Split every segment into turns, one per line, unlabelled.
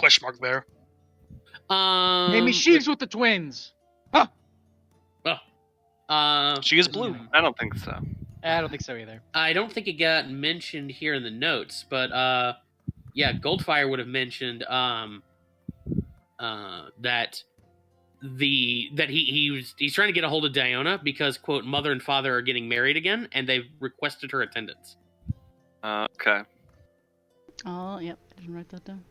question mark there.
Maybe she's with the twins. Huh.
She is blue.
I don't think so.
I don't think so either.
I don't think it got mentioned here in the notes, but yeah, Goldfire would have mentioned that he's trying to get a hold of Diona because, quote, mother and father are getting married again, and they've requested her attendance.
Okay.
Oh, yep. I didn't write that down.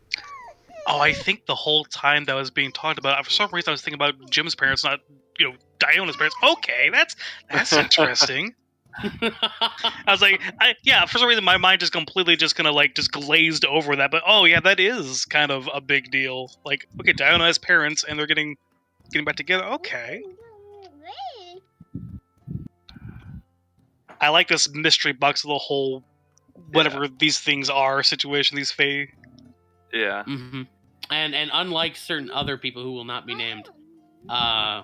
Oh, I think the whole time that was being talked about, for some reason I was thinking about Jim's parents, not, Diona's parents. Okay, that's interesting. I was like, for some reason my mind just completely just kind of like just glazed over that. But oh yeah, that is kind of a big deal. Like, okay, Diona has parents and they're getting back together. Okay. I like this mystery box of the whole whatever these things are situation, these fae.
Yeah.
Mm-hmm. And unlike certain other people who will not be named, I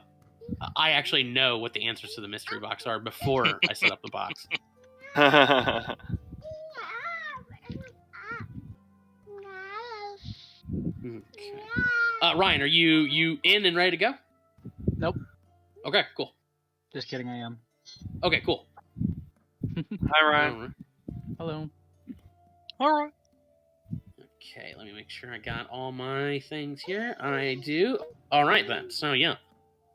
actually know what the answers to the mystery box are before I set up the box. Okay. Ryan, are you in and ready to go?
Nope.
Okay, cool.
Just kidding, I am.
Okay, cool.
Hi, Ryan.
Hello.
All right.
Okay, let me make sure I got all my things here. I do. All right, then. So, yeah.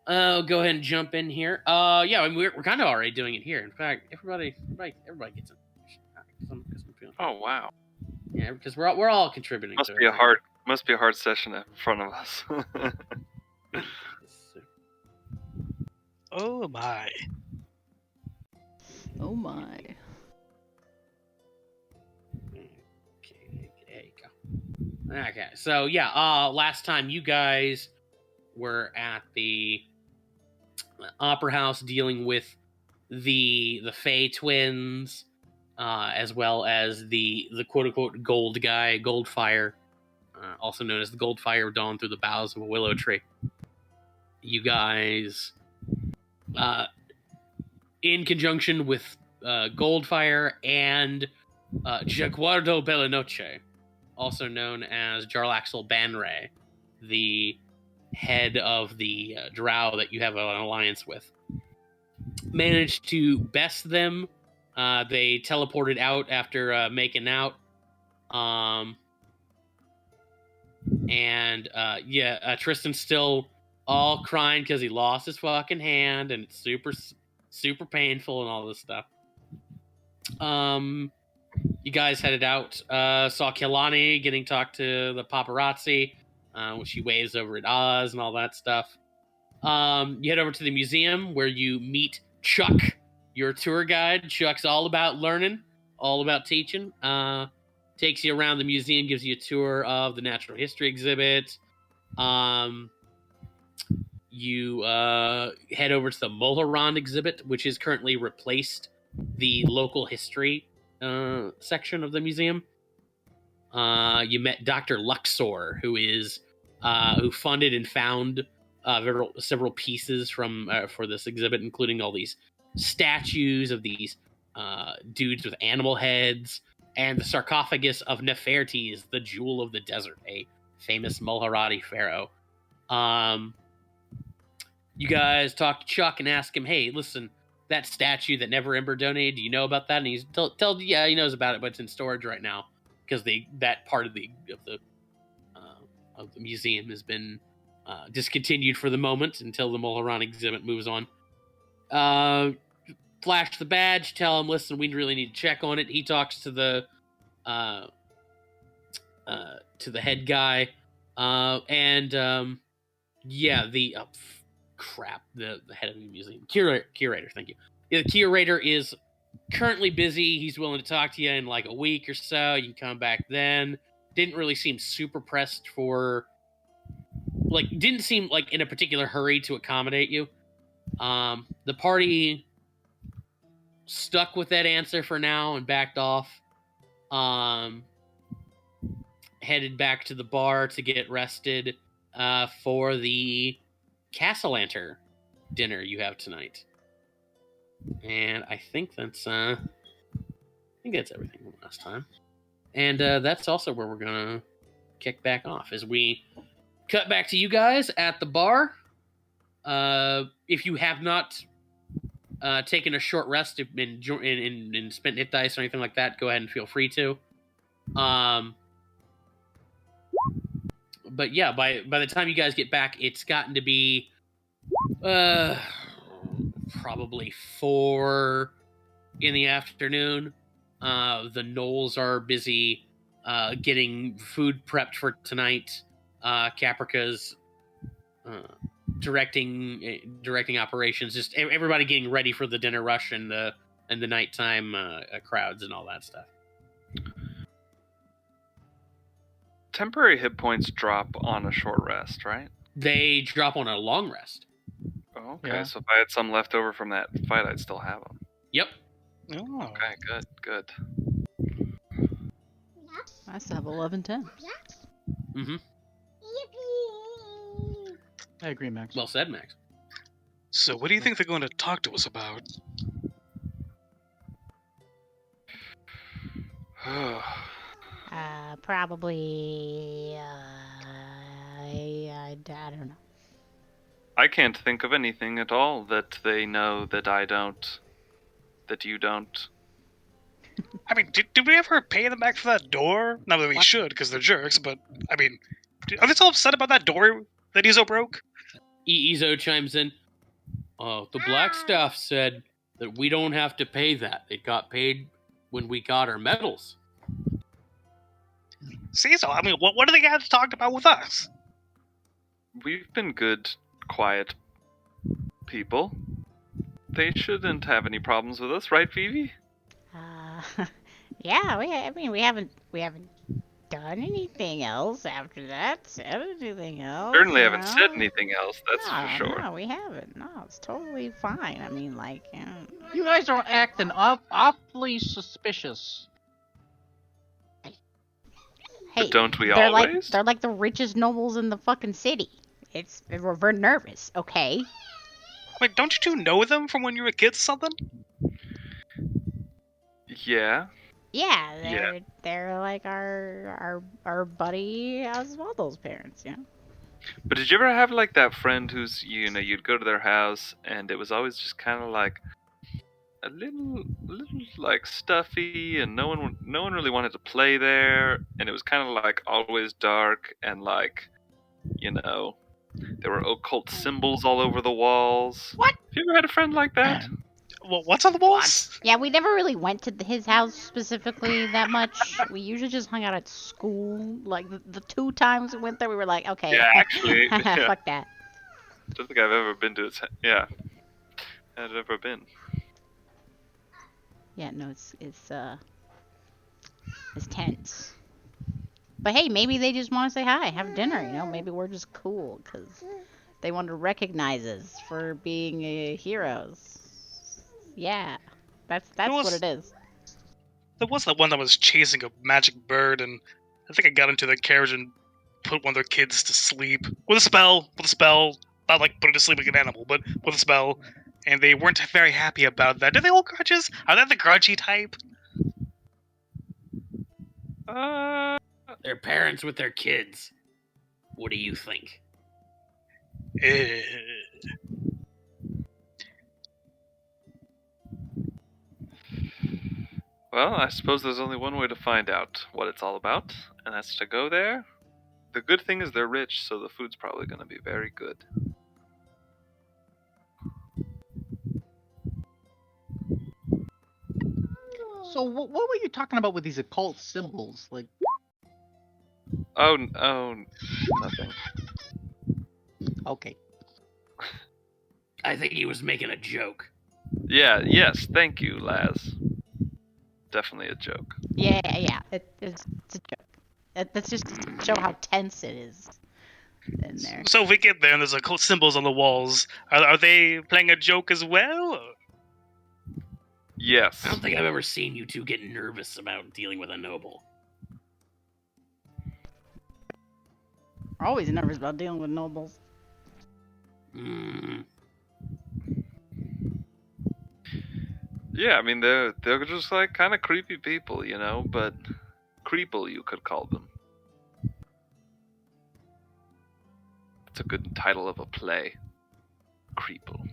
I'll go ahead and jump in here. Yeah, I mean, we're kind of already doing it here. In fact, everybody gets in.
Oh, wow.
Yeah, because we're all contributing.
Must be a hard session in front of us.
Oh my.
Oh my.
Okay, there you go. Okay, so yeah, last time you guys were at the Opera House dealing with the Fae twins, as well as the quote unquote gold guy, Goldfire, also known as the Goldfire Dawn through the boughs of a willow tree. You guys, in conjunction with Goldfire and Jaguardo Bellanoche, also known as Jarlaxle Banray, the head of the drow that you have an alliance with, managed to best them. They teleported out after making out. Tristan's still all crying because he lost his fucking hand, and it's super, super painful and all this stuff. You guys headed out, saw Kelani getting talked to the paparazzi, when she waves over at Oz and all that stuff. You head over to the museum where you meet Chuck, your tour guide. Chuck's all about learning, all about teaching. Takes you around the museum, gives you a tour of the natural history exhibit. You head over to the Mulholland exhibit, which has currently replaced the local history section of the museum. You met Dr. Luxor, who funded and found several pieces for this exhibit, including all these statues of these dudes with animal heads, and the sarcophagus of Nefertes, the jewel of the desert, a famous Mulharati pharaoh. You guys talk to Chuck and ask him, hey, listen, that statue that Neverember donated, do you know about that? And he's told yeah, he knows about it, but it's in storage right now because that part of the museum has been discontinued for the moment until the Mulholland exhibit moves on. Flash the badge, tell him, listen, we really need to check on it. He talks to the head guy, the head of the museum curator. Thank you. Yeah, the curator is currently busy. He's willing to talk to you in like a week or so. You can come back then. Didn't really seem super pressed for, like, didn't seem like in a particular hurry to accommodate you. The party stuck with that answer for now and backed off. Headed back to the bar to get rested for the Castellanter dinner you have tonight. And I think that's everything from last time. And that's also where we're gonna kick back off as we cut back to you guys at the bar. If you have not taken a short rest and spent hit dice or anything like that, go ahead and feel free to. But yeah, by the time you guys get back, it's gotten to be probably 4 in the afternoon. The Knolls are busy getting food prepped for tonight. Caprica's directing operations. Just everybody getting ready for the dinner rush and the nighttime crowds and all that stuff.
Temporary hit points drop on a short rest, right?
They drop on a long rest.
Oh, okay,
Yeah.
so if I had some left over from that fight, I'd still have them.
Yep.
Oh.
Okay, good.
I still have 11, 10.
Mm-hmm.
I agree, Max.
Well said, Max.
So, what do you think they're going to talk to us about?
Probably. I don't know.
I can't think of anything at all that they know that I don't, that you don't.
I mean, did we ever pay them back for that door? Not that we
What?
should, because they're jerks, but, I mean, are they still upset about that door that Izo broke?
Izo chimes in. Oh, the black staff said that we don't have to pay that. It got paid when we got our medals.
See, so, I mean, what do they have to talk about with us?
We've been good, quiet people. They shouldn't have any problems with us, right, Vivi?
Yeah. We haven't done anything else after that. Said anything else?
Certainly haven't said anything else, that's for sure.
No, we haven't. No, it's totally fine. I mean, like,
You guys are acting awfully suspicious.
hey,
But don't we
they're
always?
they're like the richest nobles in the fucking city. We're nervous, okay?
Wait, don't you two know them from when you were kids or something?
Yeah.
Yeah, they're like our buddy Osvaldo's parents, yeah.
But did you ever have like that friend who's, you'd go to their house and it was always just kind of like a little like stuffy, and no one really wanted to play there, and it was kind of like always dark, and like, there were occult symbols all over the walls.
What?
Have you ever had a friend like that?
Well, what's on the walls?
Yeah, we never really went to his house specifically that much. We usually just hung out at school. Like the 2 times we went there, we were like, okay,
Yeah, actually, yeah.
fuck that.
Don't think I've ever been to its. Yeah, I've ever been.
Yeah, no, it's tense. But hey, maybe they just want to say hi, have dinner. Maybe we're just cool because they want to recognize us for being heroes. Yeah, that's what it is.
There was that one that was chasing a magic bird, and I think I got into their carriage and put one of their kids to sleep with a spell. Not like put it to sleep like an animal, but with a spell. And they weren't very happy about that. Do they hold grudges? Are they the grudgy type?
They're parents with their kids. What do you think?
Well, I suppose there's only one way to find out what it's all about, and that's to go there. The good thing is they're rich, so the food's probably going to be very good.
So what were you talking about with these occult symbols? Like,
Oh, nothing.
okay.
I think he was making a joke.
Yes, thank you, Laz. Definitely a joke.
Yeah, it's a joke. That's just to show how tense it is in there.
So if we get there and there's occult symbols on the walls, are they playing a joke as well? Or?
Yes.
I don't think I've ever seen you two get nervous about dealing with a noble.
We're always nervous about dealing with nobles.
Yeah, I mean they're just like kind of creepy people, but creeple you could call them. That's a good title of a play. Creeple.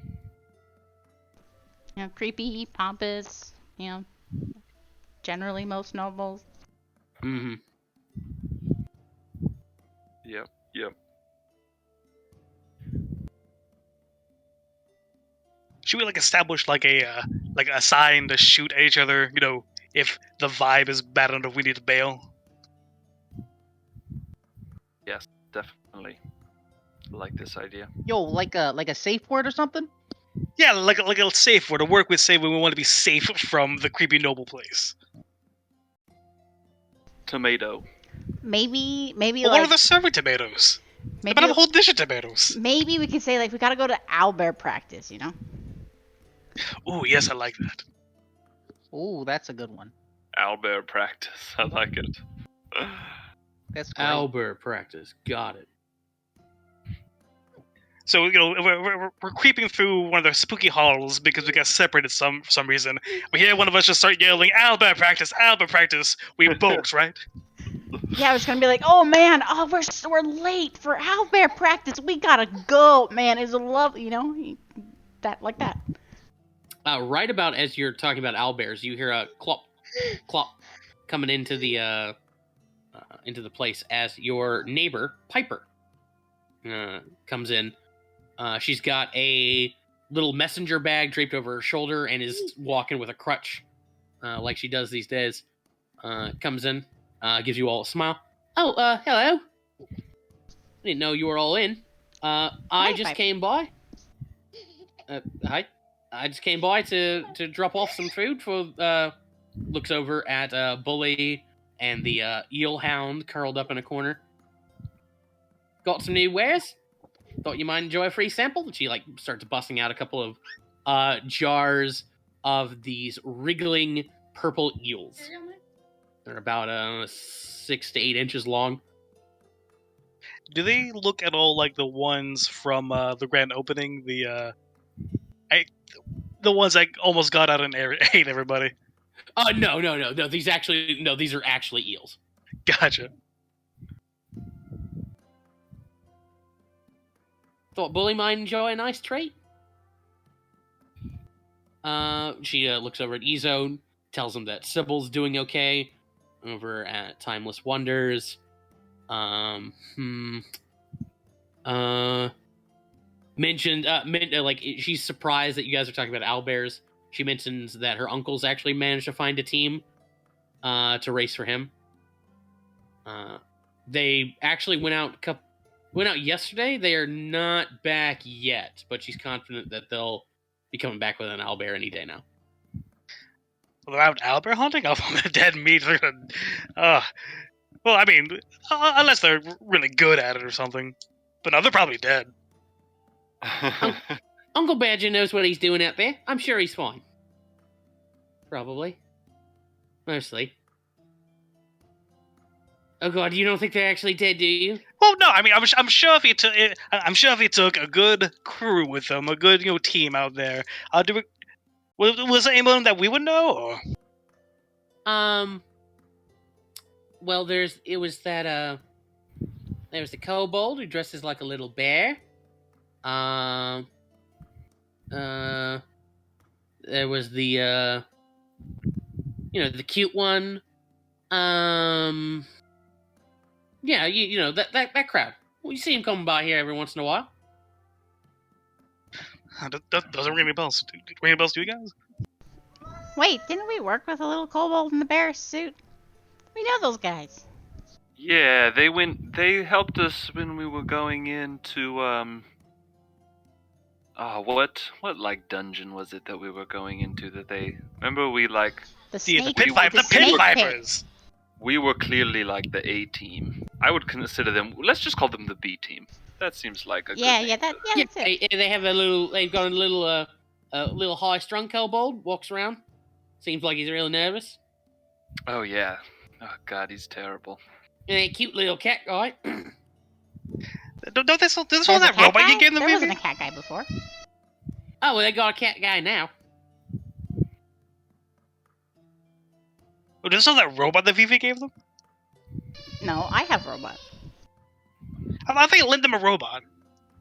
You know, creepy, pompous. You know, generally most nobles.
Mm-hmm.
Yep.
Should we like establish like a sign to shoot at each other? You know, if the vibe is bad enough, we need to bail.
Yes, definitely. Like this idea.
Yo, like a safe word or something?
Yeah, like a safe word to work with. Say when we want to be safe from the creepy noble place.
Tomato.
Maybe
Well, what
like
are the serving tomatoes? They
maybe
might have a whole dish of tomatoes.
maybe we could say like we gotta go to owlbear practice. You know.
Ooh, yes, I like that.
Ooh, that's a good one.
Owlbear practice. I like it.
That's great.
Albert practice. Got it.
So you know we're creeping through one of the spooky halls because we got separated for some reason. We hear one of us just start yelling, "Albert practice, Albert practice." We bolt, right?
Yeah, I was gonna be like, oh man, oh we're late for owlbear practice. We gotta go, man. It's a love, you know, that like that.
Right about as you're talking about owlbears, you hear a clop, clop coming into the place as your neighbor Piper comes in. She's got a little messenger bag draped over her shoulder and is walking with a crutch, like she does these days. Comes in, gives you all a smile. Oh, hello. I didn't know you were all in. I
Hi,
just
Piper.
came by. Hi. I just came by to drop off some food for. Looks over at Bully and the eel hound curled up in a corner. Got some new wares? Thought you might enjoy a free sample. And she like starts busting out a couple of jars of these wriggling purple eels. They're about 6 to 8 inches long.
Do they look at all like the ones from the grand opening? The ones that almost got out and ate everybody.
No. These are actually eels.
Gotcha.
Thought Bully might enjoy a nice treat. She looks over at Ezo, tells him that Sybil's doing okay over at Timeless Wonders. Mentioned like she's surprised that you guys are talking about owlbears. She mentions that her uncle's actually managed to find a team to race for him. They actually went out yesterday. They are not back yet, but she's confident that they'll be coming back with an owlbear any day now.
Without owlbear hunting, off on the dead meat. Well, I mean, unless they're really good at it or something. But no, they're probably dead.
Uncle Badger knows what he's doing out there. I'm sure he's fine. Probably. Mostly. Oh god, you don't think they're actually dead, do you?
Well, no, I mean, I'm sure if he took a good crew with him, a good team out there, was there anyone that we would know? Or?
Well, there was the kobold who dresses like a little bear. There was the the cute one. Yeah, you know that crowd. Well, you see him coming by here every once in a while.
Doesn't ring any bells. Ring any bells to you guys?
Wait, didn't we work with a little kobold in the bear suit? We know those guys.
Yeah, they helped us when we were going into what like dungeon was it that we were going into that they remember we like
The
The
snake.
pit vipers. The pit
snake
vipers.
we were clearly like the A team. I would consider them, let's just call them the B team. That seems like a good name.
That's it.
They've got a little high strung kobold, walks around. Seems like he's really nervous.
Oh yeah. Oh god, he's terrible.
And a cute little cat guy.
Don't this all
There's
that
a cat
robot
guy?
you gave them?
There wasn't a cat guy before.
Oh, well, they got a cat guy now.
Oh, this all that robot that Vivi gave them?
No, I have robot.
I think I lent them a robot.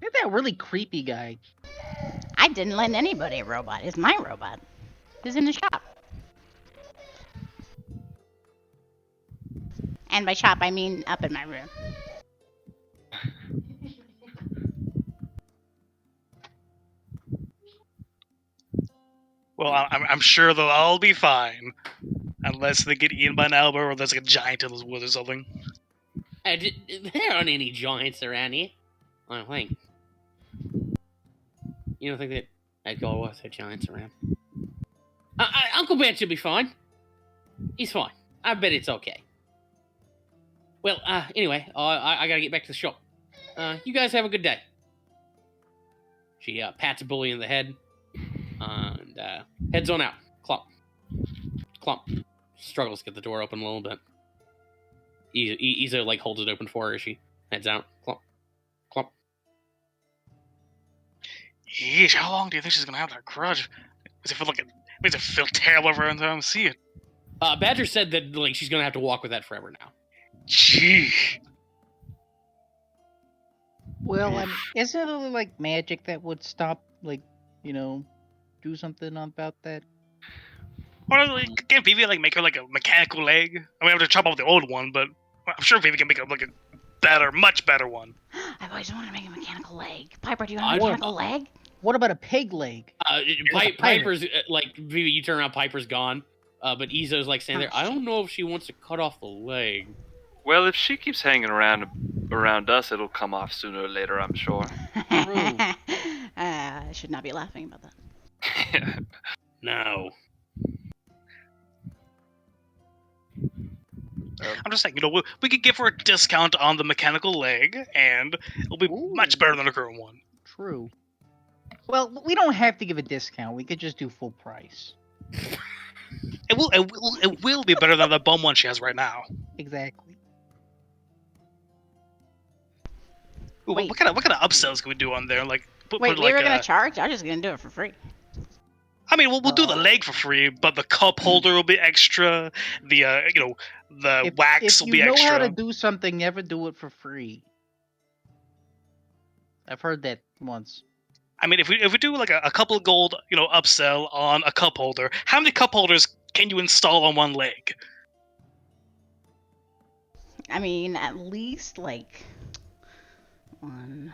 Look at that really creepy guy.
I didn't lend anybody a robot. It's my robot. It's in the shop. And by shop, I mean up in my room.
Well, I'm sure they'll all be fine, unless they get eaten by an Albert or there's like a giant in the woods or something.
There aren't any giants around here. I don't think. You don't think that guy was there giants around? Uncle Ben should be fine. He's fine. I bet it's okay. Well, anyway, I gotta get back to the shop. You guys have a good day. She pats a bully in the head and heads on out. Clomp. Clomp. Struggles to get the door open a little bit. Izo like holds it open for her as she heads out. Clomp. Clomp.
Yeesh, how long do you think she's gonna have that grudge? Makes it feel terrible every time I see it.
Badger said that like she's gonna have to walk with that forever now.
Gee.
Well, isn't it like magic that would stop, like, do something about that?
Or like, can't Vivi like make her like a mechanical leg? I mean, I have to chop off the old one, but I'm sure Vivi can make like a better, much better one.
I've always wanted to make a mechanical leg. Piper, do you want a mechanical leg?
What about a pig leg?
Piper's like Vivi. You turn around, Piper's gone. But Izo's like standing there. I don't know if she wants to cut off the leg.
Well, if she keeps hanging around us, it'll come off sooner or later, I'm sure.
I should not be laughing about that.
No.
I'm just saying, we could give her a discount on the mechanical leg, and it'll be much better than the current one.
True. Well, we don't have to give a discount. We could just do full price.
It will be better than the bum one she has right now.
Exactly.
What kind of upsells can we do on there? Like,
we were gonna charge. I'm just gonna do it for free.
I mean, we'll do the leg for free, but the cup holder will be extra. The wax will be extra.
If you know how to do something, never do it for free. I've heard that once.
I mean, if we do like a couple of gold, upsell on a cup holder, how many cup holders can you install on one leg?
I mean, at least like 1,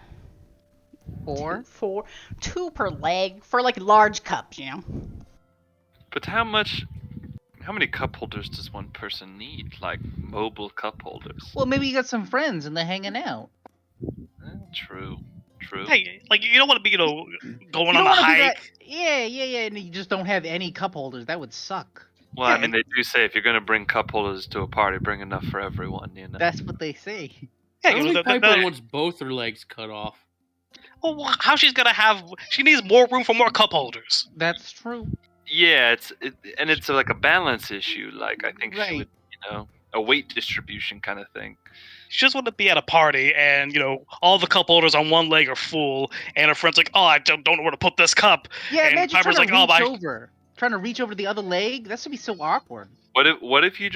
4,
4, 2 per leg for like large cups,
But how many cup holders does one person need? Like mobile cup holders?
Well, maybe you got some friends and they're hanging out.
True.
Hey, like you don't want to be, going on a hike.
Yeah, and you just don't have any cup holders. That would suck.
Well, I mean, they do say if you're going to bring cup holders to a party, bring enough for everyone,
That's what they say.
Yeah,
I don't think Piper wants both her legs cut off.
Well, how she's gonna have? She needs more room for more cup holders.
That's true.
Yeah, it's like a balance issue. Like I think
Right.
she would, a weight distribution kind of thing.
She just want to be at a party, and all the cup holders on one leg are full, and her friend's like, "Oh, I don't know where to put this cup."
Yeah,
and
imagine
Piper's
trying to
like,
reach over. Trying to reach over to the other leg? That's gonna be so awkward.
What if we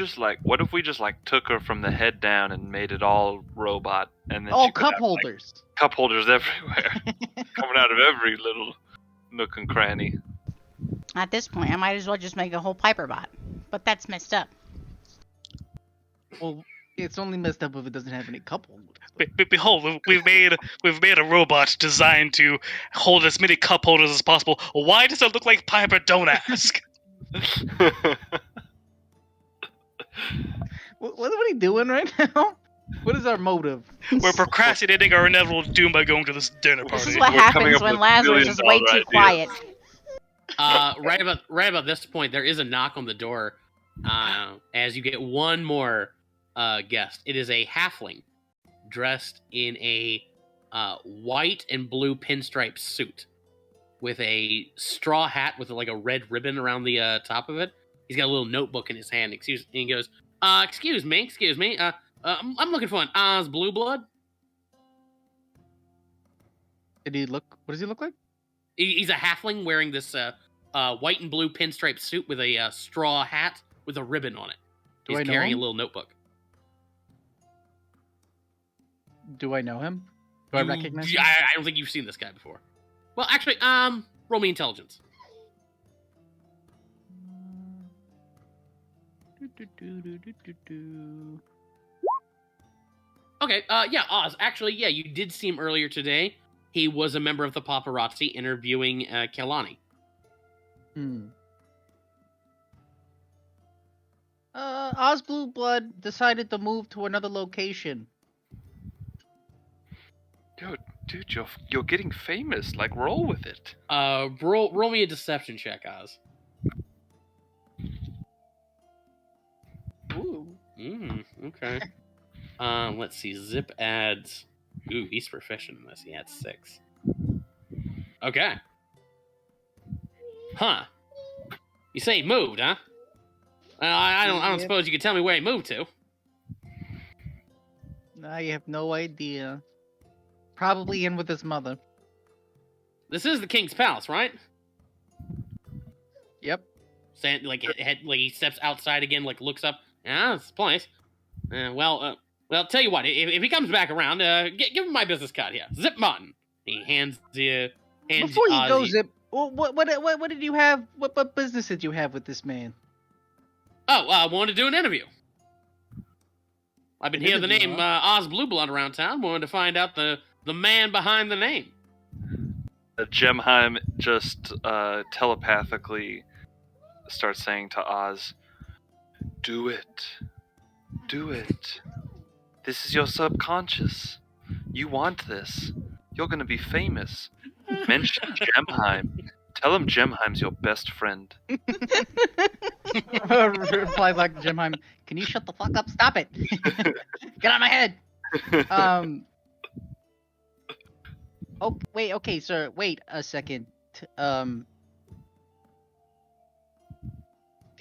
just took her from the head down and made it all robot, and then
All
she could
cup
have,
holders.
cup holders everywhere, coming out of every little nook and cranny.
At this point, I might as well just make a whole Piper bot. But that's messed up.
Well, it's only messed up if it doesn't have any cup holders.
Behold, we've made a robot designed to hold as many cup holders as possible. Why does it look like Piper? Don't ask.
What are we doing right now? What is our motive?
We're procrastinating our inevitable doom by going to this dinner
This
party.
is what
We're coming
happens
up
when
with
Lazarus is way
billion-dollar
too quiet.
Right about this point, there is a knock on the door. As you get one more guest, it is a halfling dressed in a white and blue pinstripe suit with a straw hat with like a red ribbon around the top of it. He's got a little notebook in his hand. And he goes, "Excuse me. I'm looking for an Oz Blue Blood."
What does he look like?
He's a halfling wearing this white and blue pinstripe suit with a straw hat with a ribbon on it. He's carrying a little notebook.
Do I know him? Do I recognize him?
I don't think you've seen this guy before. Well, actually, roll me intelligence. Okay, yeah, Oz. Actually, yeah, you did see him earlier today. He was a member of the paparazzi interviewing Kelani.
Oz Blue Blood decided to move to another location.
Dude, you're getting famous. Like, roll with it.
Roll me a deception check, Oz.
Ooh.
Okay. Let's see. Zip adds. Ooh, he's proficient in this. He adds 6. Okay. Huh. You say he moved, huh? I don't
Yep.
suppose you could tell me where he moved to.
I have no idea. Probably in with his mother.
This is the king's palace, right?
Yep.
Like he steps outside again, like looks up. Yeah, it's the place. Well, tell you what. If he comes back around, give him my business card here. Zip Martin. He hands you.
Before you go, Zip, what did you have? What business did you have with this man?
Oh, I wanted to do an interview. I've been hearing the
Interview,
name Oz Blue Blood around town. Wanted to find out the man behind the name.
Gemheim just telepathically starts saying to Oz, "Do it. Do it. This is your subconscious. You want this. You're gonna be famous. Mention Gemheim. Tell him Gemheim's your best friend."
Reply back to Jimheim. Can you shut the fuck up? Stop it! Get out of my head. Oh wait. Okay, sir. Wait a second. Can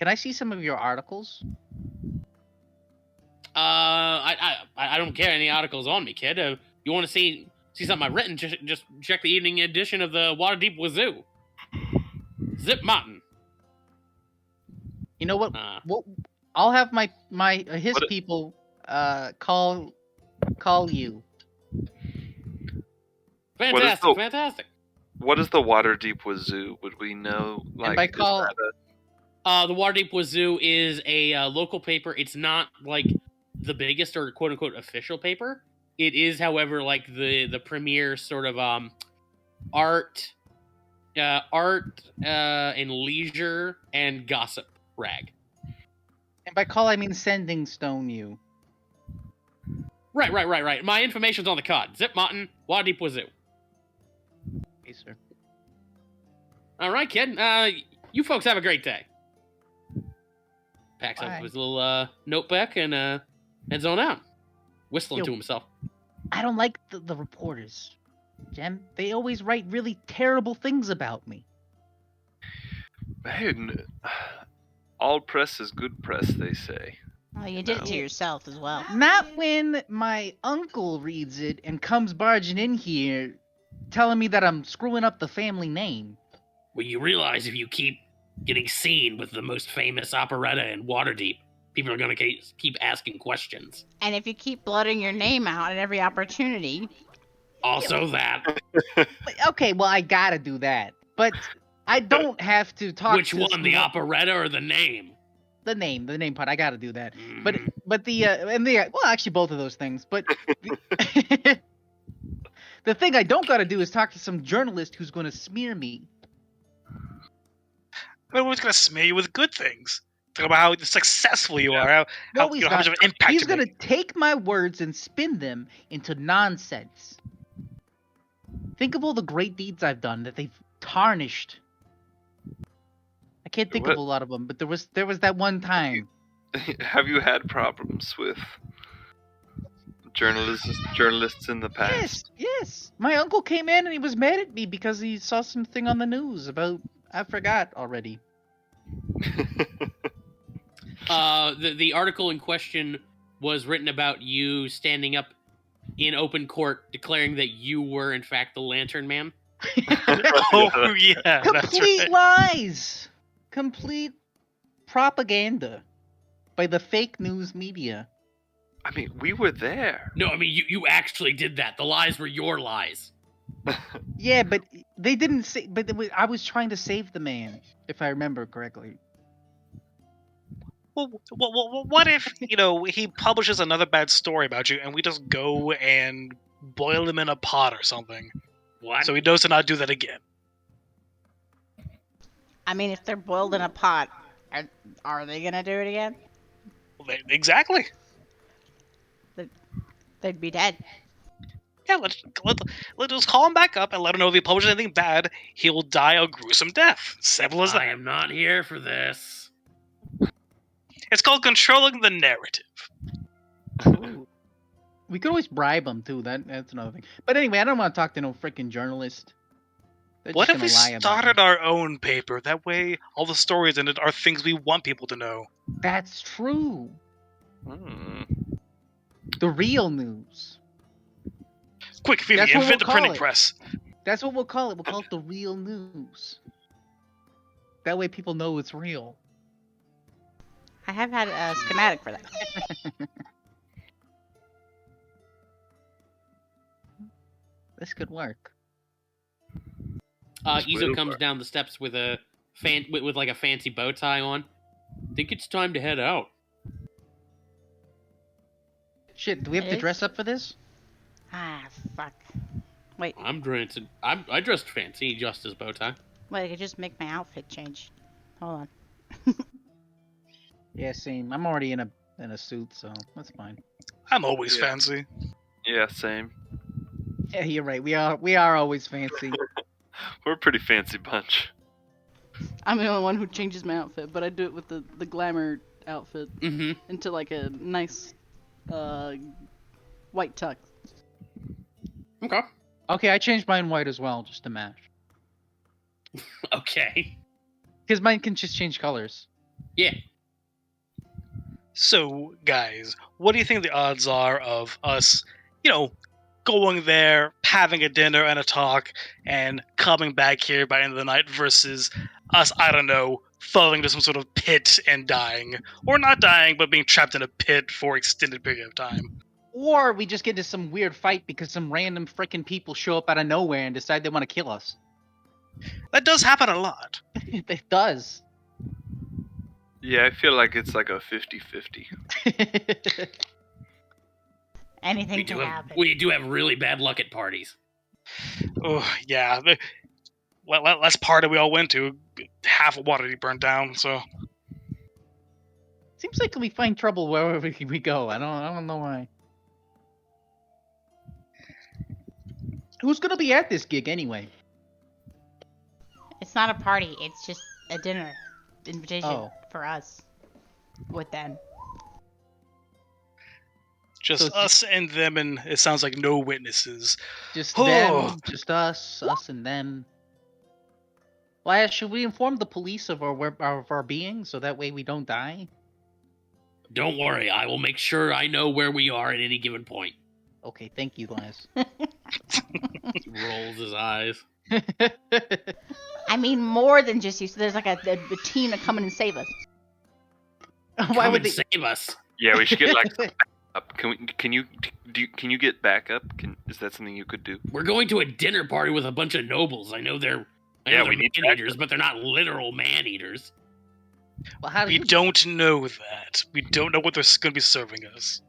I see some of your articles?
I don't care any articles on me, kid. You want to see something I've written? Just check the evening edition of the Waterdeep Wazoo. Zip Martin.
You know what? I'll have his
What
people call you.
Fantastic, fantastic.
What is the Waterdeep Wazoo? Would we know? Like,
by call-
is that
The Waterdeep Wazoo is a local paper. It's not like the biggest or quote unquote official paper. It is, however, like the premier sort of art and leisure and gossip rag.
And by call, I mean sending stone you.
Right. My information's on the card. Zip Martin, Waterdeep Wazoo.
Okay, sir.
All right, kid. You folks have a great day. Packs
Bye.
up his little notebook and heads on out, whistling
Yo.
to himself.
I don't like the reporters, Jem. They always write really terrible things about me.
Man, all press is good press, they say.
Well, you did it to yourself as well.
Not when my uncle reads it and comes barging in here telling me that I'm screwing up the family name.
Well, you realize if you keep getting seen with the most famous operetta in Waterdeep, people are going to keep asking questions.
And if you keep blurting your name out at every opportunity,
Also that.
Okay, well, I gotta do that. But I don't have to talk
Which
to
one, the operetta or the name?
the name part. I gotta do that.
Mhm.
But well, actually both of those things. But the thing I don't gotta do is talk to some journalist who's gonna smear me.
But everyone's gonna smear you with good things. Talk about how successful you are,
No,
how
he's
much of an impact
He's
you
gonna
make.
take my words and spin them into nonsense. Think of all the great deeds I've done that they've tarnished. I can't think of a lot of them, but there was that one time.
Have you had problems with journalists in the past?
Yes. My uncle came in and he was mad at me because he saw something on the news about, I forgot already.
The article in question was written about you standing up in open court declaring that you were in fact the Lantern Man.
Oh yeah, that's
Complete
right.
lies. Complete propaganda by the fake news media.
I mean, we were there.
No, I mean you actually did that. The lies were your lies.
Yeah, but they didn't say. But I was trying to save the man, if I remember correctly.
Well, what if he publishes another bad story about you, and we just go and boil him in a pot or something,
What?
so he knows to not do that again?
I mean, if they're boiled in a pot, are they gonna do it again?
Exactly.
They'd be dead.
Yeah, let's just call him back up and let him know if he publishes anything bad, he will die a gruesome death. Simple as
I
that.
am not here for this.
It's called controlling the narrative.
We could always bribe them too. That's another thing. But anyway, I don't want to talk to no freaking journalist. They're
What
just
if
gonna
we
lie about
started
me.
our own paper? That way, all the stories in it are things we want people to know.
That's true.
Hmm.
The real news.
Quick, Phoebe,
That's what
invent the
we'll
printing
call it.
press.
That's what we'll call it. We'll call it the real news. That way people know it's real.
I have had a schematic for that.
This could work.
This
Izo
will
comes
work.
down the steps with a with like a fancy bow tie on. Think it's time to head out.
Shit, do we have
It
to
is?
dress up for this?
Ah, fuck. Wait,
I'm dressed. I dressed fancy, just as bow tie.
I could just make my outfit change. Hold on.
Yeah, same. I'm already in a suit, so that's fine.
I'm always
Yeah.
fancy.
Yeah, same.
Yeah, you're right. We are always fancy.
We're a pretty fancy bunch.
I'm the only one who changes my outfit, but I do it with the glamour outfit
Mm-hmm.
into like a nice white tux.
Okay.
Okay, I changed mine white as well, just to match.
Okay.
Because mine can just change colors.
Yeah.
So, guys, what do you think the odds are of us, going there, having a dinner and a talk, and coming back here by the end of the night versus us, I don't know, falling into some sort of pit and dying? Or not dying, but being trapped in a pit for extended period of time.
Or we just get into some weird fight because some random freaking people show up out of nowhere and decide they want to kill us.
That does happen a lot.
It does.
Yeah, I feel like it's like a 50-50.
Anything can happen.
We do have really bad luck at parties.
Oh, yeah. Well, last party we all went to, half of Waterdeep burnt down, so...
Seems like we find trouble wherever we go. I don't know why. Who's gonna be at this gig anyway?
It's not a party. It's just a dinner invitation
Oh.
for us with them.
Just
So it's
us and them, and it sounds like no witnesses.
Just
Oh.
them, just us and them. Well, should we inform the police of our being so that way we don't die?
Don't worry, I will make sure I know where we are at any given point.
Okay, thank you, Laz.
He rolls his eyes.
I mean, more than just you. So there's like a team to come in and save us.
Why
Come
would
and
they?
save us.
Yeah, we should get like up. Can you get backup? Is that something you could do?
We're going to a dinner party with a bunch of nobles. I know they're
Yeah, we need
man eaters, but they're not literal man eaters.
Well, how do
We
you?
don't know that. We don't know what they're going to be serving us.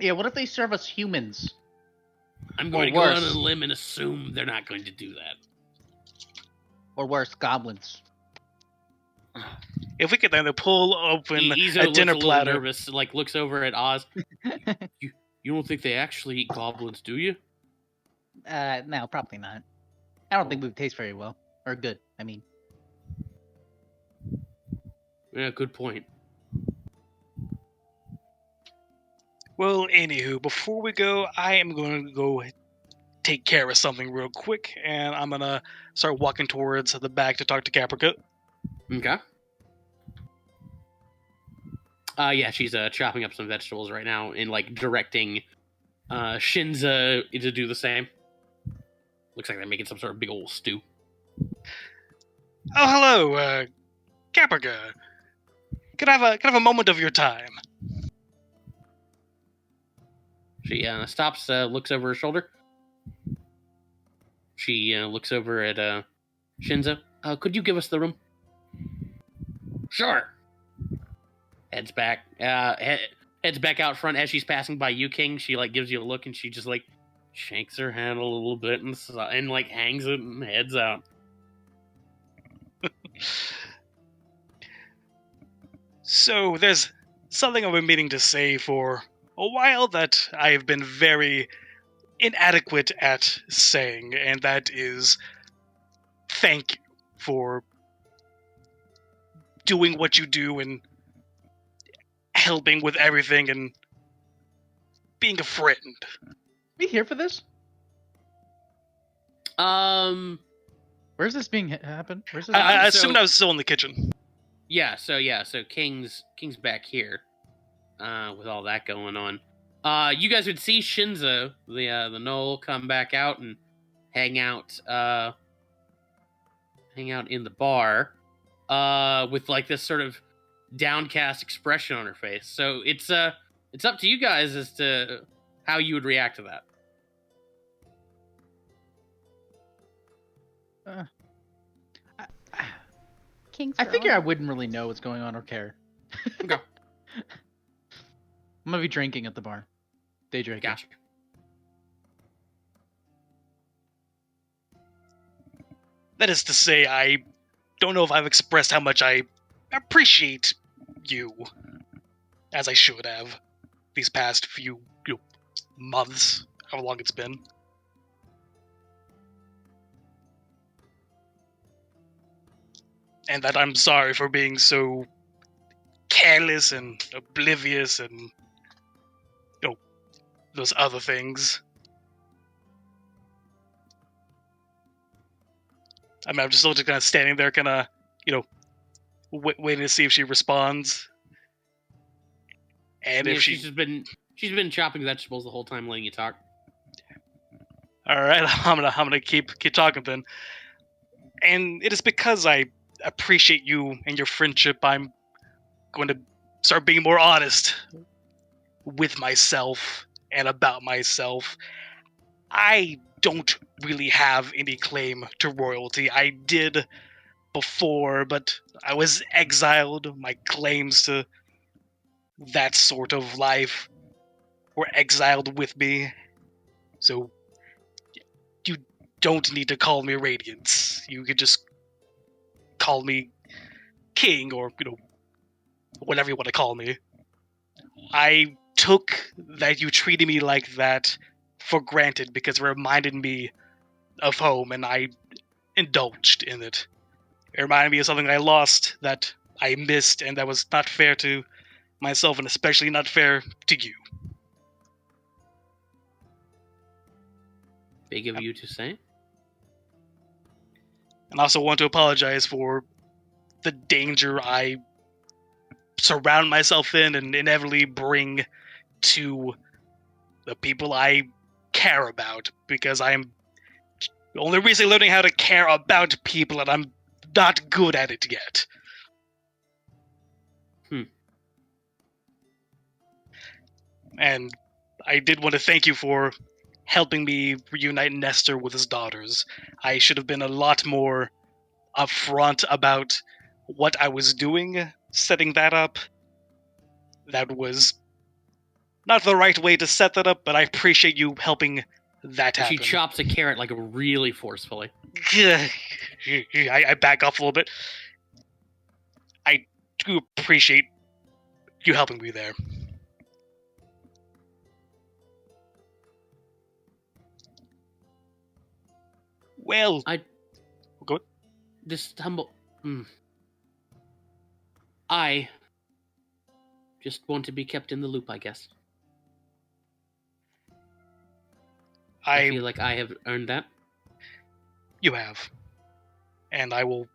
Yeah, what if they serve us humans?
I'm
Or
going to go out on
worse.
a limb and assume they're not going to do that.
Or worse, goblins.
If we could then pull open
Izo
a
looks
dinner
a little
platter.
nervous, like looks over at Oz. You don't think they actually eat goblins, do you?
No, probably not. I don't think we would taste very well. Or good, I mean.
Yeah, good point.
Well, anywho, before we go, I am going to go take care of something real quick, and I'm going to start walking towards the back to talk to Caprica.
Okay. Yeah, she's chopping up some vegetables right now and like directing Shinza to do the same. Looks like they're making some sort of big old stew.
Oh, hello, Caprica. Could I have a moment of your time?
She stops, looks over her shoulder. She looks over at Shinzo. Could you give us the room? Sure. Heads back. Heads back out front as she's passing by you, King. She like gives you a look and she just like shakes her hand a little bit and like hangs it and heads out.
So there's something I've been meaning to say for a while that I have been very inadequate at saying, and that is thank you for doing what you do and helping with everything and being a friend.
We here for this? Where's this being happen? Where's this?
I assumed I was still in the kitchen.
Yeah, so King's back here, with all that going on. You guys would see Shinzo, the Knoll, come back out and hang out in the bar, with like this sort of downcast expression on her face. So it's up to you guys as to how you would react to that.
King's
I figure I
girl.
wouldn't really know what's going on or care.
Okay.
I'm gonna be drinking at the bar. Day drinking.
Gotcha.
That is to say, I don't know if I've expressed how much I appreciate you, as I should have, these past few months, how long it's been. And that I'm sorry for being so careless and oblivious and those other things. I mean, I'm just still just kind of standing there, kind of, waiting to see if she responds. And if
she's been chopping vegetables the whole time, letting you talk.
All right, I'm gonna keep talking then. And it is because I appreciate you and your friendship, I'm going to start being more honest with myself and about myself. I don't really have any claim to royalty. I did before, but I was exiled. My claims to that sort of life were exiled with me. So you don't need to call me Radiance. You could just call me King, or whatever you want to call me. I took that you treated me like that for granted because it reminded me of home, and I indulged in it. It reminded me of something I lost that I missed, and that was not fair to myself, and especially not fair to you.
Big of you to say.
And I also want to apologize for the danger I surround myself in and inevitably bring to the people I care about, because I'm only recently learning how to care about people, and I'm not good at it yet. And I did want to thank you for helping me reunite Nestor with his daughters. I should have been a lot more upfront about what I was doing, setting that up. That was not the right way to set that up, but I appreciate you helping that happen.
She chops a carrot like really forcefully.
I back off a little bit. I do appreciate you helping me there. Well, go.
Just humble. I just want to be kept in the loop, I guess. I feel like I have earned that.
You have. And I will...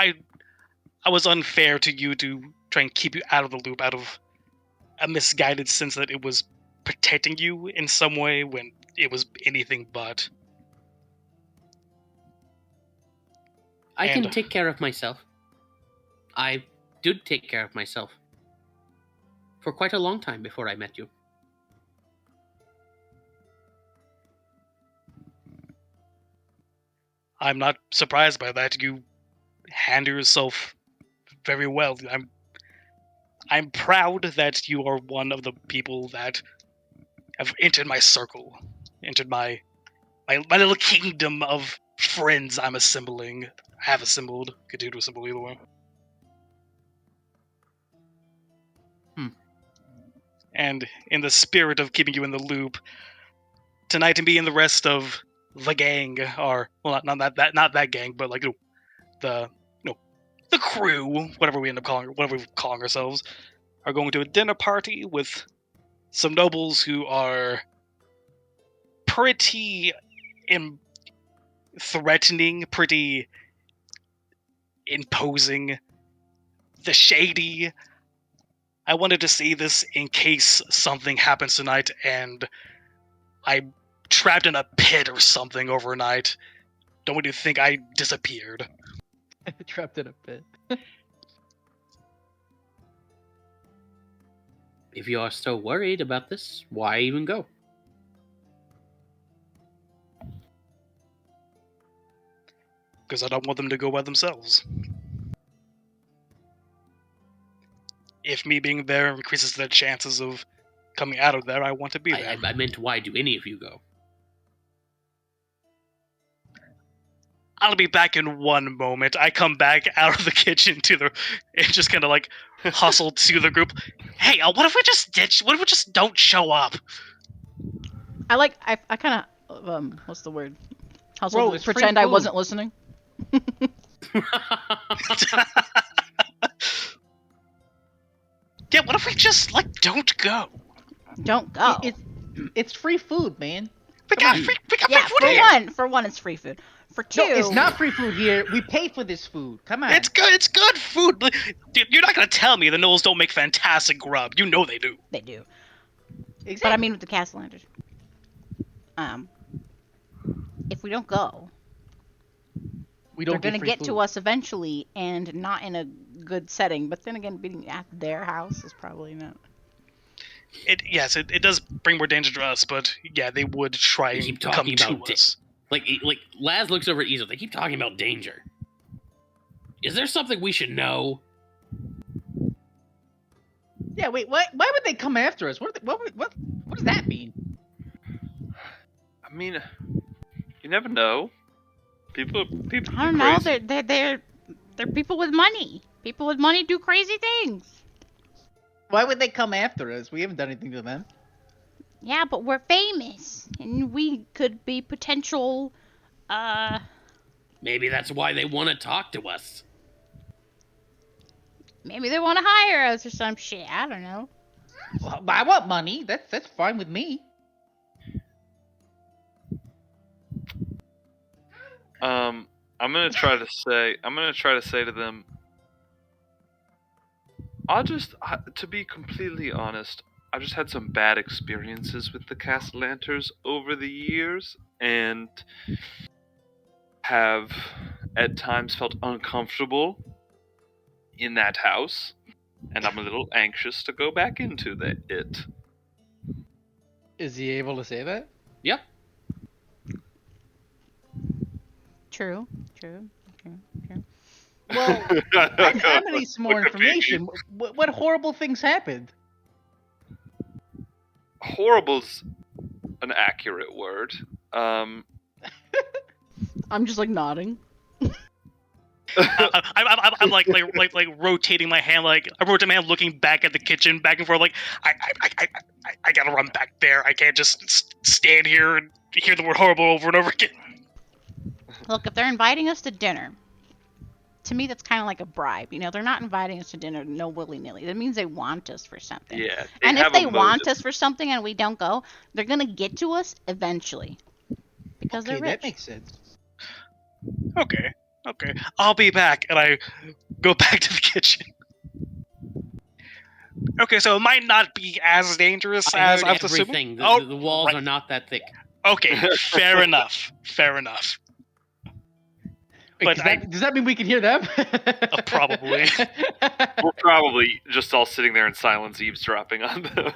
I was unfair to you to try and keep you out of the loop, out of a misguided sense that it was protecting you in some way when it was anything but.
I can take care of myself. I did take care of myself for quite a long time before I met you.
I'm not surprised by that. You handle yourself very well. I'm proud that you are one of the people that have entered my circle, entered my little kingdom of friends I'm assembling. Have assembled, continue to assemble either way. And in the spirit of keeping you in the loop, tonight me and the rest of the gang are, well, not that gang, but like the the crew, whatever we calling ourselves, are going to a dinner party with some nobles who are pretty threatening, pretty imposing, the shady. I wanted to see this in case something happens tonight and I'm trapped in a pit or something overnight. Don't want you to think I disappeared.
Trapped in a pit.
If you are so worried about this, why even go?
Because I don't want them to go by themselves. If me being there increases their chances of coming out of there, I want to be there.
I meant, why do any of you go?
I'll be back in one moment. I come back out of the kitchen and just kind of like hustle to the group. Hey, what if we just ditch? What if we just don't show up?
I kind of what's the word?
Bro, it's free
pretend I
food.
wasn't listening.
Yeah, what if we just don't go?
Don't go.
It's free food, man.
We got free
Yeah,
food here.
for one, it's free food. For two,
No, it's not free food here. We pay for this food. Come on.
It's good food. Dude, you're not gonna tell me the Knolls don't make fantastic grub. You know they do.
They do.
Exactly.
But I mean with the Castellanders. If we don't go, they're gonna get to us eventually, and not in a good setting. But then again, being at their house is probably not.
It does bring more danger to us, but yeah, they would try
They
and
keep
come
talking
to
about
us.
Like Laz looks over at Ezel. They keep talking about danger. Is there something we should know?
Yeah, wait. Why would they come after us? What does that mean?
I mean, you never know. People.
I don't know. They're people with money. People with money do crazy things.
Why would they come after us? We haven't done anything to them.
Yeah, but we're famous, and we could be potential.
Maybe that's why they want to talk to us.
Maybe they want to hire us or some shit. I don't know.
Well, I want money. That's fine with me.
I'm gonna try to say to them. To be completely honest, I've just had some bad experiences with the Castellanters over the years, and have at times felt uncomfortable in that house, and I'm a little anxious to go back into it.
Is he able to say that?
Yep.
True.
Well, I'm gonna need some more information. What horrible things happened?
Horrible's an accurate word.
I'm just nodding.
I'm like rotating my hand, I rotate my hand, looking back at the kitchen, back and forth. I gotta run back there. I can't just stand here and hear the word horrible over and over again.
Look, if they're inviting us to dinner, to me that's kind of like a bribe. You know, they're not inviting us to dinner no willy-nilly. That means they want us for something.
Yeah.
And if they want us for something and we don't go, they're gonna get to us eventually. Because they're rich.
That makes sense.
Okay. I'll be back, and I go back to the kitchen. Okay, so it might not be as dangerous as I was assuming.
Everything. The walls are not that thick.
Okay, fair enough.
Wait, does that mean we can hear them?
Probably.
We're probably just all sitting there in silence, eavesdropping on them.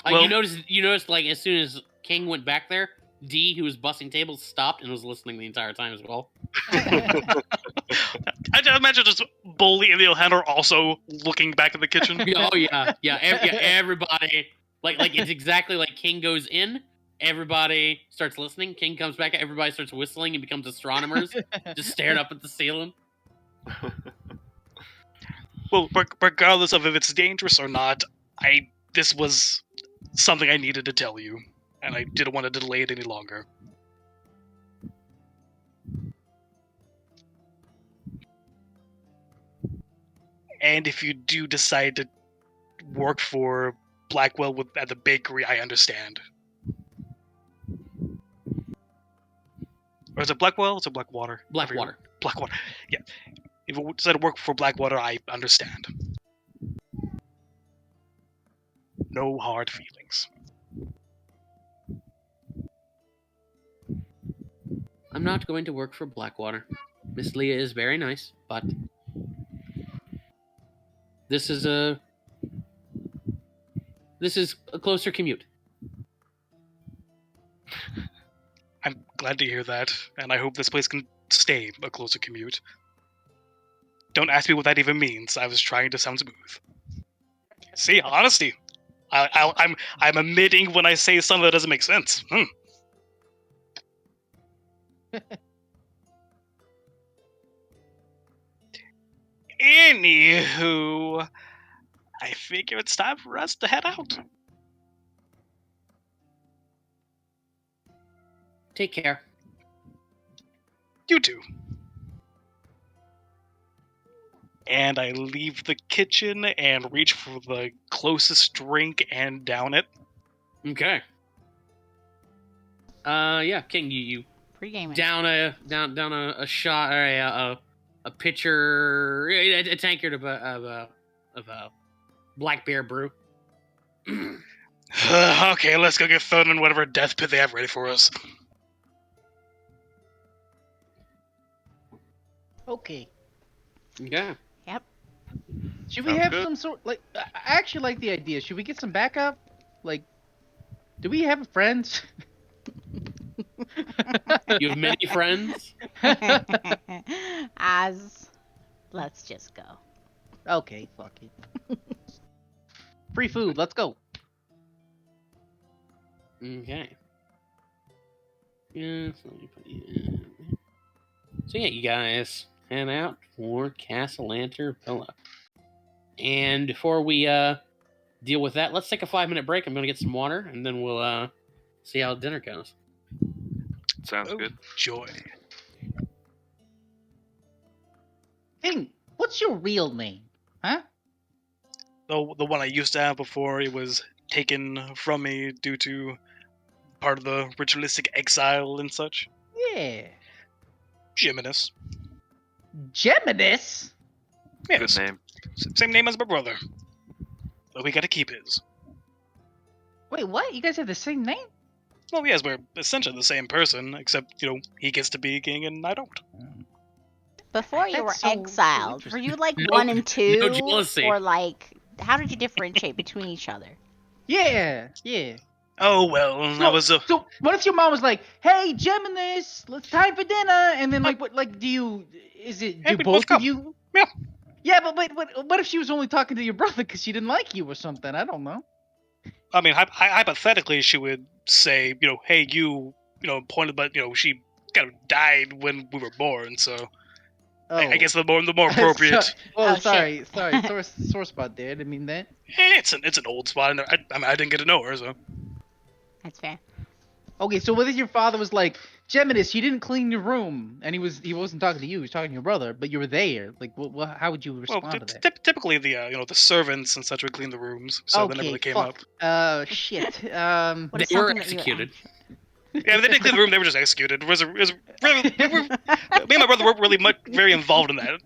You noticed, as soon as King went back there, D, who was bussing tables, stopped and was listening the entire time as well.
I just imagine just Bully and the O'Hanner also looking back in the kitchen.
Yeah. Everybody, like it's exactly like King goes in, everybody starts listening. King comes back, everybody starts whistling and becomes astronomers, just staring up at the ceiling.
Well, regardless of if it's dangerous or not, this was something I needed to tell you, and I didn't want to delay it any longer. And if you do decide to work for Blackwell at the bakery, I understand. Or is it Blackwell? It's a Blackwater.
Blackwater.
Blackwater. Yeah. If you decide to work for Blackwater, I understand. No hard feelings.
I'm not going to work for Blackwater. Miss Leah is very nice, but this is a closer commute.
I'm glad to hear that, and I hope this place can stay a closer commute. Don't ask me what that even means. I was trying to sound smooth. See, honesty. I'm admitting when I say something that doesn't make sense. Anywho, I figure it's time for us to head out.
Take care.
You too. And I leave the kitchen and reach for the closest drink and down it.
Okay. Yeah, King, you
Pre-gaming.
down a shot or a pitcher, a tankard of a black bear brew.
Okay, let's go get thrown in whatever death pit they have ready for us.
Okay.
Okay.
Yep.
Should we
Sounds
have
good.
some sort like? I actually like the idea. Should we get some backup? Like, do we have friends?
You have many friends.
Let's just go.
Okay, fuck it. Free food. Let's go.
Okay. Yeah, so let me put you in. So yeah, you guys head out for Castellanter Villa. And before we deal with that, let's take a 5-minute break. I'm gonna get some water, and then we'll see how dinner goes.
Sounds good.
Joy.
King, what's your real name? Huh?
The one I used to have before it was taken from me due to part of the ritualistic exile and such.
Yeah.
Jiminus.
Geminis?
Yes.
Good name.
Same name as my brother. But we gotta keep his.
Wait, what? You guys have the same name?
Well, yes, we're essentially the same person, except, he gets to be king and I don't.
Before you
That's
were
so
exiled, were you like
No-
1 and 2?
no jealousy.
Or like, how did you differentiate between each other?
Yeah.
Oh, well, I was a...
So what if your mom was like, "Hey, Geminis, let's time for dinner," and then like, what? Like, do
Hey, we
both
both
of
come.
you?
Yeah.
Yeah, but what if she was only talking to your brother because she didn't like you or something? I don't know.
I mean, hypothetically, she would say, hey, you, pointed, but, she kind of died when we were born, so
Oh.
I guess the more appropriate.
Oh,
sorry, sore spot there. I didn't mean that.
It's an old spot, and I didn't get to know her, so.
That's fair.
Okay, so what if your father was like, "Geminis, you didn't clean your room," and he wasn't talking to you, he was talking to your brother, but you were there. Like, how would you
Well,
respond to that?
typically the the servants and such would clean the rooms, so that never really came up.
Shit.
What
They
is
were
something that you
executed.
Yeah, they didn't clean the room; they were just executed. Me and my brother weren't really very involved in that.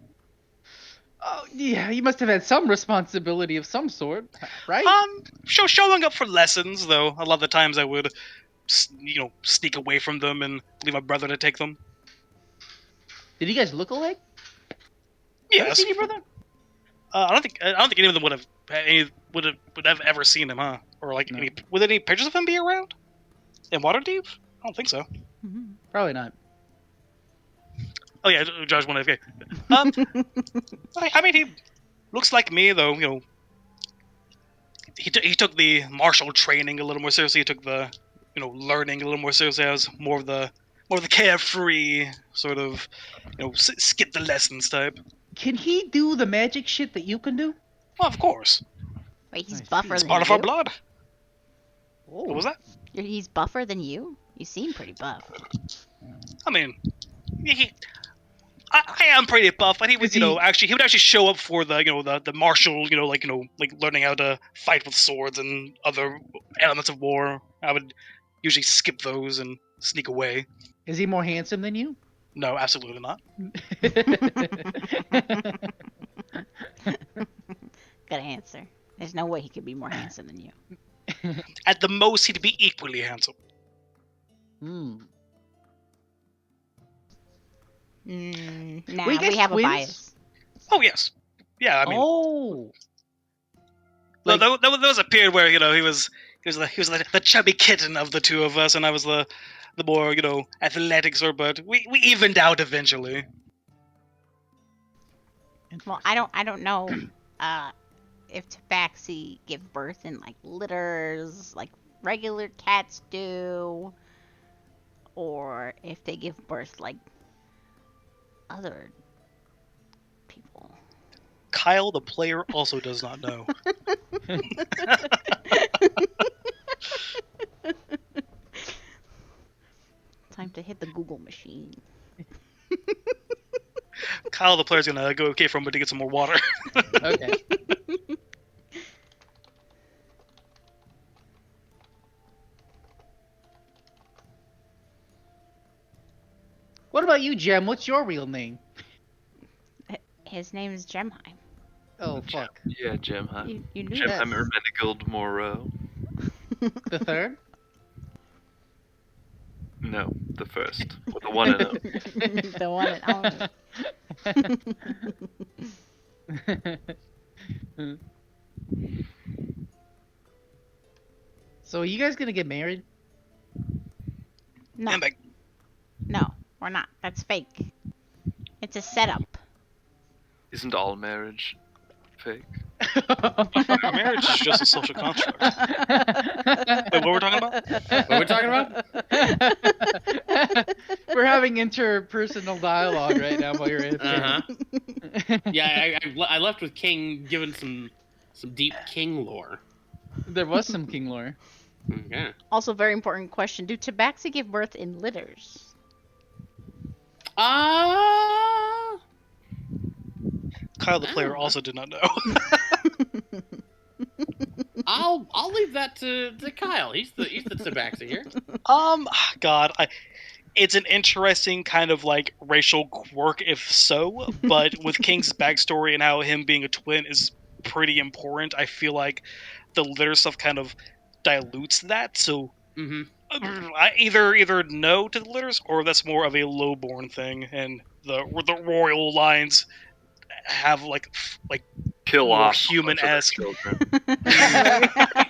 Oh, yeah, you must have had some responsibility of some sort, right?
Showing up for lessons, though. A lot of the times I would, sneak away from them and leave my brother to take them.
Did you guys look alike? You ever
Yes.
seen your brother?
I don't think any of them would have ever seen him, huh? Or like
No.
would any pictures of him be around in Waterdeep? I don't think so.
Probably not.
Oh yeah, Josh one AFK. I mean, he looks like me though. You know, he took the martial training a little more seriously. He took the learning a little more seriously. I was more of the carefree sort of skip the lessons type.
Can he do the magic shit that you can do?
Well, of course,
Wait, he's
Nice.
buffer
it's
than
part of
you?
our blood. What was that?
He's buffer than you? You seem pretty buff.
I mean, I am pretty buff, but he would,
Is he-
actually, he would actually show up for the martial, like learning how to fight with swords and other elements of war. I would usually skip those and sneak away.
Is he more handsome than you?
No, absolutely not.
Good answer. There's no way he could be more handsome than you.
At the most, he'd be equally handsome.
Hmm.
Nah,
Wait,
we
guys,
have
twins?
a bias.
Oh yes, yeah. I mean,
Oh.
there was a period where he was the chubby kitten of the two of us, and I was the more athletic sort. But we evened out eventually.
Well, I don't know if tabaxi give birth in like litters, like regular cats do, or if they give birth like other people.
Kyle, the player, also does not know.
Time to hit the Google machine.
Kyle, the player's gonna go okay from, but to get some more water.
Okay. What about you, Jem? What's your real name?
His name is Gemheim.
Oh, fuck.
Yeah, Gemheim.
You knew
Gemheim
that.
Ermenigold Moreau.
The third?
No, the first. With the one and O.
The one and only.
So, are you guys gonna get married?
No,
And like,
no, we're not. That's fake. It's a setup.
Isn't all marriage fake?
marriage is just a social construct. Wait, what were we talking about?
What are we talking about?
We're having interpersonal dialogue right now while you're in.
Uh-huh. Yeah, I left with King giving some deep King lore.
There was some king lore.
Yeah.
Also, very important question: do tabaxi give birth in litters?
Kyle, the
I
player,
don't know.
also did not know.
I'll leave that to Kyle. He's the tabaxi here.
God, it's an interesting kind of like racial quirk, if so. But with King's backstory and how him being a twin is pretty important, I feel like the litter stuff kind of dilutes that. So
Mm-hmm.
I either no to the litters, or that's more of a lowborn thing, and the royal lines have like
Kill
more
off
human-esque.
children.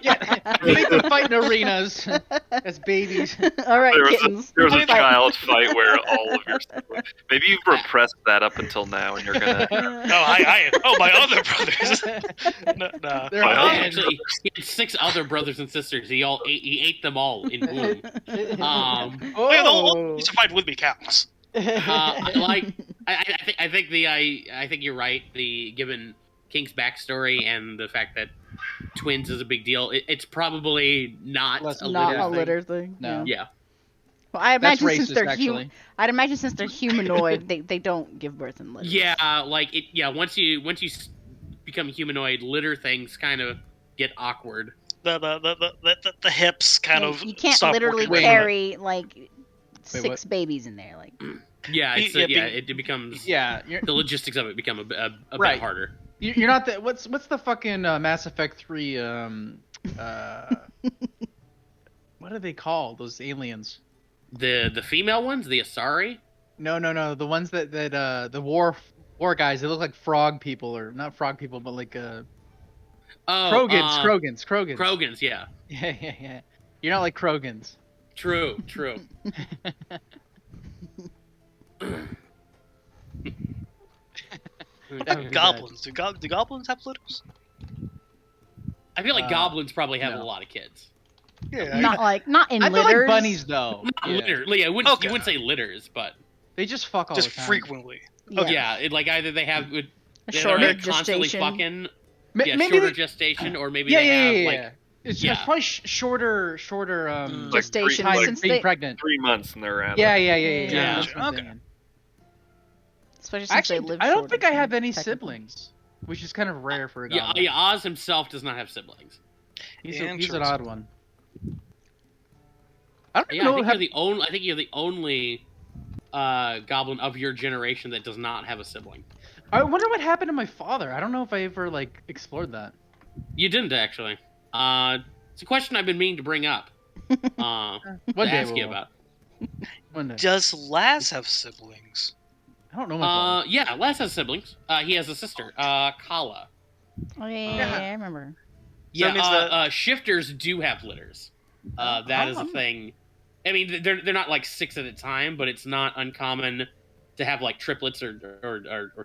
Yeah, we need to fight in arenas as babies.
All right,
There was
kittens.
There was a
Fight.
child fight where all of your maybe you've repressed that up until now, and you're gonna.
My other brothers. No.
They're
My
all-
other-
Actually, he had 6 other brothers and sisters. He ate them all in bloom.
Oh, yeah, the whole used to fight with me counts.
I think you're right. Given King's backstory and the fact that twins is a big deal, it's probably not
Less
a
Not
litter
a
thing.
litter thing.
No.
Yeah.
Well, I
That's
imagine since
racist,
they're
actually.
I'd imagine since they're humanoid, they don't give birth in litters.
Yeah, like it. Yeah, once you become humanoid, litter things kind of get awkward.
The hips kind
Yeah,
of
you can't
stop
literally
working.
carry like
Wait,
6 babies in there. Like
Yeah,
Yeah,
it becomes
Yeah,
the logistics of it become a
Right.
bit harder.
you're not the what's the fucking Mass Effect 3 what are they called? Those aliens?
The female ones, the Asari.
No, the ones that the war guys. They look like frog people, or not frog people, but like
Oh,
Krogans.
Krogans, yeah.
Yeah. You're not like Krogans.
True.
What
That
about
would be
goblins? Do goblins have litters?
I feel like goblins probably have
no.
a lot of kids.
Yeah,
Not in
I feel
litters.
like bunnies though.
Not
Yeah.
litter. Yeah, you wouldn't
Okay.
say litters, but
They just fuck all
just
the time.
frequently.
Yeah.
yeah, it, like either they have
A
they're
shorter
constantly
gestation.
fucking.
Maybe
Shorter
they-
gestation, or maybe
Yeah,
they
yeah,
have
yeah,
like
yeah. It's
yeah.
probably shorter.
Mm.
Like three-
Gestation,
like
since
being
they,
pregnant.
3 months and they're out.
Yeah,
of it.
yeah.
Yeah.
That's what I'm
Okay.
thinking.
especially since they
Actually,
live
I don't
shorter,
think I have any
technically.
siblings, which is kind of rare for a
Yeah,
goblin.
Oz himself does not have siblings.
He's an
Interesting.
odd one. I don't
Yeah,
know.
I think you're the only goblin of your generation that does not have a sibling.
I wonder what happened to my father. I don't know if I ever like explored that.
You didn't actually. It's a question I've been meaning to bring up.
One
To
day
ask you
we'll-
about.
One day.
Does Laz have siblings?
I don't know my father.
Yeah, Les has siblings. He has a sister, Kala.
Oh yeah, I remember.
Yeah,
that means that-
shifters do have litters. That is a thing. I mean, they're not like 6 at a time, but it's not uncommon to have like triplets or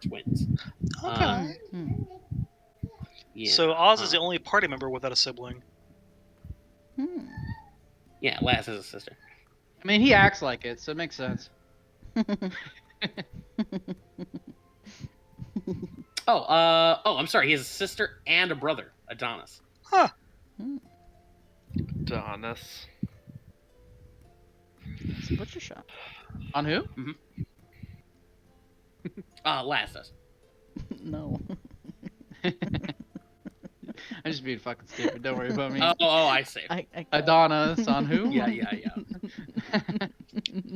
twins.
Okay.
Hmm.
Yeah.
So Oz is the only party member without a sibling.
Hmm.
Yeah, Lass has a sister.
I mean, he acts like it, so it makes sense.
I'm sorry. He has a sister and a brother, Adonis.
Huh.
Adonis.
It's a butcher shop.
On who?
Lass does.
No.
I'm just being fucking stupid. Don't worry about me.
Oh, I see.
I
Adonis on who?
Yeah.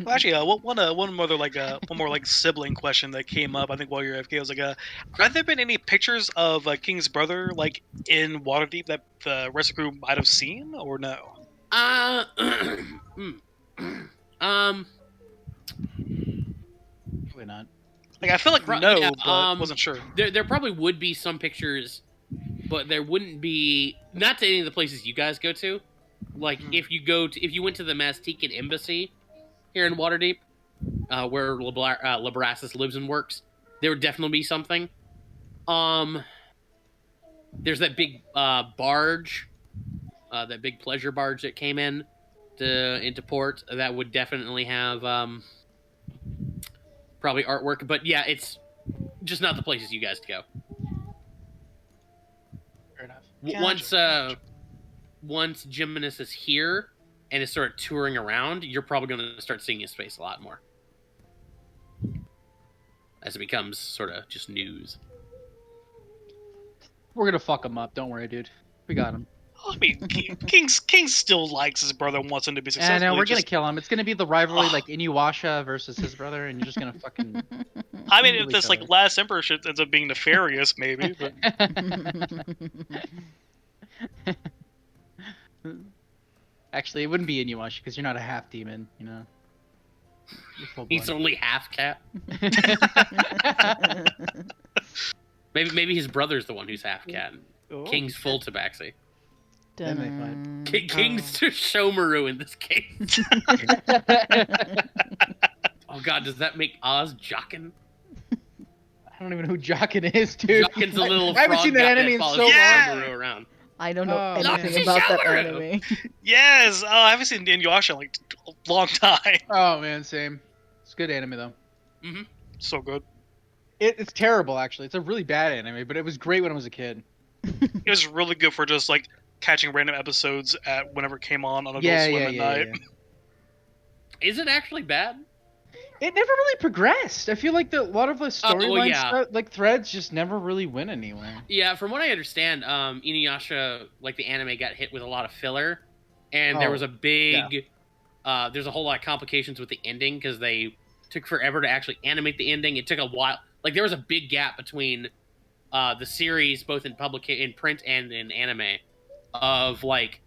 Well, actually, one more like sibling question that came up. I think while you're AFK, I was like, have there been any pictures of King's brother like in Waterdeep that the rest of the group might have seen, or no?
Probably not.
Like, I feel like
Pro-
no,
yeah,
but wasn't sure.
There probably would be some pictures, but there wouldn't be, not to any of the places you guys go to. Like if you went to the Maztecan embassy here in Waterdeep, where Librasis lives and works, there would definitely be something. There's that big barge, that big pleasure barge that came into port. That would definitely have probably artwork, but yeah, it's just not the places you guys go.
Fair enough.
Once Jiminus is here and is sort of touring around, you're probably going to start seeing his face a lot more as it becomes sort of just news.
We're gonna fuck him up. Don't worry, dude. We got him.
I mean, King still likes his brother and wants him to be successful.
And we're gonna
just-
kill him. It's gonna be the rivalry like Inuyasha versus his brother, and you're just gonna fucking.
I mean,
kill
if
each
this like
other.
last emperor shit ends up being nefarious, maybe. But
Actually, it wouldn't be Inuyasha because you're not a half demon, you know. You're full
He's
blood.
only half cat. Maybe his brother's the one who's half cat.
Oh,
King's full tabaxi.
Then they fight.
King's to Shomaru in this case. Oh god, does that make Oz Jockin?
I don't even know who Jockin is, dude.
Jockin's the little
I haven't
frog
seen that
guy
enemy in
follows
so long.
Yeah!
Shomaru around.
I don't know
Oh,
anything
man.
about that
Shower!
anime.
yes, I haven't seen Inuyasha in like a long time.
Oh man, same. It's good anime though.
So good.
It's terrible actually. It's a really bad anime, but it was great when I was a kid.
It was really good for just like catching random episodes at whenever it came on Adult
Yeah,
Swim
yeah,
at
yeah,
night.
yeah.
Is it actually bad?
It never really progressed. I feel like a lot of the storyline
yeah.
stuff, like threads, just never really went anywhere.
Yeah, from what I understand, Inuyasha, like the anime, got hit with a lot of filler, and there was a big, there's a whole lot of complications with the ending because they took forever to actually animate the ending. It took a while. Like there was a big gap between the series, both in in print and in anime, of like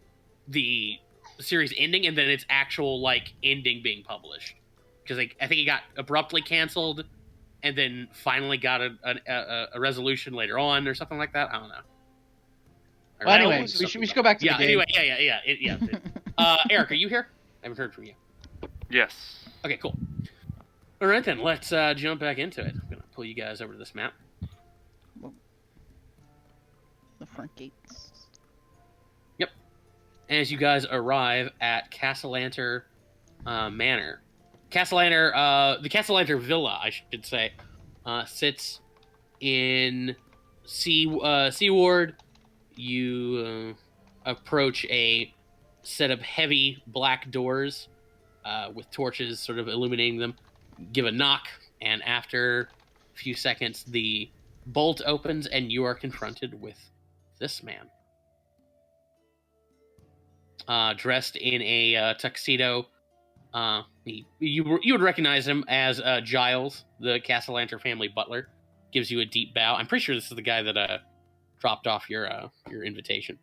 the series ending and then its actual like ending being published. Because I think it got abruptly canceled, and then finally got a resolution later on, or something like that. I don't know.
Well, anyway, we should go back to the game.
Anyway, yeah. Eric, are you here? I haven't heard from you.
Yes.
Okay, cool. All right, then. Let's jump back into it. I'm going to pull you guys over to this map.
The front gates.
As you guys arrive at Castellanter Manor. Castellanter, the Castellanter Villa, I should say, sits in Seaward. You approach a set of heavy black doors with torches sort of illuminating them. Give a knock, and after a few seconds, the bolt opens, and you are confronted with this man. Dressed in a tuxedo. You would recognize him as Giles, the Castellanter family butler. Gives you a deep bow. I'm pretty sure this is the guy that dropped off your invitation.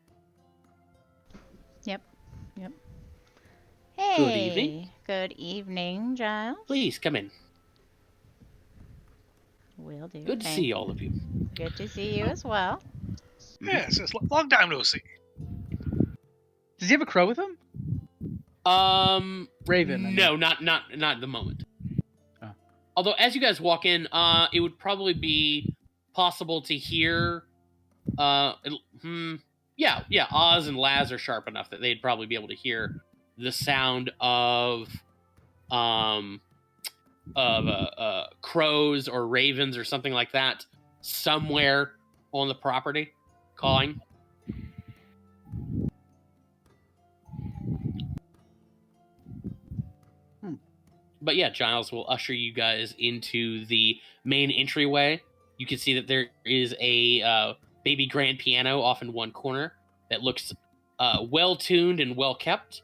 Yep. Hey.
Good evening.
Good evening, Giles.
Please come in.
Will do.
Good to
Thank
see
you.
all of you.
Good to see you as well.
Yes, it's long time no see.
Does he have a crow with him? Raven. I mean.
No, not at the moment.
Oh.
Although, as you guys walk in, it would probably be possible to hear. Yeah, Oz and Laz are sharp enough that they'd probably be able to hear the sound of crows or ravens or something like that somewhere on the property calling. But yeah, Giles will usher you guys into the main entryway. You can see that there is a baby grand piano off in one corner that looks well-tuned and well-kept.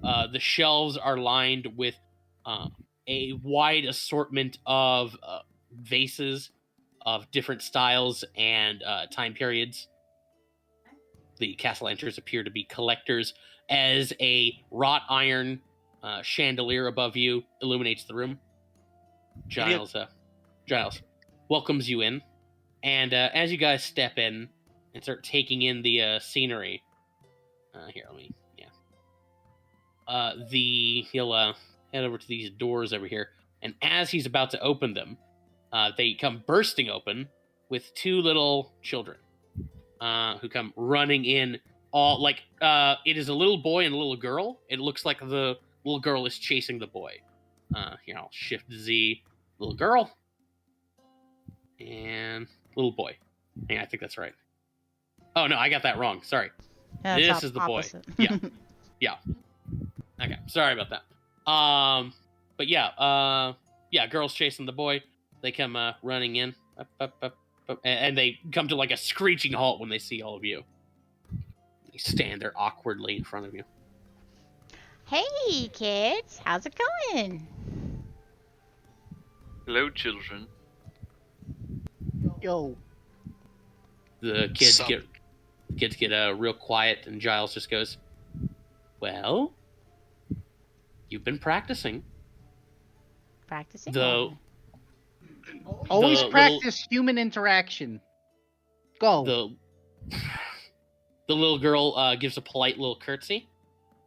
The shelves are lined with a wide assortment of vases of different styles and time periods. The Castellanters appear to be collectors, as a wrought iron chandelier above you illuminates the room. Giles welcomes you in, and as you guys step in and start taking in the scenery, he'll head over to these doors over here, and as he's about to open them, they come bursting open with two little children who come running in. All like it is a little boy and a little girl. It looks like the little girl is chasing the boy. Here, I'll shift Z. Little girl and little boy. Yeah, I think that's right. Oh no, I got that wrong. Sorry. This is the boy. Yeah. Okay, sorry about that. But yeah, girl's chasing the boy. They come running in, up, and they come to like a screeching halt when they see all of you. They stand there awkwardly in front of you.
Hey, kids. How's it going?
Hello, children.
Yo.
The kids get real quiet, and Giles just goes, "Well, you've been practicing."
Practicing?
Always practice human interaction. Go.
The little girl gives a polite little curtsy.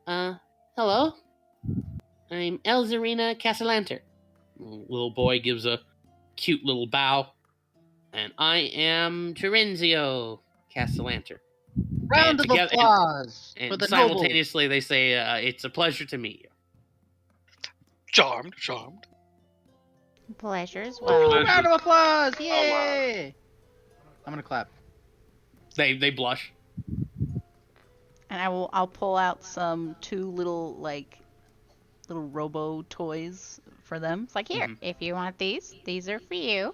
Hello. I'm Elzarina Castellanter. Little boy gives a cute little bow. And I am Terenzio Castellanter.
Round of applause
and
for the
simultaneously they say, it's a pleasure to meet you.
Charmed.
Pleasure as well.
Pleasure.
Round of applause! Yay! I'm gonna clap.
They blush.
And I'll pull out two little robo toys for them.
It's like, here, if you want these are for you.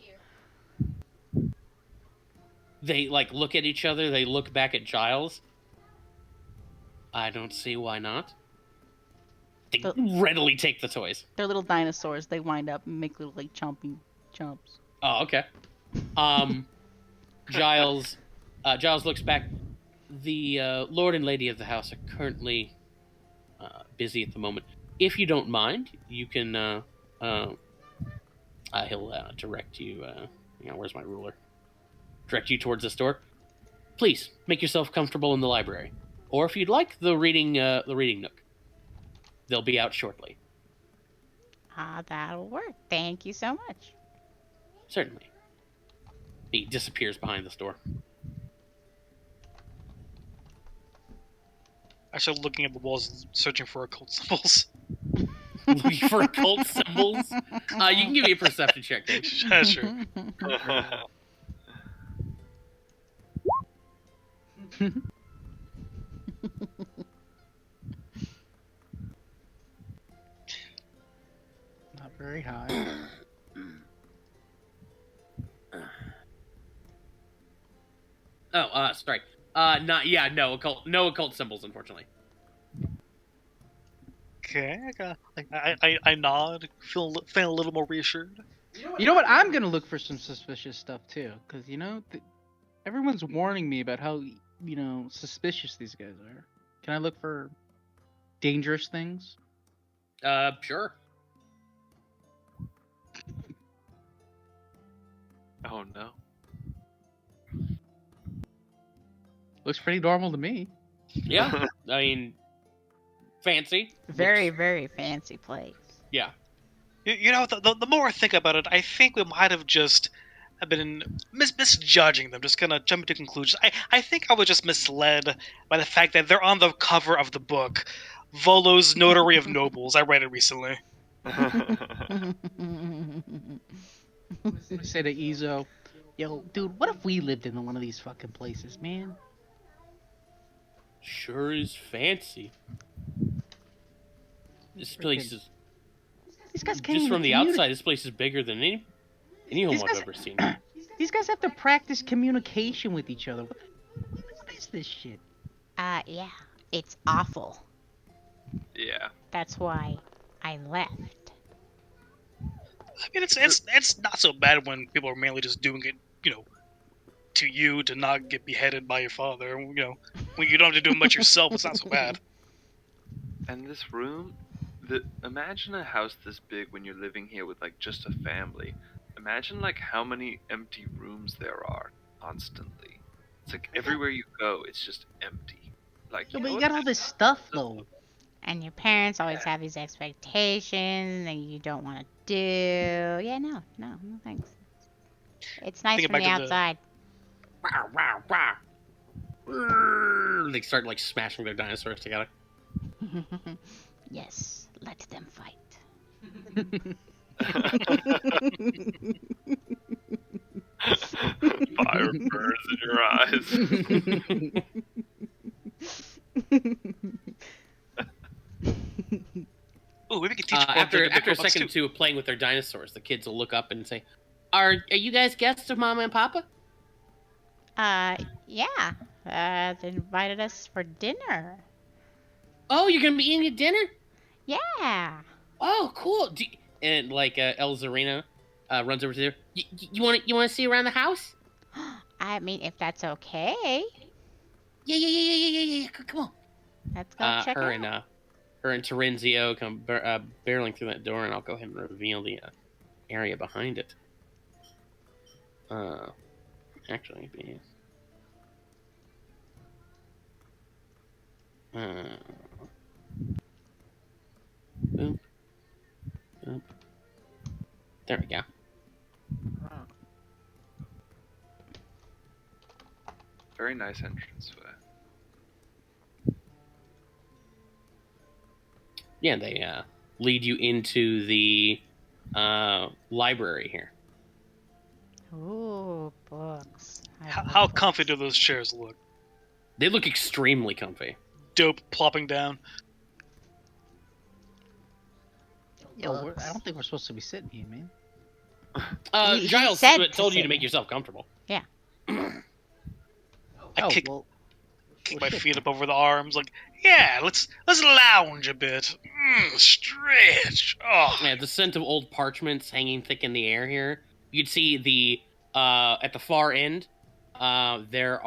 They look at each other. They look back at Giles. I don't see why not. They readily take the toys.
They're little dinosaurs. They wind up and make little chomping chomps.
Oh, okay. Giles looks back. The Lord and Lady of the house are currently busy at the moment. If you don't mind, you can. He'll direct you. Where's my ruler? Direct you towards this door. Please make yourself comfortable in the library, or if you'd like, the reading nook. They'll be out shortly.
That'll work. Thank you so much.
Certainly. He disappears behind this door.
I started looking at the walls, searching for occult symbols.
Looking for occult symbols. You can give me a perception check, Dave.
Yeah, sure.
Not very high.
Sorry. No occult symbols, unfortunately.
Okay, I nod, feeling a little more reassured.
You know what? I'm gonna look for some suspicious stuff too, because everyone's warning me about how suspicious these guys are. Can I look for dangerous things?
Sure.
Oh no.
Looks pretty normal to me.
Yeah. I mean, fancy.
Very, very fancy place.
Yeah.
You know, the more I think about it, I think we might have just been misjudging them, just gonna jump into conclusions. I think I was just misled by the fact that they're on the cover of the book, Volo's Notary of Nobles. I read it recently.
I say to Izo, yo, dude, what if we lived in one of these fucking places, man?
Sure is fancy. This place is
These guys can't
just
even
from the outside. This place is bigger than any home
These
I've
guys-
ever seen.
These guys have to practice communication with each other. What is this shit?
Yeah. It's awful.
Yeah.
That's why I left.
I mean, it's not so bad when people are mainly just doing it, to you to not get beheaded by your father. When you don't have to do much yourself, it's not so bad.
And this room, imagine a house this big when you're living here with like just a family. Imagine like how many empty rooms there are constantly. It's like everywhere you go, it's just empty. Like
Yo,
you
but
know
you
what?
got all this stuff though.
And your parents always have these expectations that you don't want to do. Yeah, no, thanks. It's nice
Think
from the
back to the-
outside.
Wow, wow, wow. They start like smashing their dinosaurs together.
Yes, let them fight.
Fire burns in your eyes.
Ooh, maybe we could teach
After a
robots
second or
too.
two of playing with their dinosaurs, the kids will look up and say, "Are you guys guests of Mama and Papa?"
Yeah. They invited us for dinner.
Oh, you're gonna be eating at dinner?
Yeah.
Oh, cool. And like El Zarina runs over to there. You want to see around the house?
I mean, if that's okay,
Yeah. Come on.
let's go check
her
it out.
her and Terenzio come barreling through that door, and I'll go ahead and reveal the area behind it. Actually, be. Boop. Boop. There we go.
Very nice entrance way.
Yeah, they lead you into the library here.
Ooh, books. I love
How
books.
comfy do those chairs look?
They look extremely comfy.
Dope plopping down.
Yo, I
Books.
don't think we're supposed to be sitting here, man.
He
Giles
said to
told you
sit
to make
here.
yourself comfortable.
I kick
well,
my
shit.
feet up over the arms, like, yeah, let's lounge a bit. Stretch. Oh,
Yeah, the scent of old parchments hanging thick in the air here. You'd see the at the far end. There's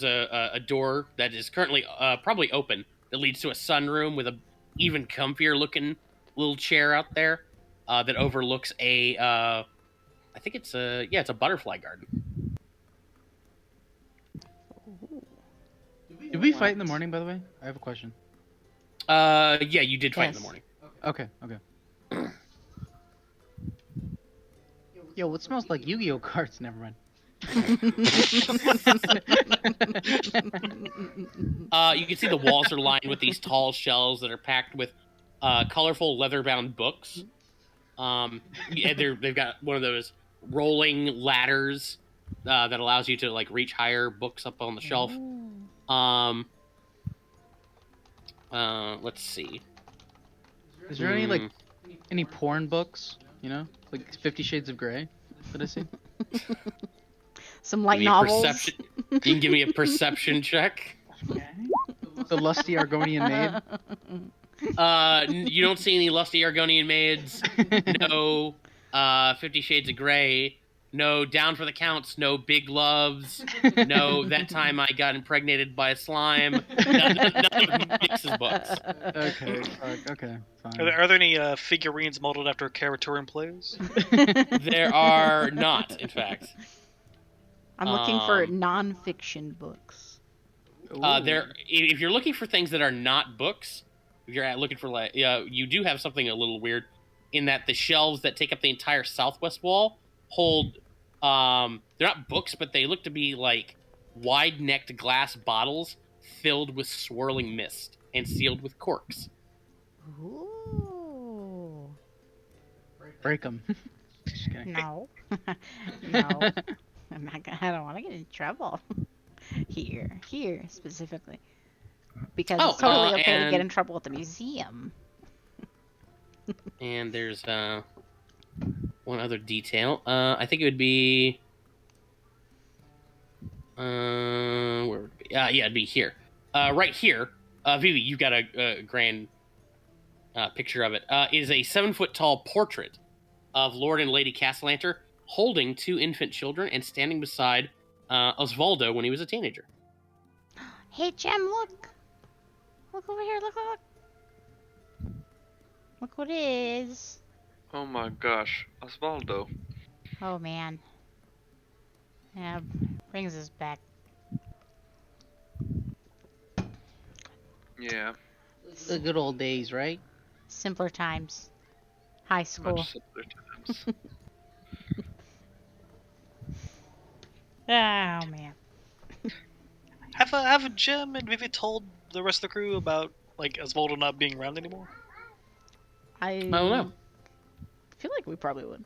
a door that is currently probably open that leads to a sunroom with a even comfier looking little chair out there that overlooks a I think it's a butterfly garden.
Did we fight in the morning, by the way? I have a question.
Yeah, you did fight in the
Yes.
morning.
Okay. Yo, what smells like Yu-Gi-Oh cards? Never mind.
You can see the walls are lined with these tall shelves that are packed with colorful leather-bound books. Yeah, they've got one of those rolling ladders that allows you to like reach higher books up on the shelf. Let's see.
Is there any porn books? You know, like 50 Shades of Grey? Did I see?
Some light
Give me a
novels.
perception. You can give me a perception check.
The lusty Argonian maid.
You don't see any lusty Argonian maids. No 50 Shades of Grey. No Down for the Counts. No Big Loves. No That Time I Got Impregnated by a Slime. None of Mix's books.
Okay, okay, fine.
Are there any figurines modeled after Karaturian players?
There are not, in fact.
I'm looking for non-fiction books.
If you're looking for things that are not books, if you're looking for like, you do have something a little weird in that the shelves that take up the entire southwest wall hold, they're not books, but they look to be like wide-necked glass bottles filled with swirling mist and sealed with corks.
Ooh.
Break them.
No. No. I'm not gonna, I don't want to get in trouble. Here specifically. Because it's totally okay to get in trouble at the museum.
And there's one other detail. I think it would be where would it be? Yeah, it'd be here. Right here. Vivi, you've got a grand picture of it. It is a 7-foot tall portrait of Lord and Lady Castellanter holding 2 infant children and standing beside Osvaldo when he was a teenager.
Hey, Jem, look. Look over here, look. Look what it is.
Oh my gosh, Osvaldo.
Oh, man. Yeah, brings us back.
Yeah,
The good old days, right?
Simpler times. High school.
much simpler times.
Oh, man.
Have Jim and Vivi told the rest of the crew about like Osvaldo not being around anymore?
I
don't know.
feel like we probably would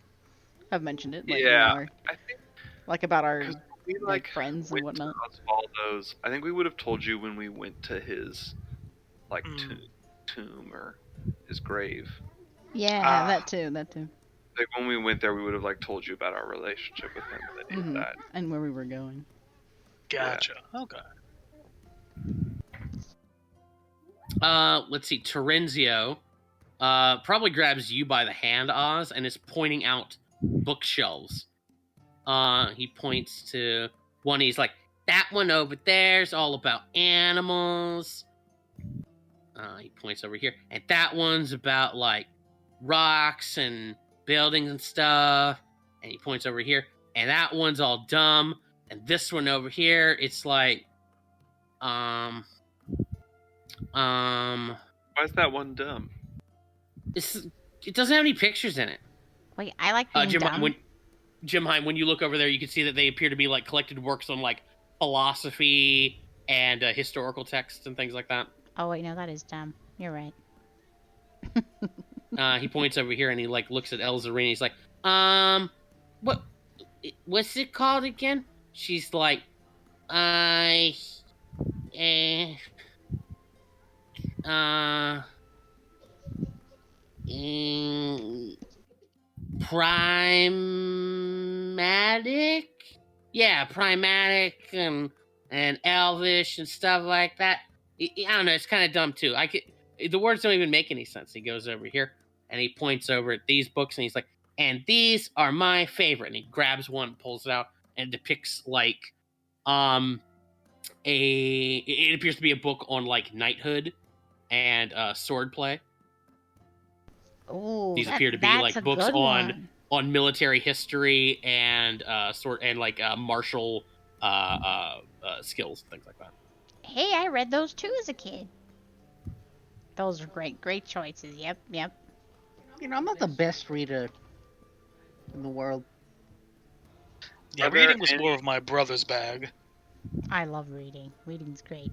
have mentioned it. Like,
Yeah,
you know,
I think
like about our
'cause we
like friends and
went to
whatnot.
Osvaldo's. I think we would have told you when we went to his like
Mm.
tomb or his grave.
Yeah,
Ah.
that too.
Like when we went there, we would have like told you about our relationship with him. That he
Mhm.
died.
And where we were going.
Gotcha. Okay.
Let's see. Terenzio probably grabs you by the hand, Oz, and is pointing out bookshelves. He points to one. He's like, that one over there's all about animals. He points over here, and that one's about like rocks and buildings and stuff. And he points over here, and that one's all dumb. And this one over here, it's like,
Why is that one dumb?
it doesn't have any pictures in it.
Wait, I like being dumb.
Jim Heim, when you look over there, you can see that they appear to be like collected works on like philosophy and historical texts and things like that.
Oh, wait, no, that is dumb. You're right.
He points over here and he like looks at Elzarina. He's like, what's it called again? She's like, Primatic? Yeah, primatic and elvish and stuff like that. I don't know, it's kind of dumb too. The words don't even make any sense. He goes over here and he points over at these books and he's like, and these are my favorite. And he grabs one, pulls it out, and depicts like it appears to be a book on like knighthood and swordplay.
Oh,
These appear to be like books on military history and martial skills, things like that.
Hey, I read those too as a kid. Those are great choices. Yep.
You know, I'm not the best reader in the world.
Yeah,
Are there
reading was
any-
more of my brother's bag.
I love reading. Reading's great.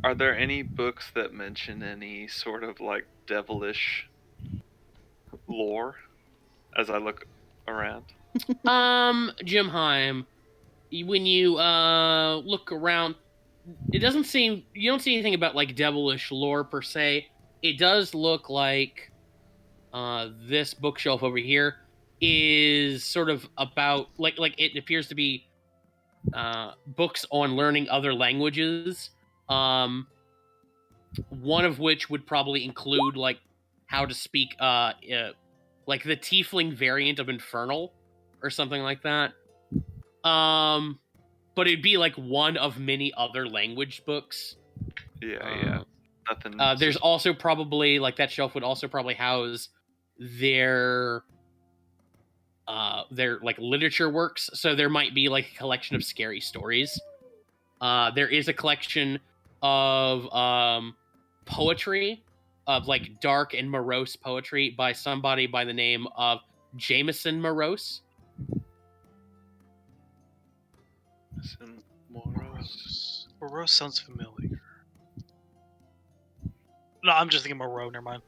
Are there any books that mention any sort of like devilish lore as I look around?
Jim Heim, when you look around, it doesn't seem you don't see anything about like devilish lore per se. It does look like this bookshelf over here is sort of about like it appears to be books on learning other languages. One of which would probably include like how to speak like the tiefling variant of Infernal or something like that. But it'd be like one of many other language books.
Yeah. Nothing.
There's also probably like that shelf would also probably house their like literature works. So there might be like a collection of scary stories. There is a collection of poetry, of like dark and morose poetry by somebody by the name of Jameson Morose.
Moreau sounds familiar. No, I'm just thinking Moreau. Never mind.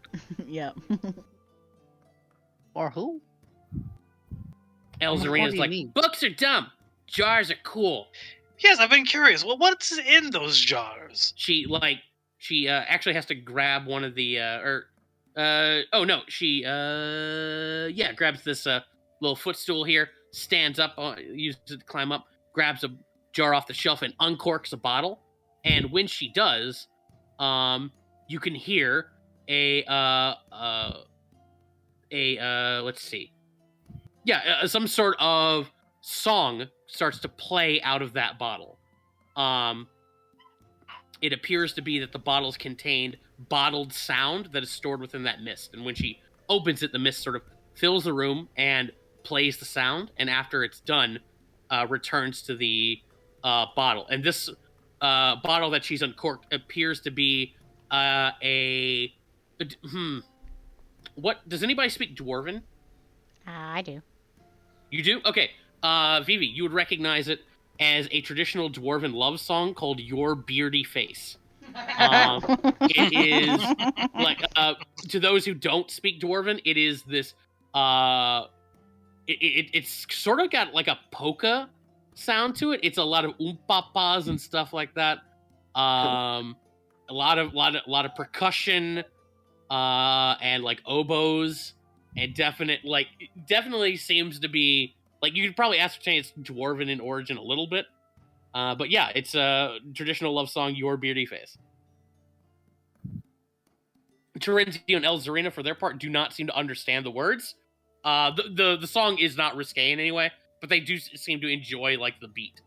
Yeah. Or who?
El
What do
Zarina's
you
like,
mean?
books are dumb, jars are cool.
Yes, I've been curious. Well, what's in those jars?
She actually has to grab one of the grabs this little footstool here, stands up, uses it to climb up, grabs a jar off the shelf and uncorks a bottle. And when she does, you can hear a let's see, some sort of song starts to play out of that bottle. It appears to be that the bottles contained bottled sound that is stored within that mist. And when she opens it, the mist sort of fills the room and plays the sound. And after it's done, returns to the bottle. And this bottle that she's uncorked appears to be What does anybody speak Dwarven?
I do.
You do? Okay. Vivi, you would recognize it as a traditional Dwarven love song called Your Beardy Face. It is like to those who don't speak Dwarven, it is this it's sort of got like a polka sound to it. It's a lot of oompapas and stuff like that. A lot of percussion and like oboes, and definitely seems to be like you could probably ascertain it's Dwarven in origin a little bit. But yeah, it's a traditional love song, Your Beardy Face. Terenzio and El Zarina, for their part, do not seem to understand the words. The song is not risque in any way, but they do seem to enjoy like the beat.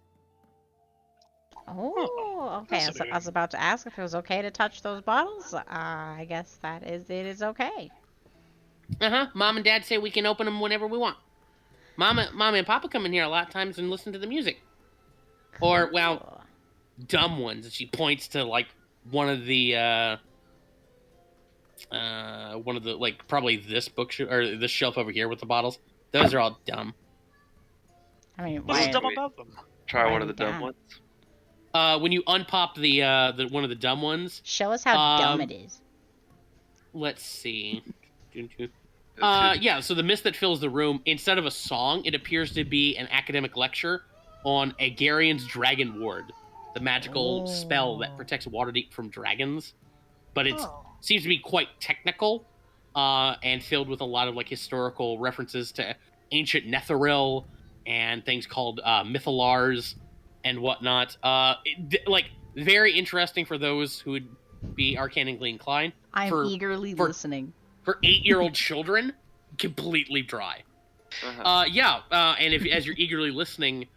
Oh, okay. I was about to ask if it was okay to touch those bottles. I guess it is okay.
Mom and Dad say we can open them whenever we want. Mama and Papa come in here a lot of times and listen to the music. Or, well, dumb ones. And she points to like one of the like probably this bookshelf or this shelf over here with the bottles. Those are all dumb.
I mean,
What's
why?
dumb about them?
Try
Write
one of the
it
dumb
down.
ones.
When you unpop the one of the dumb ones,
Show us how dumb it is.
let's see.
It's
Yeah, so the mist that fills the room, instead of a song, it appears to be an academic lecture on Agarian's Dragon Ward, the magical spell that protects Waterdeep from dragons. But it seems to be quite technical and filled with a lot of like historical references to ancient Netheril and things called mythalars and whatnot. Like very interesting for those who would be arcanically inclined.
I'm eagerly listening.
For 8-year-old children, completely dry. And as you're eagerly listening,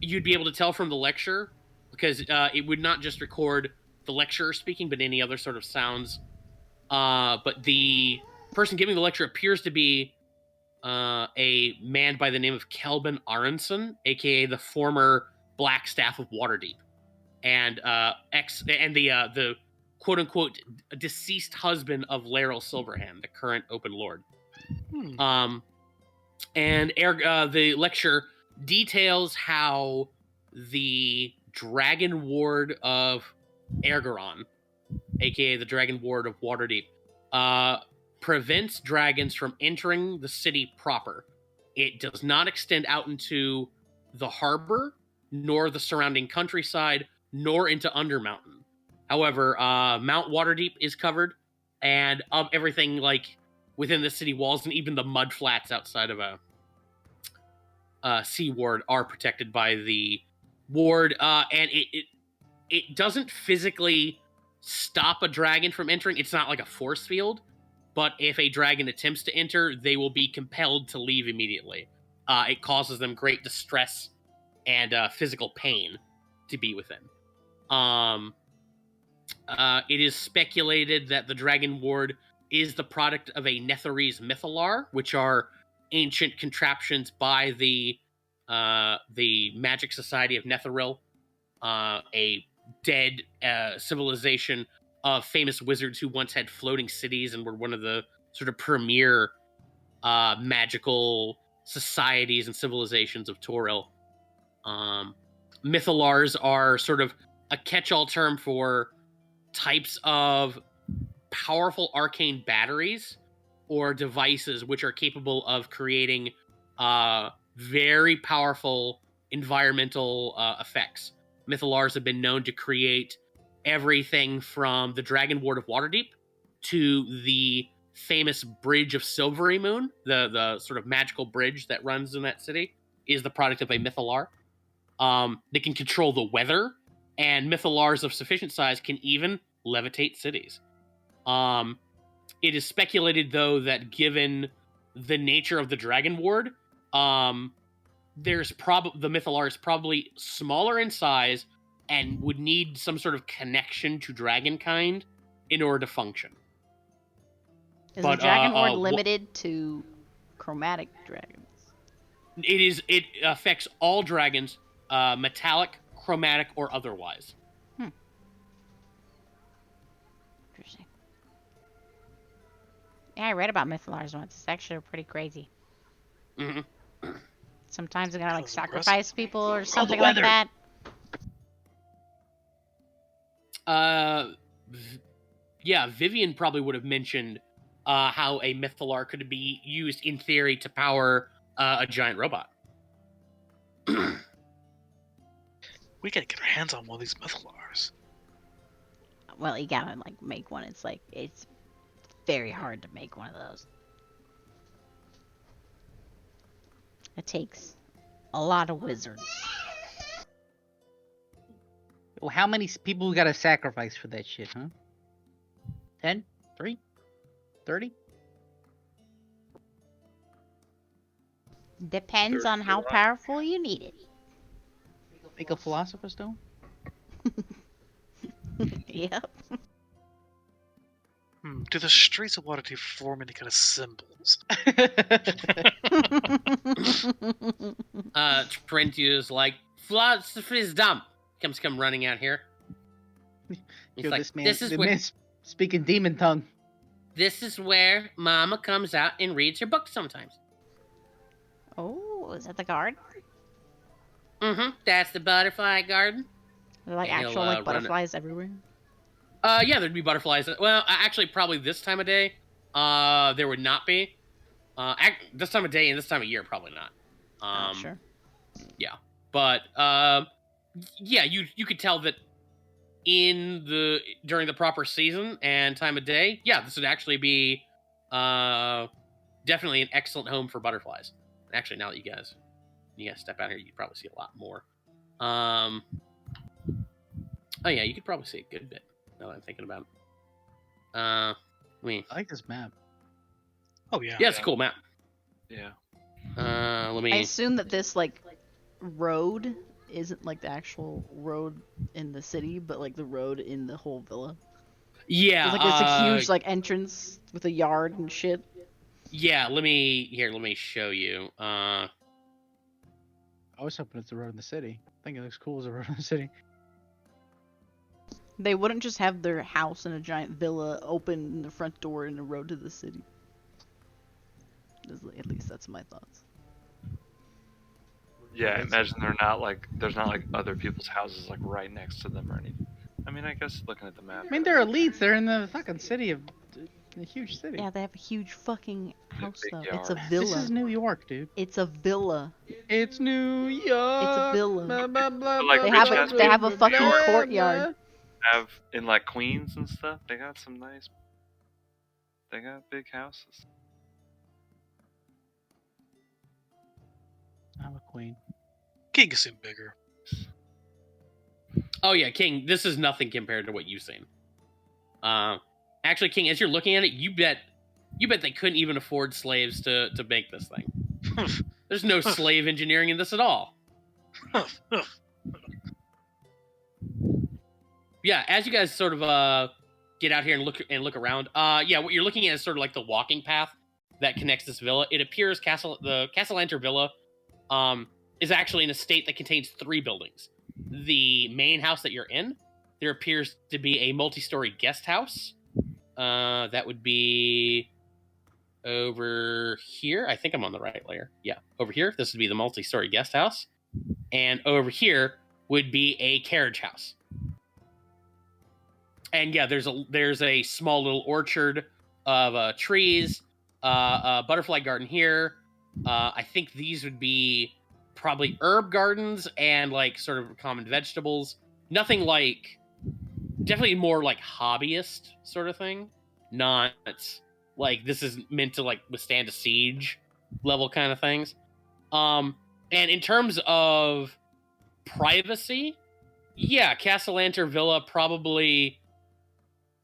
you'd be able to tell from the lecture, because it would not just record the lecturer speaking, but any other sort of sounds. But the person giving the lecture appears to be a man by the name of Kelvin Aronson, aka the former Black Staff of Waterdeep, and the quote-unquote deceased husband of Laeral Silverhand, the current Open Lord.
Hmm.
And the lecture details how the Dragon Ward of Ergeron, aka the Dragon Ward of Waterdeep, prevents dragons from entering the city proper. It does not extend out into the harbor, nor the surrounding countryside, nor into Undermountain. However, Mount Waterdeep is covered, and everything like within the city walls and even the mud flats outside of a sea ward are protected by the ward, and it doesn't physically stop a dragon from entering. It's not like a force field, but if a dragon attempts to enter, they will be compelled to leave immediately. It causes them great distress and physical pain to be within. It is speculated that the Dragon Ward is the product of a Netherese mythalar, which are ancient contraptions by the Magic Society of Netheril, a dead civilization of famous wizards who once had floating cities and were one of the sort of premier magical societies and civilizations of Toril. Mythalars are sort of a catch-all term for types of powerful arcane batteries or devices which are capable of creating very powerful environmental effects. Mythalars have been known to create everything from the Dragon Ward of Waterdeep to the famous Bridge of Silvery Moon, the sort of magical bridge that runs in that city, is the product of a Mythalar. They can control the weather, and Mythalars of sufficient size can even levitate cities. It is speculated, though, that given the nature of the Dragon Ward, the Mythalar is probably smaller in size and would need some sort of connection to Dragonkind in order to function.
Is the Dragon Ward limited to chromatic dragons?
It affects all dragons, metallic, chromatic, or otherwise.
Interesting. Yeah, I read about Mythalars once. It's actually pretty crazy.
Mm-hmm.
Sometimes they're gonna like
That's
sacrifice people or
the
something like
weather.
that.
Yeah, Vivian probably would have mentioned how a Mythalar could be used in theory to power a giant robot.
We gotta get our hands on one of these Mythalars.
Well, you gotta like make one. It's very hard to make one of those. It takes a lot of wizards.
Well, how many people we gotta sacrifice for that shit, huh? 10? 3? 30?
Depends on how powerful you need it.
Make a philosopher's stone?
Yep.
Do the streets of Waterdeep form any kind of symbols?
Trentius like, philosophy is dumb. Come running out here. He's
Yo,
like,
this man's speaking demon tongue.
This is where Mama comes out and reads her book sometimes.
Oh, is that the guard?
Mm-hmm. That's the butterfly garden.
Are there like
And
actual
he'll,
like butterflies everywhere?
Yeah, there'd be butterflies. Well, actually, probably this time of day, there would not be. This time of day and this time of year, probably not.
Sure.
Yeah, but yeah, you could tell that during the proper season and time of day. Yeah, this would actually be definitely an excellent home for butterflies. And actually, now that you guys step out here, you could probably see a lot more. Oh yeah, you could probably see a good bit. Now that I'm thinking about it.
I like this map.
Oh yeah.
Yeah, it's a cool map.
Yeah.
Let me.
I assume that this like road isn't like the actual road in the city, but like the road in the whole villa.
Yeah.
Like there's a huge like entrance with a yard and shit.
Yeah. Let me show you.
I was hoping it's the road in the city. I think it looks cool as a road in the city.
They wouldn't just have their house in a giant villa open in the front door in the road to the city. At least that's my thoughts.
Yeah, imagine there's not like other people's houses like right next to them or anything. I mean, I guess looking at the map.
I mean, they're elites. They're in the fucking city of a huge city.
Yeah, they have a huge fucking house
big
though. It's a
yard.
villa.
This is New York, dude.
It's a villa.
It's New York.
It's a villa.
Blah, blah, blah,
Like,
They
blah,
have
rich
a
ass
they have a
people in New
fucking
York
courtyard.
have in like Queens and stuff. They got some nice. They got big houses.
I'm a queen.
King seem bigger.
Oh yeah, King. This is nothing compared to what you've seen. Actually, King, as you're looking at it, you bet they couldn't even afford slaves to make this thing. There's no slave engineering in this at all. Yeah, as you guys sort of get out here and look around, yeah, what you're looking at is sort of like the walking path that connects this villa. It appears the Castellanter Villa is actually an estate that contains 3 buildings. The main house that you're in, there appears to be a multi-story guest house. That would be over here. I think I'm on the right layer. Yeah, over here. This would be the multi-story guest house. And over here would be a carriage house. And yeah, there's a small little orchard of trees, a butterfly garden here. I think these would be probably herb gardens and like sort of common vegetables. Nothing like, definitely more like hobbyist sort of thing. Not like this is meant to like withstand a siege level kind of things. And in terms of privacy, yeah, Castellanter Villa probably.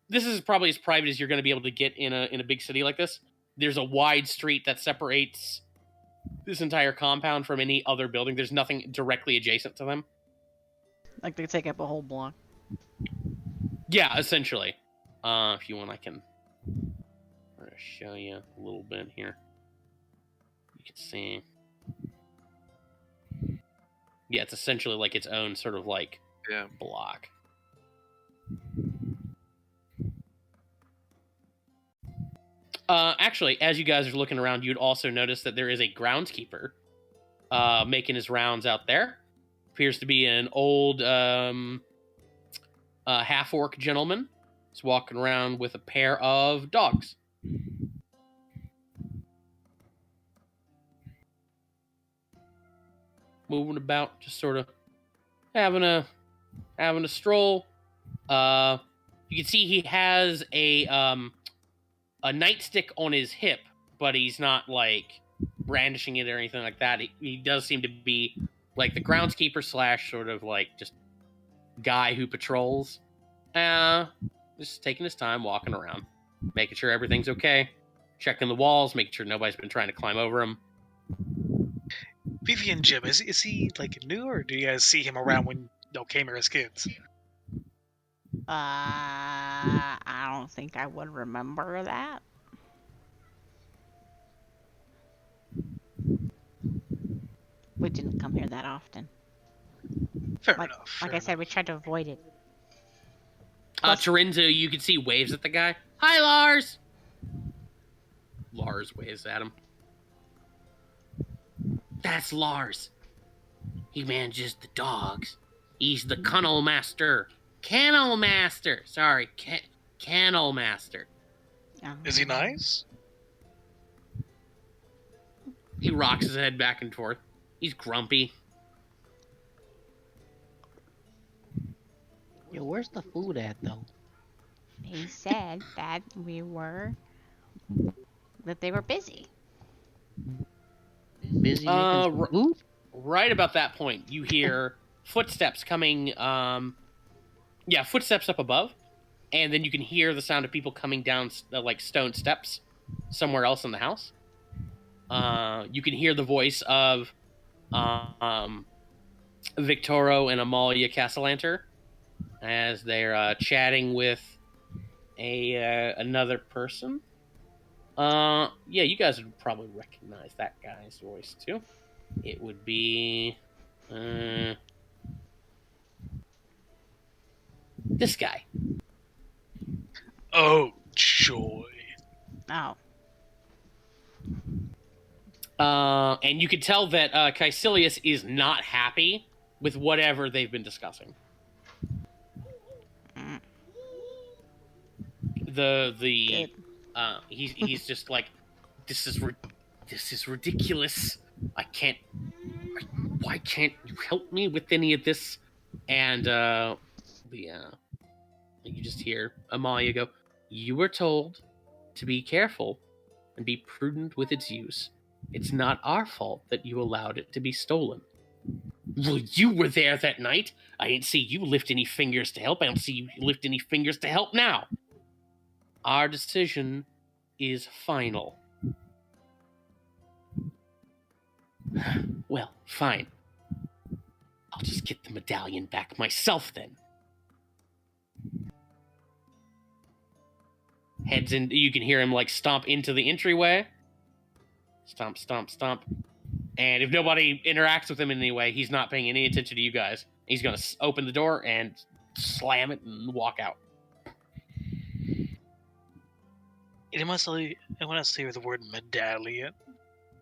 This is probably as private as you're going to be able to get in a big city like this. There's a wide street that separates this entire compound from any other building. There's nothing directly adjacent to them.
Like they take up a whole block.
Yeah, essentially. If you want, I can show you a little bit here. You can see. Yeah, it's essentially like its own sort of like block. Actually, as you guys are looking around, you'd also notice that there is a groundskeeper making his rounds out there. Appears to be an old half-orc gentleman. He's walking around with a pair of dogs. Moving about, just sort of having a stroll. You can see he has a nightstick on his hip, but he's not like brandishing it or anything like that. He does seem to be like the groundskeeper / sort of like just guy who patrols. Just taking his time, walking around, making sure everything's okay, checking the walls, making sure nobody's been trying to climb over him.
Vivi and Jim, is he like new, or do you guys see him around when came here as kids?
I don't think I would remember that. We didn't come here that often.
Fair
Like
enough.
I said, we tried to avoid it.
Torinzo, you can see waves at the guy. Hi, Lars! Lars waves at him. That's Lars. He manages the dogs. He's the kennel master. Kennel master. Sorry, kennel master.
Is he nice?
He rocks his head back and forth. He's grumpy.
Yo, where's the food at, though?
He said that they were busy.
Busy making some food?
Right about that point, you hear footsteps coming. Footsteps up above, and then you can hear the sound of people coming down like stone steps somewhere else in the house. You can hear the voice of Victoro and Amalia Castellanter as they're chatting with another person. You guys would probably recognize that guy's voice too. It would be This guy.
Oh, joy.
Oh.
And you can tell that Caecilius is not happy with whatever they've been discussing.
Mm.
The
Good.
he's just like, this is ridiculous. I can't. Why can't you help me with any of this? And you just hear Amalia go, "You were told to be careful and be prudent with its use. It's not our fault that you allowed it to be stolen." Well, you were there that night. I didn't see you lift any fingers to help. I don't see you lift any fingers to help now. Our decision is final. Well, fine. I'll just get the medallion back myself then. Heads in. You can hear him like stomp into the entryway. Stomp, stomp, stomp. And if nobody interacts with him in any way, he's not paying any attention to you guys. He's going to open the door and slam it and walk out.
Anyone else hear the word medallion?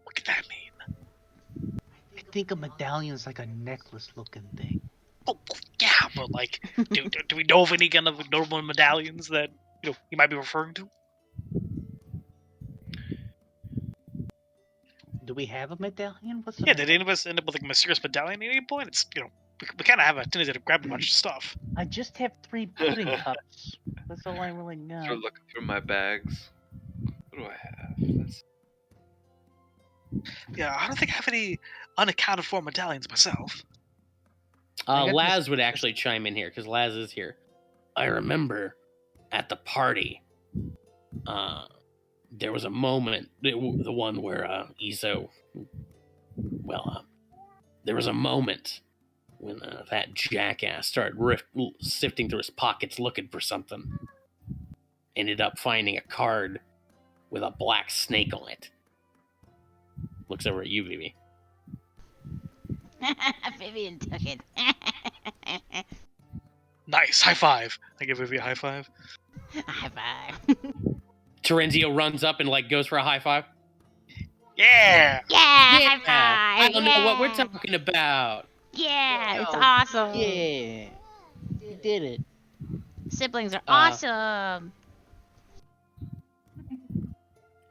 What could that mean?
I think a medallion's like a necklace-looking thing.
Oh, yeah, but like, do we know of any kind of normal medallions that you might be referring to?
Do we have a medallion? What's a
Yeah, did
medallion?
any of us end up with like a mysterious medallion at any point? It's we kind of have a tendency to grab a bunch of stuff.
I just have 3 pudding cups. That's all I really got.
Start looking through my bags. What do I have? Let's...
Yeah, I don't think I have any unaccounted for medallions myself.
I got
Laz
this-
would actually chime in here because Laz is here. I remember at the party, there was a moment, the one where Izo, there was a moment when that jackass started sifting through his pockets looking for something. Ended up finding a card with a black snake on it. Looks over at you, Vivi.
Vivian took it.
Nice, high five. I give Vivi a high five.
High five.
Terenzio runs up and like goes for a high five.
Yeah.
Yeah, high
I
five.
don't know what we're talking about.
Yeah, it's
Oh,
awesome.
Yeah. You did it.
Siblings are awesome.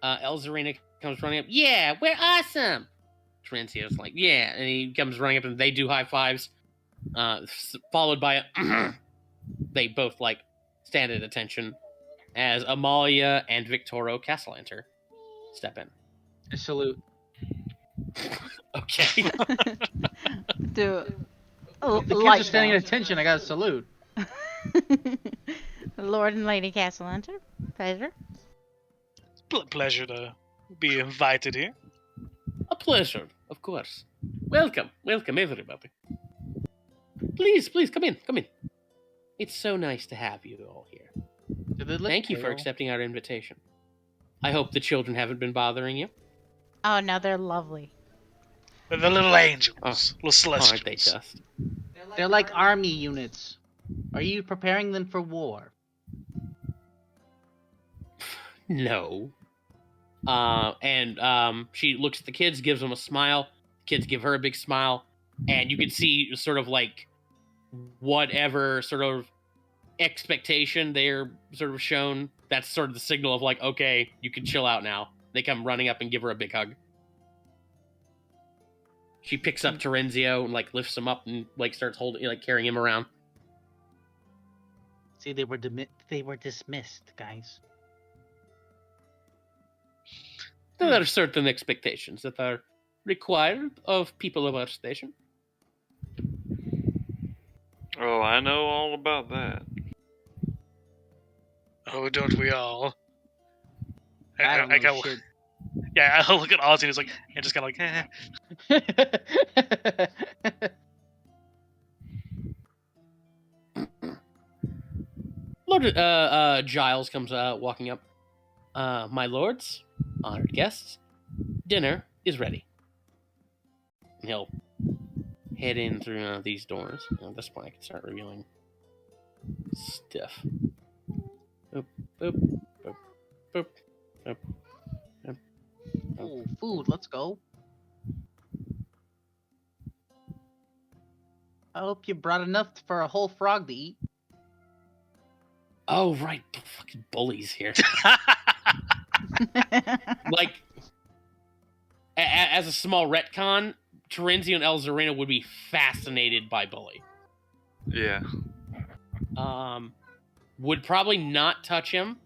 Elzarina comes running up. Yeah, we're awesome. Terenzio's like, yeah, and he comes running up and they do high fives, followed by a. They both like stand at attention as Amalia and Victoro Castellanter step in.
A salute.
Okay.
Dude.
The kids are standing at attention. I got to salute.
Lord and Lady Castellanter, pleasure.
Pleasure to be invited here.
A pleasure, of course. Welcome, everybody. Please, come in. It's so nice to have you all here.
Do they look
Thank you for
pale?
accepting our invitation. I hope the children haven't been bothering you.
Oh no, they're lovely.
The little angels,
Oh,
little celestials.
Aren't they just?
They're like army units. Are you preparing them for war?
No. She looks at the kids, gives them a smile. Kids give her a big smile, and you can see sort of like whatever sort of expectation they're sort of shown. That's sort of the signal of like, okay, you can chill out now. They come running up and give her a big hug. She picks up Terenzio and like lifts him up and like starts holding, like carrying him around.
See, they were dismissed, guys.
There are certain expectations that are required of people of our station.
Oh, I know all about that.
Oh, don't we all?
I don't know shit.
Yeah, I look at Ozzy and it's like, and just kind of like,
Lord Giles comes walking up. My lords, honored guests, dinner is ready. And he'll head in through these doors. At this point, I can start revealing Stiff. Boop, boop, boop, boop, boop, boop.
Oh, food. Let's go. I hope you brought enough for a whole frog to eat.
Oh, right. The fucking bullies here. Like, as a small retcon, Terenzio and El Zareno would be fascinated by Bully.
Yeah.
Would probably not touch him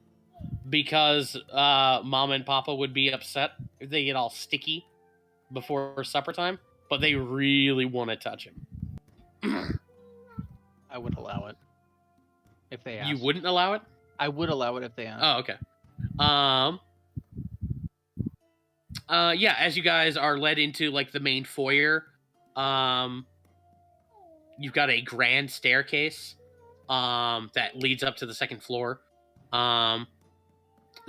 because Mama and Papa would be upset if they get all sticky before supper time. But they really want to touch him.
I would allow it if they asked.
You wouldn't allow it?
I would allow it if they asked.
Oh, okay. Yeah, as you guys are led into like the main foyer, you've got a grand staircase that leads up to the second floor.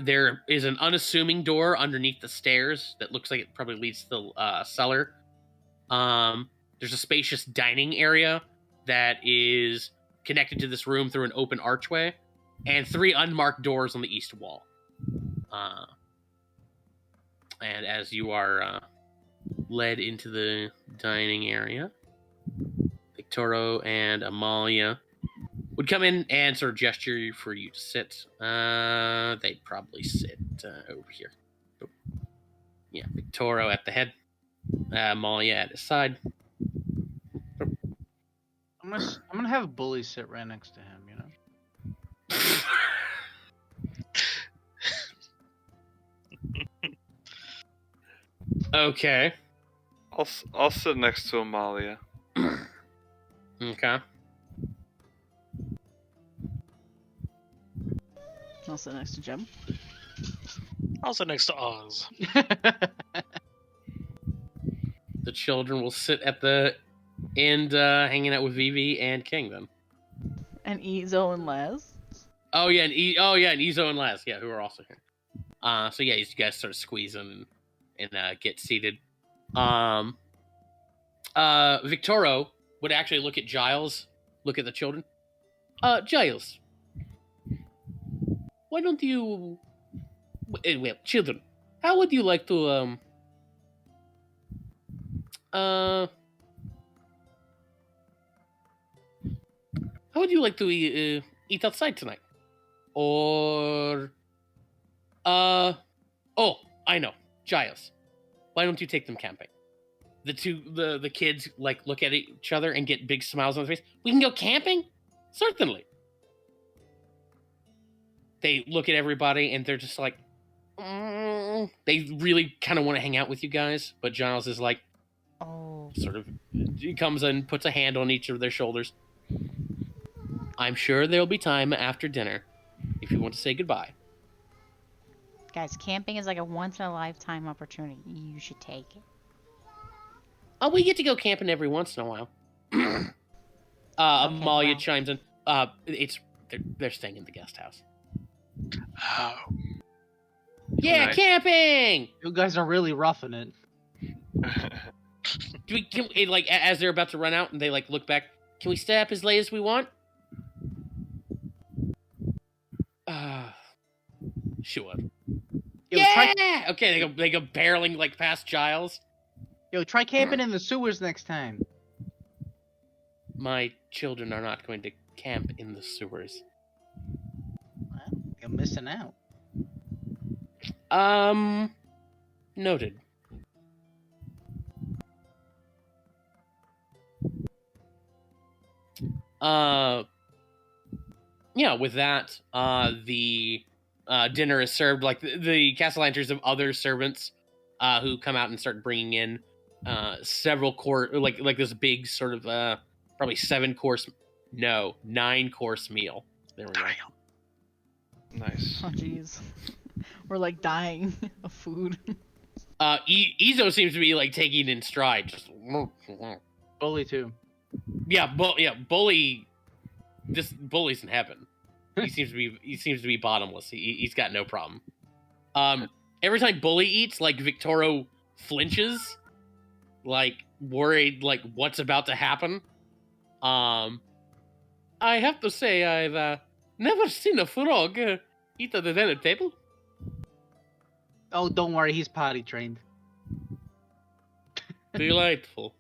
There is an unassuming door underneath the stairs that looks like it probably leads to the cellar. There's a spacious dining area that is connected to this room through an open archway, and 3 unmarked doors on the east wall. And as you are led into the dining area, Victoro and Amalia would come in and sort of gesture for you to sit. They'd probably sit over here. Yeah, Victoro at the head, Amalia at his side.
I'm gonna have Bully sit right next to him. You know.
Okay.
I'll sit next to Amalia.
Okay.
I'll sit next to Jim.
Also next to Oz.
The children will sit at the end, hanging out with Vivi and King. Then.
And Ezo and Laz.
Oh yeah, and Izo and Laz, yeah, who are also here. So yeah, you guys sort of squeeze in and get seated. Victoro would actually look at Giles, look at the children. Giles, why don't you? Well, children, how would you like to how would you like to eat outside tonight? Or oh, I know, Giles. Why don't you take them camping? The kids like look at each other and get big smiles on their face. We can go camping? Certainly. They look at everybody and they're just like, they really kind of want to hang out with you guys, but Giles is like,
Oh.
sort of, he comes and puts a hand on each of their shoulders. I'm sure there'll be time after dinner if you want to say goodbye.
Guys, camping is like a once in a lifetime opportunity. You should take it.
Oh, we get to go camping every once in a while. Amalia
well.
chimes in. They're staying in the guest house.
Oh.
Yeah,
Nice.
camping.
You guys are really roughing it.
As they're about to run out and they like look back, can we stay up as late as we want? Sure.
Yo,
Yeah. Okay, they go barreling like past Giles.
try camping in the sewers next time.
My children are not going to camp in the sewers.
Well, you're missing out.
Noted. Yeah, with that, the dinner is served. Like the Castellanters have other servants who come out and start bringing in several like this big sort of probably 9-course meal. There we go.
Nice.
Oh, jeez. We're like dying of food.
Izo seems to be like taking in stride. Just
Bully too.
Bully. This Bully's in heaven. He seems to be bottomless. He's got no problem. Every time Bully eats, like Victoro flinches, like worried, like what's about to happen. I have to say, I've never seen a frog eat at the dinner table.
Oh, don't worry, he's potty trained.
Delightful.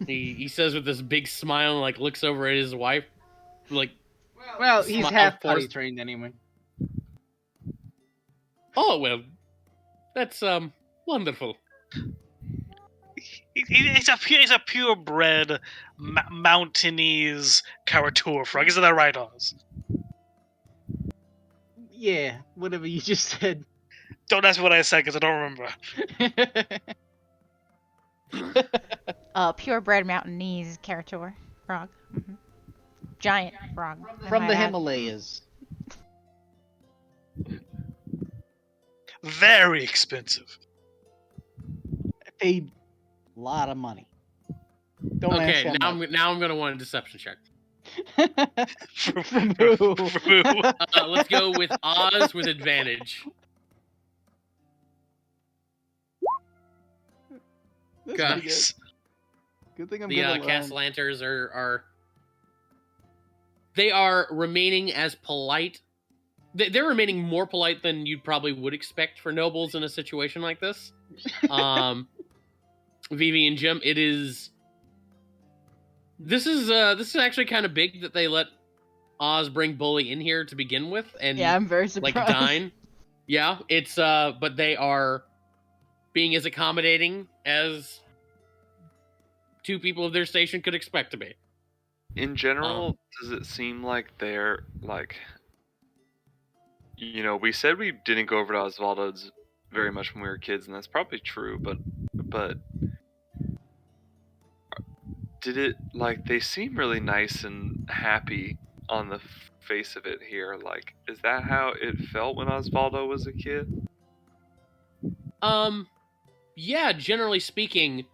He says with this big smile and like looks over at his wife, like,
Well, he's
Smile
half potty
forced-
trained anyway.
oh well, that's wonderful.
He's a purebred mountainese Karatur frog. Isn't that right, Oz?
Yeah, whatever you just said.
Don't ask me what I said because I don't remember.
Purebred Mountainese Karator frog. Hmm. Giant frog. I
From
might
the
add.
Himalayas.
Very expensive.
I paid a lot of money. Don't
Okay,
ask
now
how
I'm gonna want a deception check.
much.
From
Boo.
who?
Let's go with Oz with advantage.
That's
Gosh.
pretty good. Good thing I'm
The
good at learn.
Castellanters are they are remaining as polite. They're remaining more polite than you probably would expect for nobles in a situation like this. Vivi and Jim, it is. This is actually kind of big that they let Oz bring Bully in here to begin with, and
Yeah, I'm very
like
surprised.
dine. Yeah, it's but they are being as accommodating as two people of their station could expect to be.
In general, does it seem like they're like, we said we didn't go over to Osvaldo's very much when we were kids, and that's probably true, but did it, like, they seem really nice and happy on the face of it here. Like, is that how it felt when Osvaldo was a kid?
Yeah, generally speaking,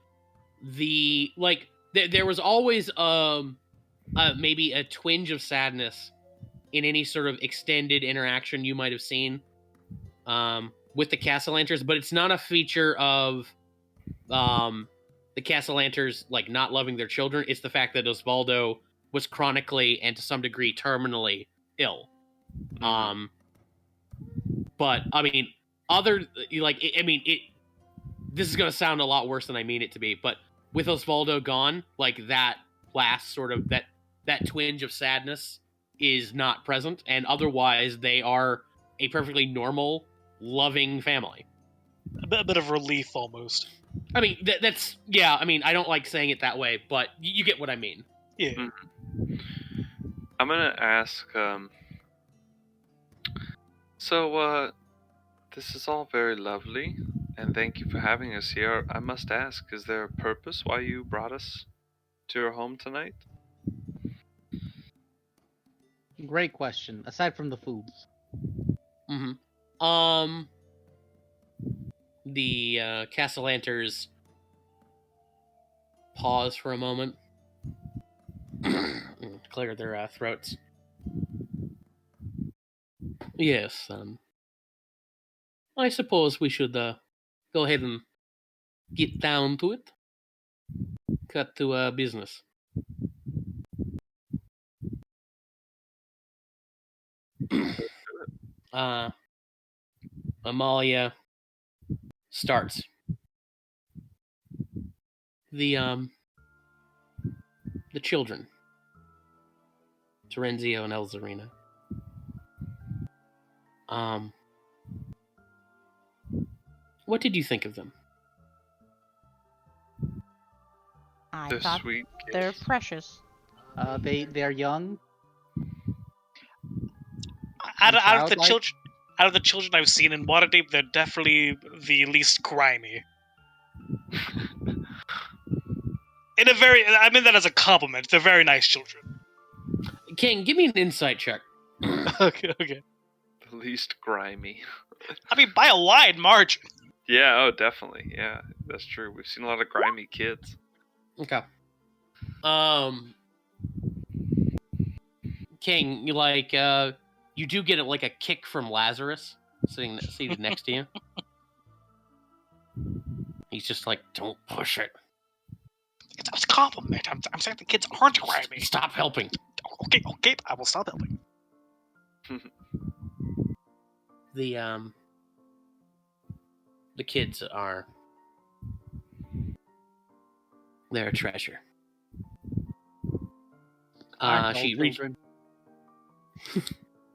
there was always maybe a twinge of sadness in any sort of extended interaction you might have seen with the Castellanters, but it's not a feature of the Castellanters like not loving their children. It's the fact that Osvaldo was chronically and to some degree terminally ill. But I mean, this is gonna sound a lot worse than I mean it to be, but with Osvaldo gone, like that last sort of that twinge of sadness is not present, and otherwise they are a perfectly normal, loving family.
A bit of relief almost.
I mean, that's yeah. I mean, I don't like saying it that way, but you get what I mean.
Yeah.
I'm gonna ask, so, this is all very lovely, and thank you for having us here. I must ask, is there a purpose why you brought us to your home tonight?
Great question. Aside from the food.
Mm-hmm. The Castellanters pause for a moment, clear their throats. Yes, I suppose we should go ahead and get down to it. Cut to business. Amalia starts. The children, Terenzio and Elzarina. What did you think of them?
I
They're
thought
sweet
they're
kids.
precious.
They're young.
Out of the
childlike?
children I've seen in Waterdeep, they're definitely the least grimy. I mean that as a compliment. They're very nice children.
King, give me an insight check.
Okay.
The least grimy.
I mean, by a wide margin.
Yeah, oh, definitely. Yeah, that's true. We've seen a lot of grimy kids.
Okay. King, you do get like a kick from Lazarus seated next to you. He's just like, don't push it.
It's a compliment. I'm saying the kids aren't grimy.
Stop helping.
Okay, I will stop helping.
The kids are they're a treasure.
Aren't all
She reached.
children?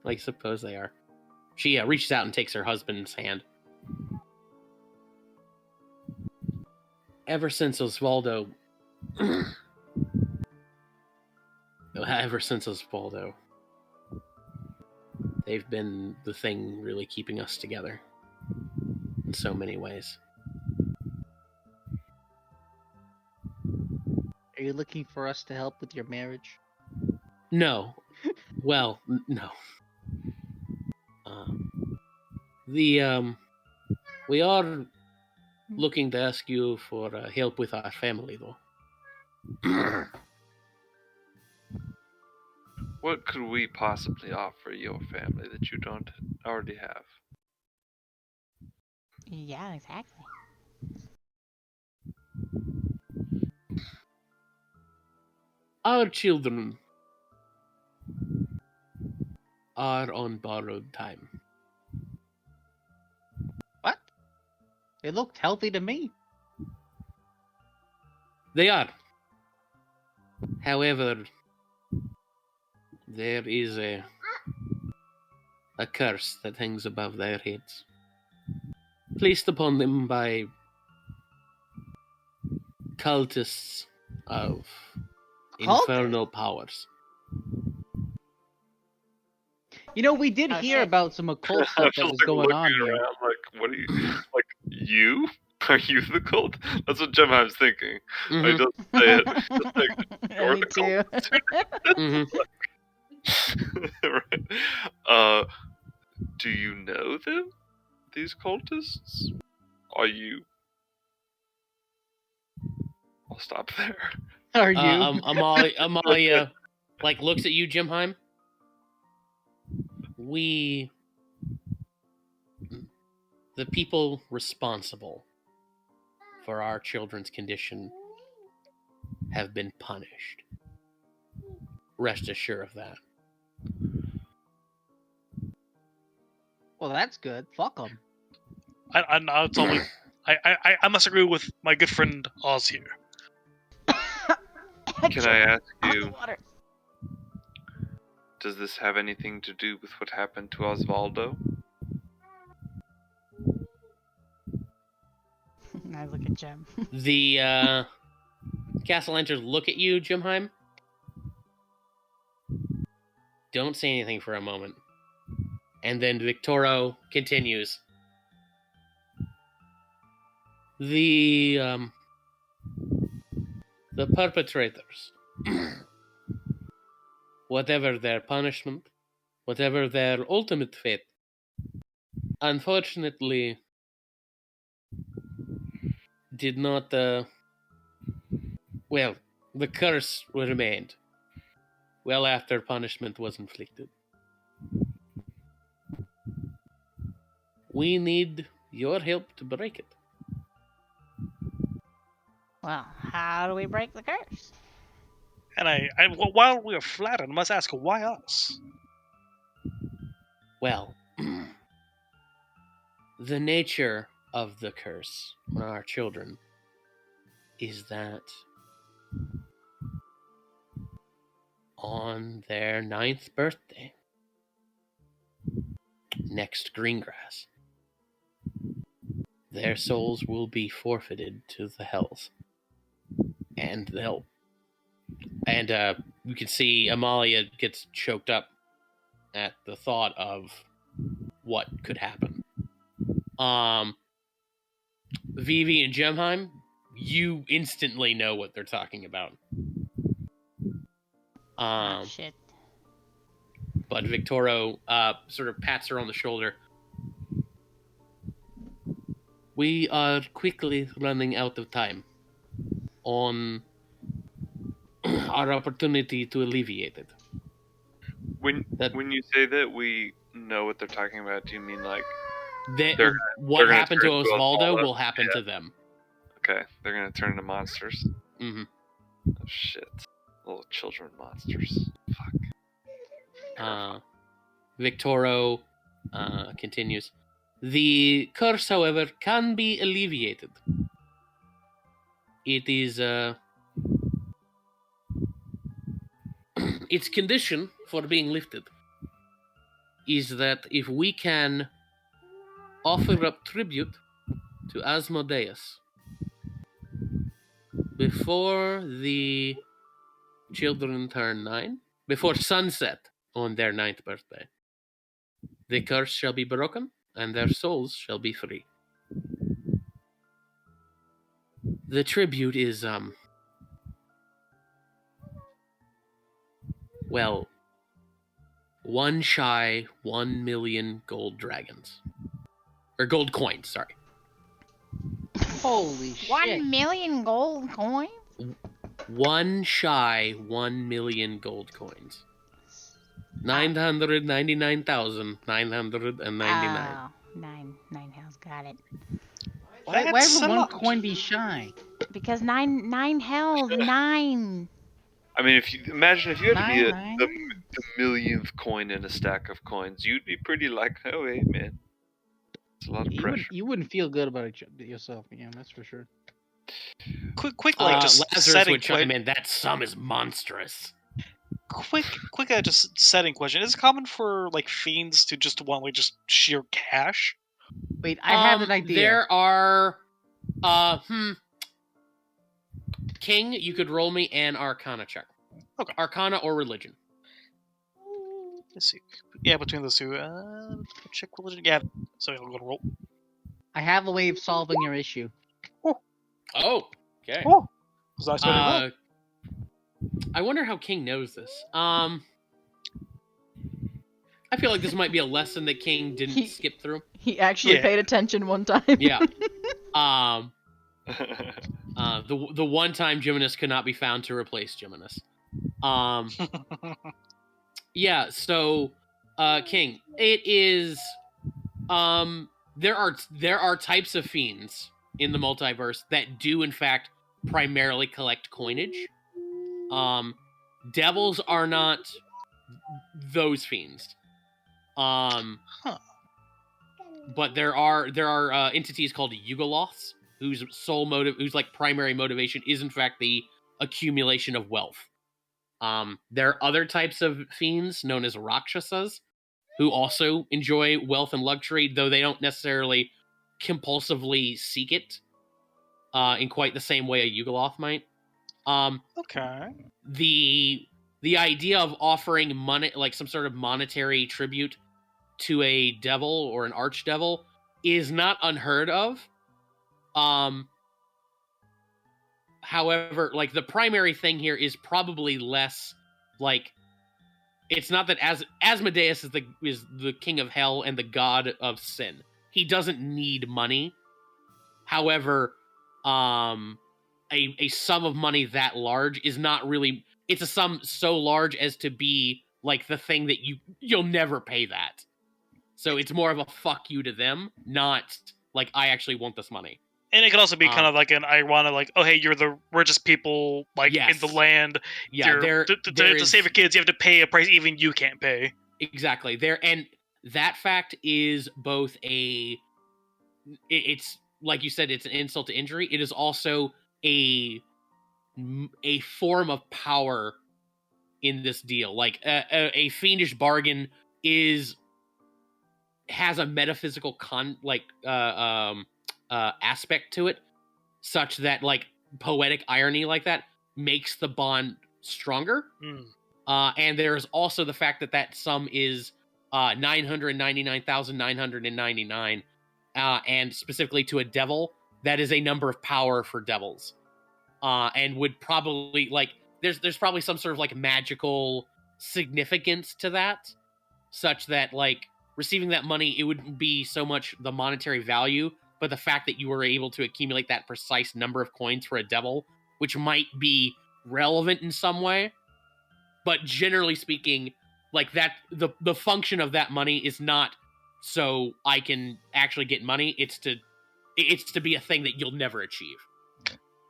I suppose they are. She reaches out and takes her husband's hand. Ever since Osvaldo, they've been the thing really keeping us together in so many ways.
Are you looking for us to help with your marriage?
No. Well, no. We are looking to ask you for help with our family, though.
What could we possibly offer your family that you don't already have?
Yeah, exactly.
Our children are on borrowed time.
What? They looked healthy to me.
They are. However, there is a curse that hangs above their heads, placed upon them by cultists of infernal powers.
You know, we did
Oh,
hear
shit.
about some occult stuff that
I'm
was
like
going on
looking
here.
around like, what are you? Like, you? Are you the cult? That's what Jemheim's thinking.
Mhm.
He doesn't say it. He's just like,
Yeah,
you're
me
the
too.
Mhm.
right. Do you know them? These cultists? Are you? I'll stop there.
Are you?
Amalia, like looks at you, Jimheim. We, the people responsible for our children's condition, have been punished. Rest assured of that.
Well, that's good. Fuck them.
I told me. I must agree with my good friend Oz here.
Can I ask
On the
you,
water.
does this have anything to do with what happened to Osvaldo?
I look at Jim.
The castle enters look at you, Jimheim. Don't say anything for a moment. And then Victoro continues. The perpetrators, whatever their punishment, whatever their ultimate fate, unfortunately did not, well, the curse remained well after punishment was inflicted. We need your help to break it.
Well, how do we break the curse?
And while we are flattered, I must ask, why us?
Well, the nature of the curse on our children is that on their 9th birthday, next Greengrass, their souls will be forfeited to the hells. And you can see Amalia gets choked up at the thought of what could happen. Vivi and Gemheim, you instantly know what they're talking about.
Oh, shit.
But Victoro sort of pats her on the shoulder. We are quickly running out of time on our opportunity to alleviate it.
When you say that we know what they're talking about, do you mean like
What
they're gonna
happened to
turn into
Osvaldo
Osvaldo?
will happen to them.
okay, they're gonna turn into monsters?
Mm-hmm.
Oh shit, little children monsters. Fuck.
Victoro continues. The curse, however, can be alleviated. It is its condition for being lifted is that if we can offer up tribute to Asmodeus before the children turn 9, before sunset on their 9th birthday, the curse shall be broken and their souls shall be free. The tribute is, well, 1 million gold dragons. Or gold coins, sorry.
Holy shit.
1 million gold coins?
1 million gold coins. 999,999.
Oh, nine hells, got it.
Why would
That's
one
not-
coin be shy?
Because nine hells, 9.
I mean, if you imagine if you had to be
Nine?
the millionth coin in a stack of coins, you'd be pretty like, oh, hey, man. It's a lot of pressure.
You wouldn't feel good about it yourself, yeah, that's for sure.
Quick, like just
Lazarus
setting
would chime in. That sum is monstrous.
quick, just setting question. Is it common for like fiends to just want like just sheer cash?
Wait, I have an idea.
There are, King, you could roll me an Arcana check.
Okay.
Arcana or religion.
Let's see. Yeah, between those two. Check religion. Yeah. So I'll go to roll.
I have a way of solving your issue.
Oh, okay.
Oh, was I starting roll?
I wonder how King knows this. I feel like this might be a lesson that King didn't skip through.
He actually
Yeah.
paid attention one time.
Yeah. The one time Geminus could not be found to replace Geminus. Yeah, so King, it is there are types of fiends in the multiverse that do in fact primarily collect coinage. Devils are not those fiends. But there are entities called Yugoloths whose whose like primary motivation is in fact the accumulation of wealth. There are other types of fiends known as Rakshasas who also enjoy wealth and luxury, though they don't necessarily compulsively seek it in quite the same way a Yugoloth might.
Okay.
The idea of offering money, like some sort of monetary tribute to a devil or an archdevil, is not unheard of. However, like the primary thing here is probably less like it's not that Asmodeus is the king of hell and the god of sin. He doesn't need money. However, a sum of money that large is not really. It's a sum so large as to be like the thing that you'll never pay that. So it's more of a fuck you to them, not like I actually want this money.
And it could also be kind of like an ironic, like, oh, hey, you're the richest people like in the land.
Yeah,
to save your kids, you have to pay a price even you can't pay.
Exactly. And that fact is both it's like you said, it's an insult to injury. It is also a form of power in this deal. Like a fiendish bargain has a metaphysical aspect to it, such that like poetic irony like that makes the bond stronger. And there's also the fact that sum is 999,999, and specifically to a devil, that is a number of power for devils, and would probably like there's probably some sort of like magical significance to that, such that like receiving that money, it wouldn't be so much the monetary value, but the fact that you were able to accumulate that precise number of coins for a devil, which might be relevant in some way. But generally speaking, like that, the function of that money is not so I can actually get money. It's to be a thing that you'll never achieve.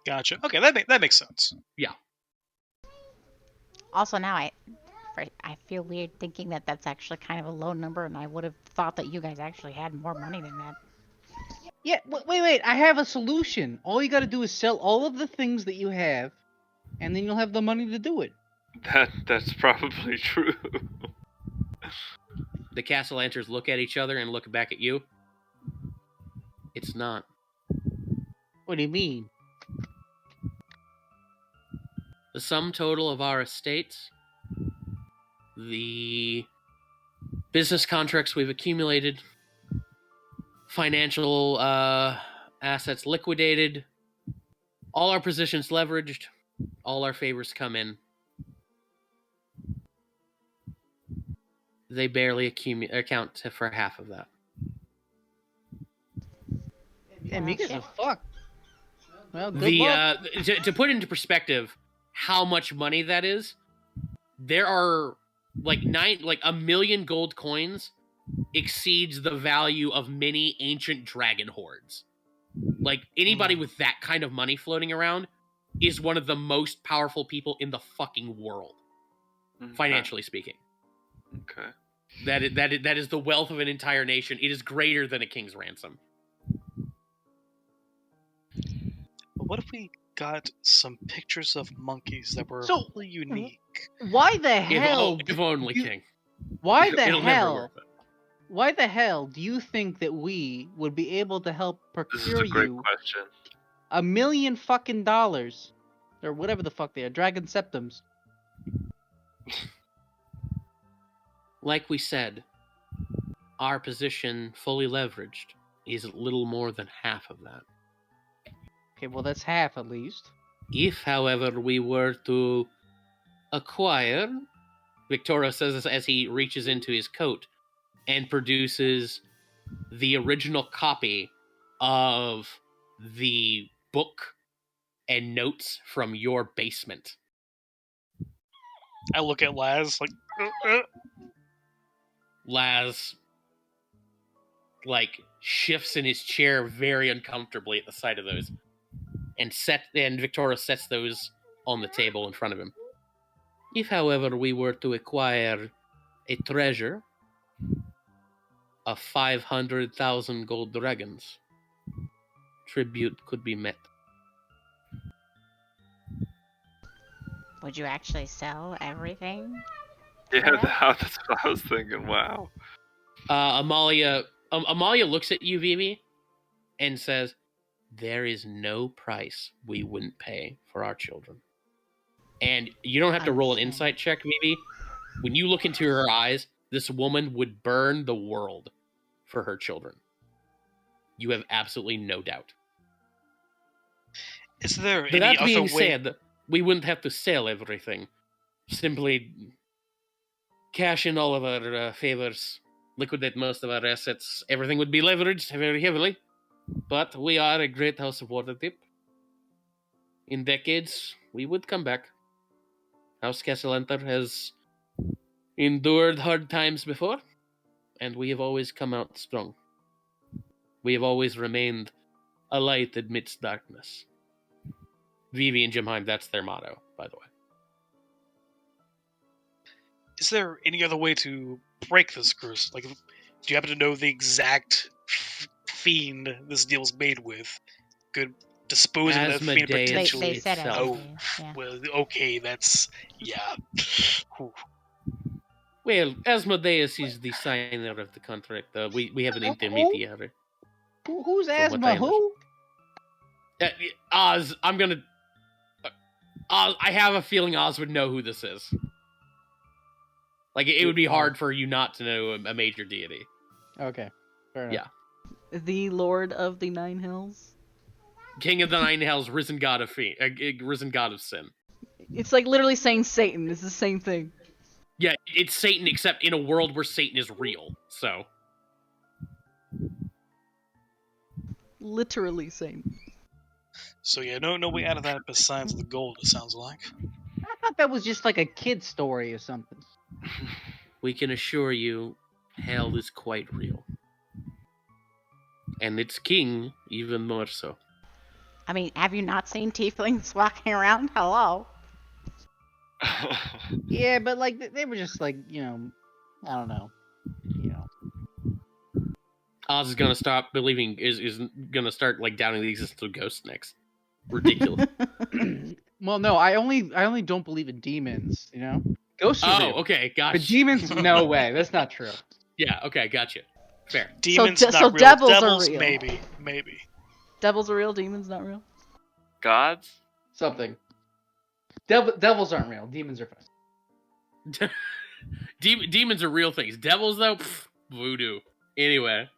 Gotcha. Okay, that makes sense.
Yeah.
Also, now I feel weird thinking that that's actually kind of a low number, and I would have thought that you guys actually had more money than that.
Yeah, wait. I have a solution. All you gotta do is sell all of the things that you have, and then you'll have the money to do it.
That's probably true.
The Castellanters look at each other and look back at you. It's not.
What do you mean?
The sum total of our estates, the business contracts we've accumulated, financial assets liquidated, all our positions leveraged, all our favors come in. They barely account for half of that.
Damn, you guys
shit.
are fucked. Well, good luck.
To put into perspective how much money that is, there are like 1 million gold coins exceeds the value of many ancient dragon hordes. Like anybody with that kind of money floating around is one of the most powerful people in the fucking world, financially speaking.
Okay.
That is the wealth of an entire nation. It is greater than a king's ransom.
But what if we got some pictures of monkeys that were
So,
really unique?
Why the hell?
If only
you-
king.
Why the
It'll never
hell?
work.
Why the hell do you think that we would be able to help
This is
procure
a great
you
question.
$1 million fucking dollars, or whatever the fuck they are, dragon septums?
Like we said, our position fully leveraged is little more than half of that.
Okay, well that's half at least.
If, however, we were to acquire, Victoria says as he reaches into his coat and produces the original copy of the book and notes from your basement.
I look at Laz like,
Laz, shifts in his chair very uncomfortably at the sight of those, and Victoria sets those on the table in front of him. If, however, we were to acquire a treasure of 500,000 gold dragons, tribute could be met.
Would you actually sell everything?
Yeah, that's what I was thinking. Wow.
Amalia looks at you, Vivi, and says, "There is no price we wouldn't pay for our children." And you don't have to roll an insight check, Vivi. When you look into her eyes, this woman would burn the world for her children. You have absolutely no doubt.
is there
But
any
that
other
being
way?
said, we wouldn't have to sell everything. Simply cash in all of our favors, liquidate most of our assets. Everything would be leveraged very heavily. But we are a great house of Waterdeep. In decades, we would come back. House Castellanter has endured hard times before, and we have always come out strong. We have always remained a light amidst darkness. Vivi and Jimheim, that's their motto, by the way.
Is there any other way to break this curse? Like, do you happen to know the exact fiend this deal's made with? Could dispose of that fiend
Asmodeus
potentially.
They said
itself.
Asmodeus, yeah.
Well, okay, that's yeah. Whew.
Well, Asmodeus is the signer of the contract. We have an intermediary.
Who's
From what
asthma?
I
Who?
Oz, I'm gonna. Oz, I have a feeling Oz would know who this is. Like, it would be hard for you not to know a major deity.
Okay, fair enough.
Yeah.
The Lord of the Nine Hills.
King of the Nine Hells, risen god of risen god of sin.
It's like literally saying Satan. It's the same thing.
Yeah, it's Satan, except in a world where Satan is real. So,
Literally Satan.
So yeah, no way out of that besides the gold. It sounds like.
I thought that was just like a kid story or something.
we can assure you, hell is quite real. And its king, even more so.
I mean, have you not seen tieflings walking around? Hello.
Yeah, but like they were just like I don't know.
Oz is gonna stop believing is gonna start like doubting the existence of ghosts next. Ridiculous.
Well, no, I only don't believe in demons. Ghosts are real.
Okay,
But
gotcha.
demons, no way. That's not true.
Yeah, okay, gotcha. Fair.
Demons
So
not real.
devils are real.
maybe.
Devils are real, demons not real.
Gods?
Something. Devils aren't real. Demons are fine.
Demons are real things. Devils, though, voodoo. Anyway.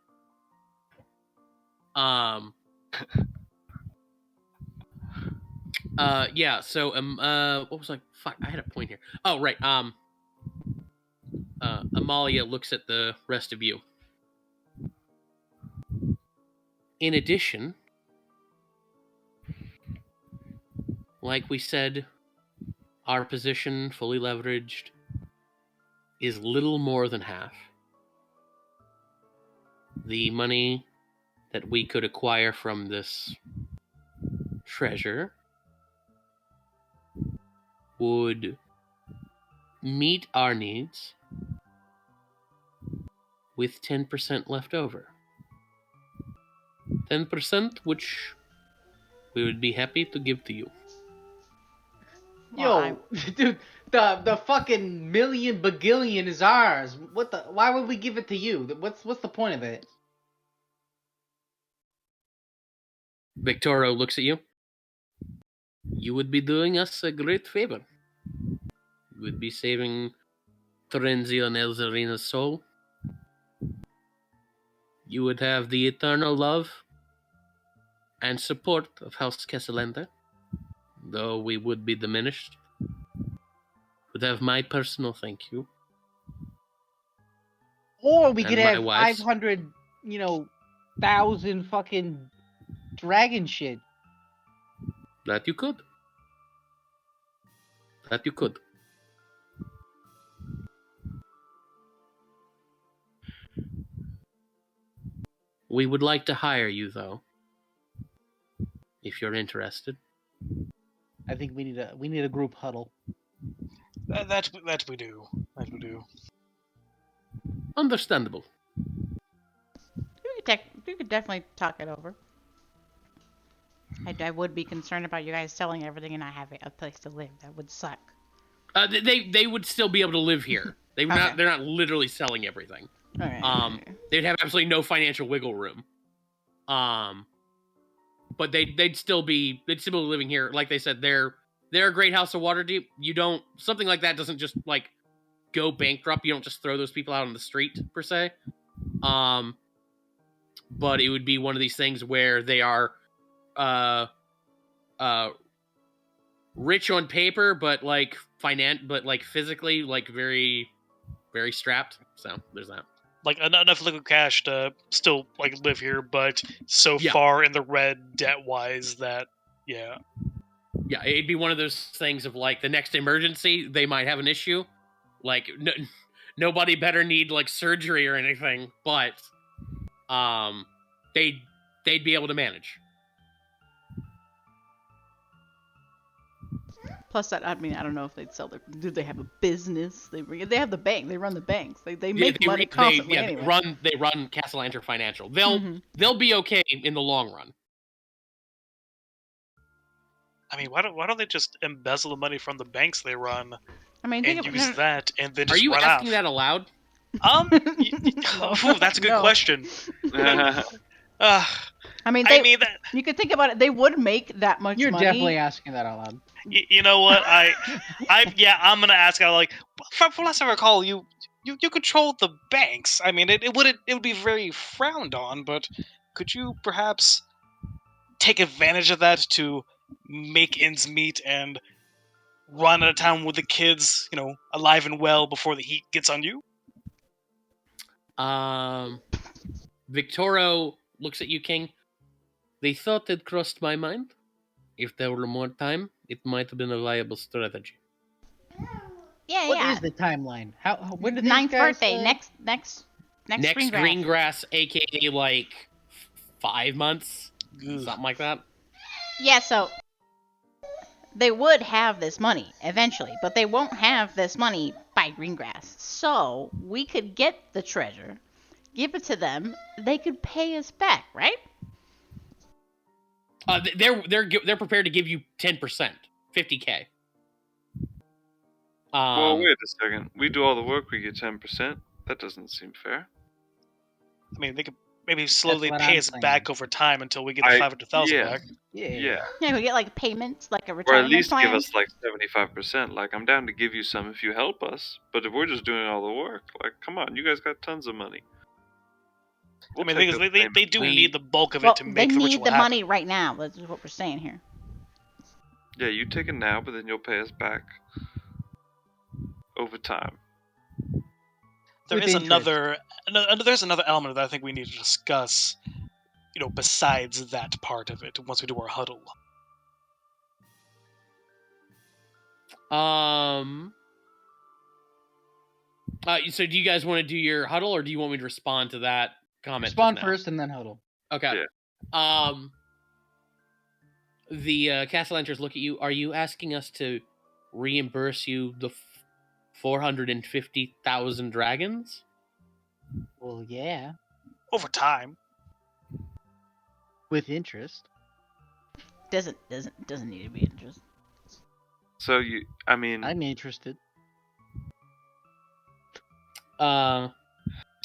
Yeah, so, what was fuck, I had a point here. Oh, right, Amalia looks at the rest of you. In addition, like we said, our position, fully leveraged, is little more than half. The money that we could acquire from this treasure would meet our needs with 10% left over. 10% which we would be happy to give to you.
Yo, dude, the fucking million bagillion is ours. Why would we give it to you? What's the point of it?
Victoro looks at you. You would be doing us a great favor. You would be saving Terenzio and Elzarina's soul. You would have the eternal love and support of House Casalenta, though we would be diminished. Would have my personal thank you.
Or we
And
could
my
have
wife's.
500, 1,000 fucking dragon shit.
That you could. That you could. We would like to hire you, though, if you're interested.
I think we need a group huddle.
That we do. That we do.
Understandable.
We could definitely talk it over. I would be concerned about you guys selling everything and not having a place to live. That would suck.
They would still be able to live here. They're
Okay.
not literally selling everything.
Okay.
They'd have absolutely no financial wiggle room. But they'd still be living here. Like they said, they're a great house of Waterdeep. Something like that doesn't just like go bankrupt. You don't just throw those people out on the street per se. But it would be one of these things where they are rich on paper, but physically like very, very strapped. So there's that.
Like enough liquid cash to still like live here, but so
Yeah.
far in the red debt wise that yeah.
Yeah, it'd be one of those things of like the next emergency they might have an issue. Like nobody better need like surgery or anything, but they'd be able to manage.
Plus, I don't know if they'd sell their. Do they have a business? They have the bank. They run the banks. They make money constantly anyway.
They run Castellanter Financial. They'll be okay in the long run.
I mean, why don't they just embezzle the money from the banks they run
I mean,
and use that and then just
Are you
run
asking
off?
that aloud?
Oh, that's a good question.
I mean,
that.
you could think about it. They would make that much
You're
money.
definitely asking that out loud.
You know what? I'm gonna ask. Like, from last I recall, you controlled the banks. I mean, it would be very frowned on, but could you perhaps take advantage of that to make ends meet and run out of town with the kids, alive and well before the heat gets on you?
Victoro looks at you, King. They thought it crossed my mind. If there were more time, it might have been a viable strategy.
Yeah,
What is the timeline? When did these
Ninth
guys,
birthday. Next
Greengrass, aka like 5 months,
Ugh.
something like that.
Yeah, so they would have this money eventually, but they won't have this money by Greengrass. So we could get the treasure, give it to them. They could pay us back, right?
They're prepared to give you 10%, $50K.
Well, wait a second. We do all the work, we get 10%. That doesn't seem fair.
I mean, they could maybe slowly
what
pay
I'm
us
saying.
back over time until we get the 500,000
yeah.
back.
Yeah.
Yeah, we get like payments, like a
Or at
retirement
least
plan.
give us like 75%. Like, I'm down to give you some if you help us. But if we're just doing all the work, like, come on, you guys got tons of money.
I mean, the thing is, they do need the bulk of it
Well,
to
they
make the
need
ritual
the
happen.
money right now. That's what we're saying here.
Yeah, you take it now, but then you'll pay us back over time.
There
With
is
interest.
there's another element that I think we need to discuss, besides that part of it once we do our huddle.
So do you guys want to do your huddle, or do you want me to respond to that comment?
Respond
just now?
first and then huddle.
Okay.
Yeah.
The Castellanters look at you. Are you asking us to reimburse you the 450,000 dragons?
Well, yeah,
Over time.
with interest.
Doesn't need to be interest.
So
I'm interested.
so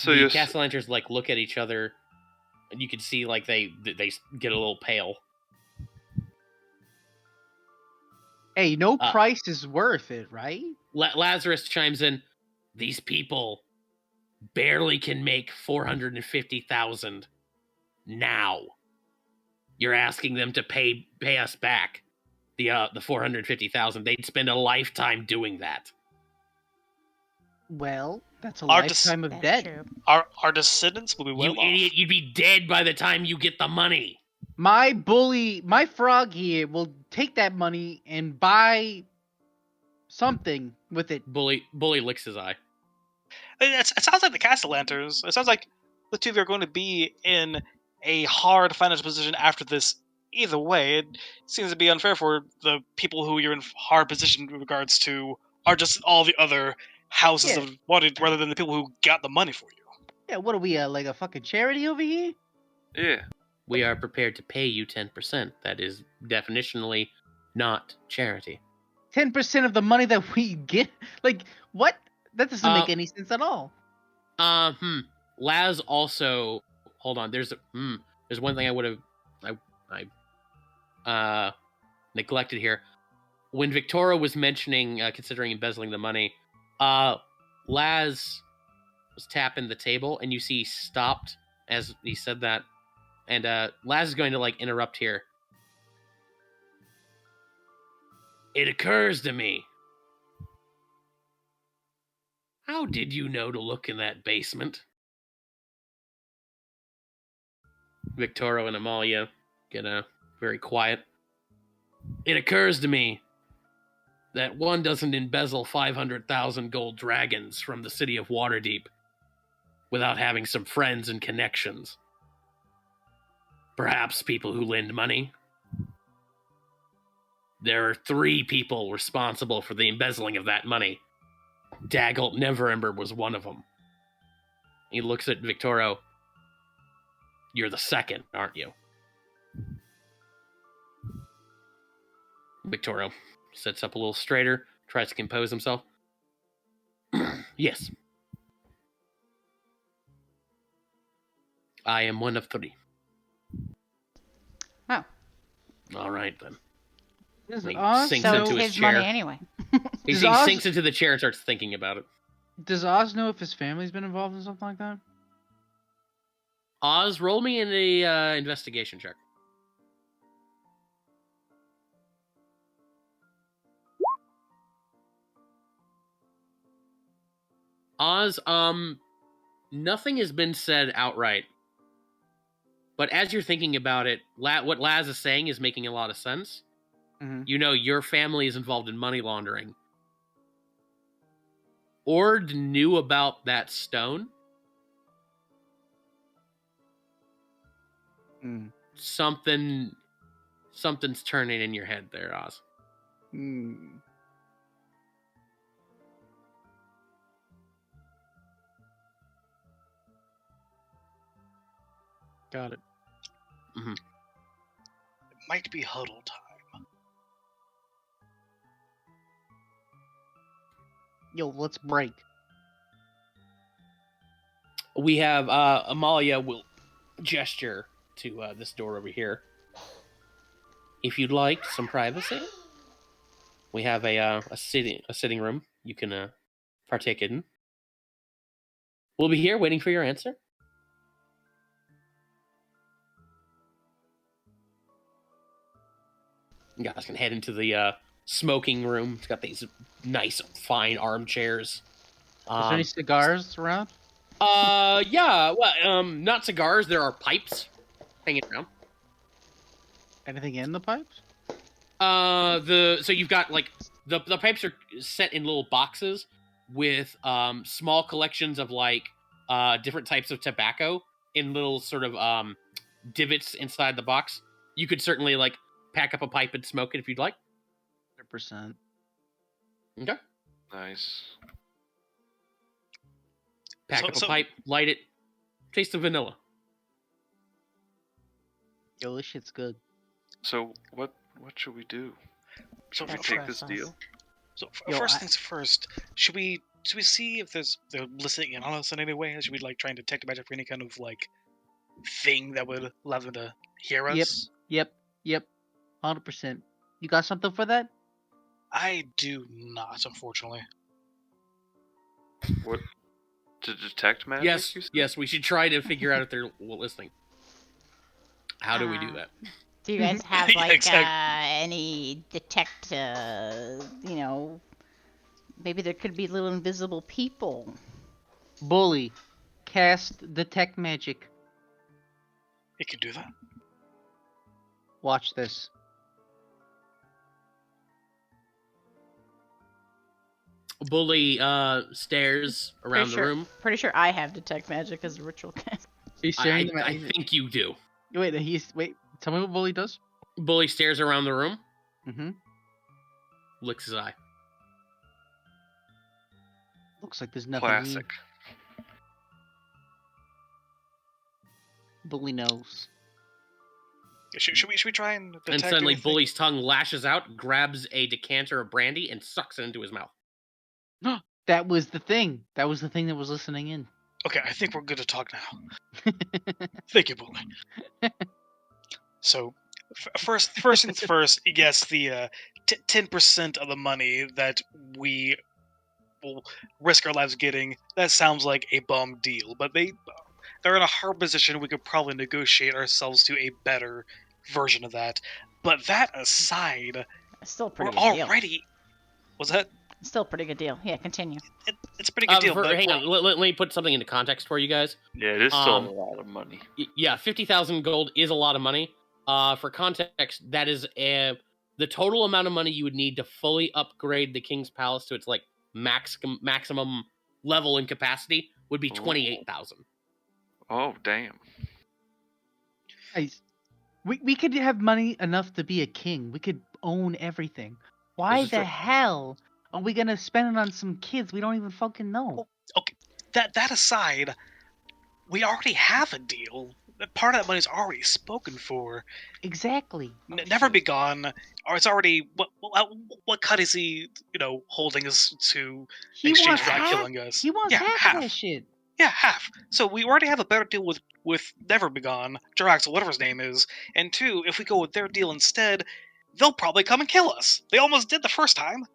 The
you're
Castellanters look at each other, and you can see they get a little pale.
Hey, no price is worth it, right?
Lazarus chimes in. These people barely can make 450,000 now. You're asking them to pay us back the 450,000. They'd spend a lifetime doing that.
Well, that's a
Our
lifetime of
That's
debt.
true.
Our descendants will be well
You idiot! You'd be dead by the time you get the money.
My frog here will take that money and buy something with it.
Bully licks his eye.
It sounds like the Castellanters. It sounds like the two of you are going to be in a hard financial position after this. Either way, it seems to be unfair for the people who you're in hard position in regards to are just all the other houses
Yeah.
of wanted rather than the people who got the money for you.
Yeah, what are we, like a fucking charity over here?
Yeah.
We are prepared to pay you 10%. That is definitionally not charity.
10% of the money that we get? Like, what? That doesn't make any sense at all.
Laz also... Hold on, there's one thing I would have... neglected here. When Victoria was mentioning considering embezzling the money, Laz was tapping the table, and you see he stopped as he said that. And Laz is going to interrupt here. It occurs to me. How did you know to look in that basement? Victoria and Amalia get very quiet. It occurs to me that one doesn't embezzle 500,000 gold dragons from the city of Waterdeep without having some friends and connections. Perhaps people who lend money. There are 3 people responsible for the embezzling of that money. Daggelt Neverember was one of them. He looks at Victorio. You're the second, aren't you? Victorio sits up a little straighter, tries to compose himself. Yes. I am one of 3.
Oh.
All right, then. He
Oz
sinks
So
into
it's
his
his
chair.
money anyway.
He
Does Oz-
sinks into the chair and starts thinking about it.
Does Oz know if his family's been involved in something like that?
Oz, roll me in a investigation check. Oz, nothing has been said outright. But as you're thinking about it, what Laz is saying is making a lot of sense.
Mm-hmm.
You know, your family is involved in money laundering. Ord knew about that stone.
Mm.
Something's turning in your head there, Oz.
Hmm. Got it.
It might be huddle time.
Yo, let's break.
We have Amalia will gesture to this door over here. If you'd like some privacy, we have a sitting room you can partake in. We'll be here waiting for your answer. You guys can head into the smoking room. It's got these nice, fine armchairs.
Is there any cigars around?
Yeah. Well, not cigars. There are pipes hanging around.
Anything in the pipes?
So you've got like the pipes are set in little boxes with small collections of like different types of tobacco in little sort of divots inside the box. You could certainly like pack up a pipe and smoke it if you'd like.
100%.
Okay.
Nice.
Pack up a pipe, light it, taste the vanilla.
Yo, this shit's good.
So what should we do?
So
Should we
That's
take
what I
this
saw.
deal?
So
Yo,
first things first, should we see if they're listening in on us in any way? Should we like try and detect magic for any kind of like thing that would allow them to hear us?
Yep. 100%. You got something for that?
I do not, unfortunately.
What to detect magic?
Yes,
you said?
yes, we should try to figure out if they're listening. How do we do that?
Do you guys have
Yeah,
like
exactly.
any detect? Maybe there could be little invisible people.
Bully. Cast detect magic.
It could do that.
Watch this.
Bully stares around the room.
Pretty sure I have detect magic as a ritual cast.
He's
I
staring at
think you do.
Wait, tell me what Bully does.
Bully stares around the room,
Mm-hmm.
licks his eye.
Looks like there's nothing.
Classic.
Bully knows.
Should we try and detect
And suddenly,
anything?
Bully's tongue lashes out, grabs a decanter of brandy, and sucks it into his mouth.
That was the thing. That was the thing that was listening in.
Okay, I think we're good to talk now. Thank you, Bully. So, first things first. Yes, the 10% of the money that we will risk our lives getting. That sounds like a bum deal, but they're in a hard position. We could probably negotiate ourselves to a better version of that. But that aside,
It's still a
we're
pretty good deal.
already. Was that?
It's still a pretty good deal. Yeah, continue.
It's a pretty good deal. But
Hang on, let me put something into context for you guys.
Yeah, it is still
Um,
a lot of money.
Yeah, 50,000 gold is a lot of money. For context, that is the total amount of money you would need to fully upgrade the King's Palace to its like maximum level and capacity would be 28,000.
Oh, damn.
Guys, we could have money enough to be a king. We could own everything. Why
This is
the
true.
hell are we gonna spend it on some kids we don't even fucking know?
Okay, that aside, we already have a deal. Part of that money's already spoken for.
Exactly.
Never be gone, or it's already what cut is he? Holding us to
He
exchange
wants
for not
half.
killing us.
He wants
Yeah,
half of that shit.
Yeah, half. So we already have a better deal with Never Be Gone, Jarax, whatever his name is. And two, if we go with their deal instead, they'll probably come and kill us. They almost did the first time.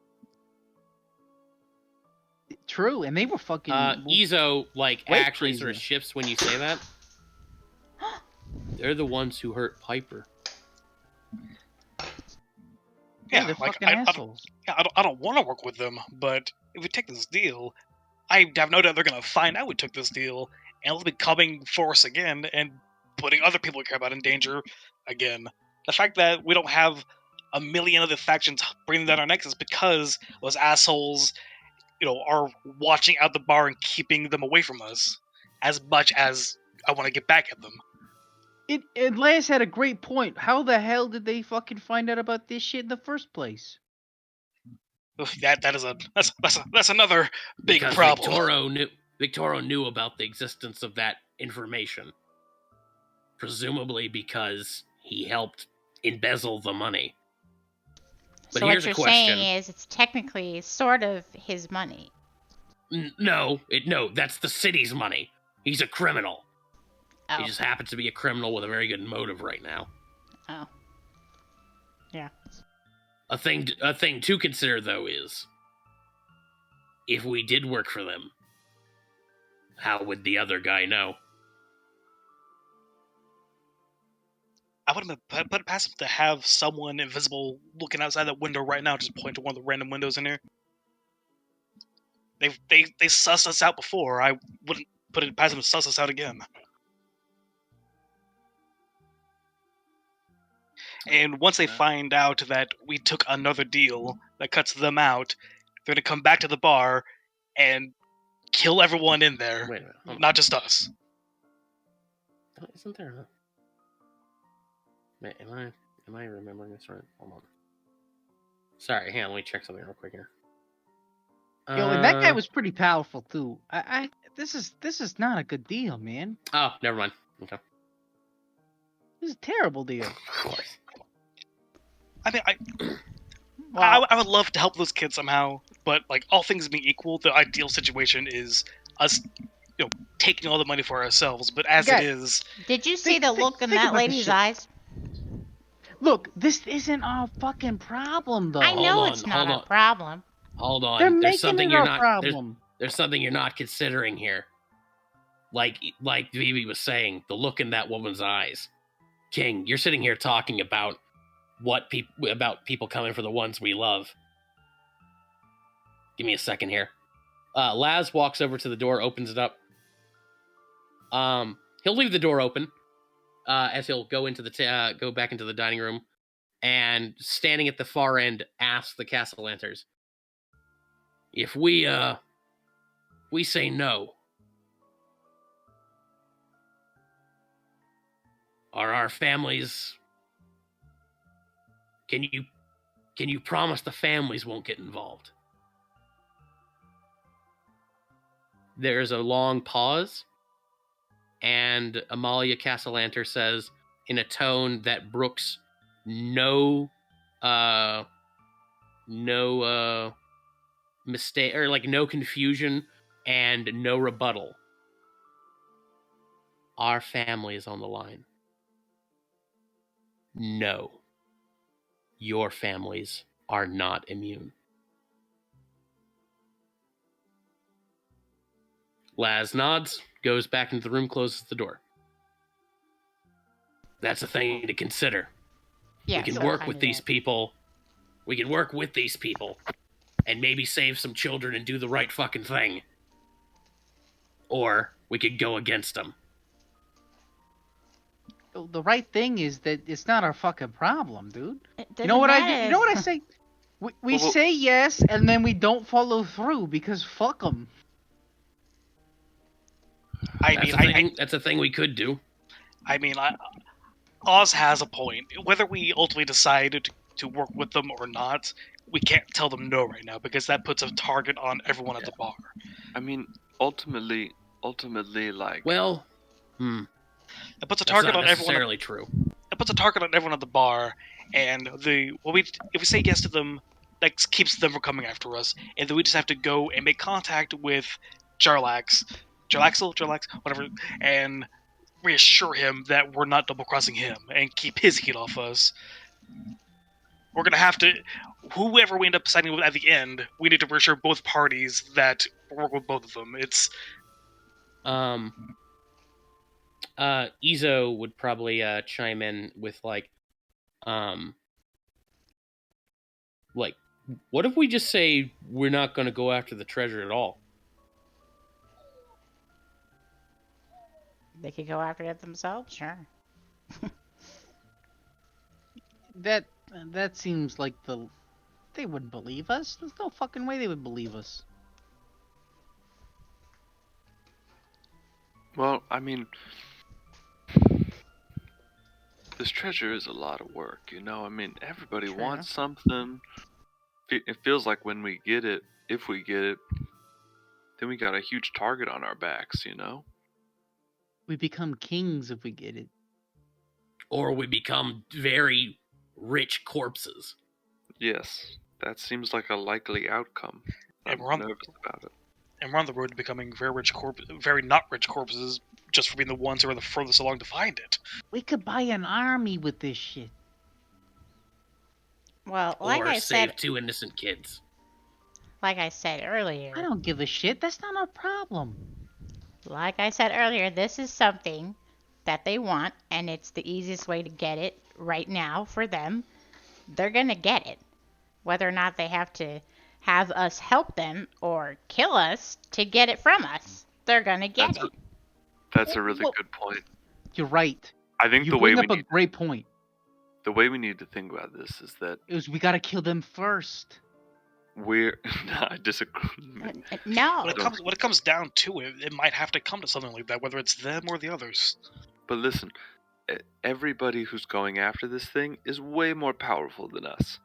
True, and they were fucking.
Izo like
way
actually sort of
crazier.
shifts when you say that. They're the ones who hurt Piper.
Yeah, they're
like
fucking assholes.
I don't want to work with them, but if we take this deal, I have no doubt they're gonna find out we took this deal, and they'll be coming for us again and putting other people we care about in danger again. The fact that we don't have a million other factions breathing down our necks is because those assholes, are watching out the bar and keeping them away from us. As much as I want to get back at them.
And Lance had a great point. How the hell did they fucking find out about this shit in the first place?
Oof, that's another big
Because
problem.
Victoro knew about the existence of that information. Presumably because he helped embezzle the money. But
So
here's
what
a
you're
question.
saying is it's technically sort of his money.
No, that's the city's money. He's a criminal.
Oh.
He just happens to be a criminal with a very good motive right now.
Oh. Yeah.
A thing to consider though is, if we did work for them, how would the other guy know?
I wouldn't have put it past him to have someone invisible looking outside that window right now, just point to one of the random windows in here. They sussed us out before. I wouldn't put it past them to suss us out again. And once they find out that we took another deal that cuts them out, they're gonna come back to the bar and kill everyone in there,
Wait a minute. Hold on.
not just us.
Isn't there a... Wait, am I remembering this right? Hold on. Sorry, hang on, let me check something real quick here.
Yo, and that guy was pretty powerful too. This is not a good deal, man.
Oh, never mind. Okay.
This is a terrible deal.
Of course.
I mean,
Well,
I would love to help those kids somehow, but like all things being equal, the ideal situation is us, taking all the money for ourselves. But as it is,
did you see
Think-
the
think-
look in
think
that
about this
lady's
shit.
eyes?
Look, this isn't our fucking problem, though.
I know
Hold
it's
on,
not
hold
a
on.
problem.
Hold on.
They're
There's
making
something
it
you're
our
not
problem.
there's something you're not considering here. Like Vivi was saying, the look in that woman's eyes. King, you're sitting here talking about people coming for the ones we love. Give me a second here. Laz walks over to the door, opens it up. He'll leave the door open as he'll go into go back into the dining room, and standing at the far end, asks the Castellanters, if we say no, are our families? Can you promise the families won't get involved? There's a long pause, and Amalia Castellanter says, in a tone that brooks no mistake, or like no confusion and no rebuttal. Our family is on the line. No. Your families are not immune. Laz nods, goes back into the room, closes the door. That's a thing to consider.
Yeah,
We can work with these people. We can work with these people and maybe save some children and do the right fucking thing. Or we could go against them.
The right thing is that it's not our fucking problem, dude.
It
You know what
doesn't
I do?
matter.
You know what I say? We
Well,
say yes, and then we don't follow through because fuck them.
That's a thing we could do.
Oz has a point. Whether we ultimately decide to work with them or not, we can't tell them no right now because that puts a target on everyone at the bar.
I mean, ultimately, like.
Well,
It puts a
that's
target
not
on everyone.
necessarily true.
It puts a target on everyone at the bar, and if we say yes to them, that keeps them from coming after us, and then we just have to go and make contact with Jarlaxle, whatever, and reassure him that we're not double-crossing him and keep his heat off us. We're gonna have to, whoever we end up signing with at the end, we need to reassure both parties that we'll work with both of them. It's
Izo would probably chime in with like, what if we just say we're not going to go after the treasure at all?
They could go after it themselves, sure.
That seems like they wouldn't believe us. There's no fucking way they would believe us.
Well, I mean, this treasure is a lot of work, you know? I mean, everybody
True.
wants something. It feels like when we get it, if we get it, then we got a huge target on our backs, you know?
We become kings if we get it.
Or we become very rich corpses.
Yes, that seems like a likely outcome.
And
I'm
we're on,
nervous about it.
and we're on the road to becoming very not rich corpses, just for being the ones who are the furthest along to find it.
We could buy an army with this shit.
Well, like
Or
I
save
said,
2 innocent kids.
like I said earlier,
I don't give a shit. That's not our problem.
like I said earlier, this is something that they want, and it's the easiest way to get it right now for them. They're gonna get it, whether or not they have to have us help them or kill us to get it from us. They're gonna get
That's
it.
That's a really
Well-
good point.
You're right.
I think
You
the way
bring
we
up a
need
great point.
to think about this is that
Is we gotta kill them first.
we're I disagree.
No.
When it comes down to it, it might have to come to something like that, whether it's them or the others.
But listen, everybody who's going after this thing is way more powerful than us.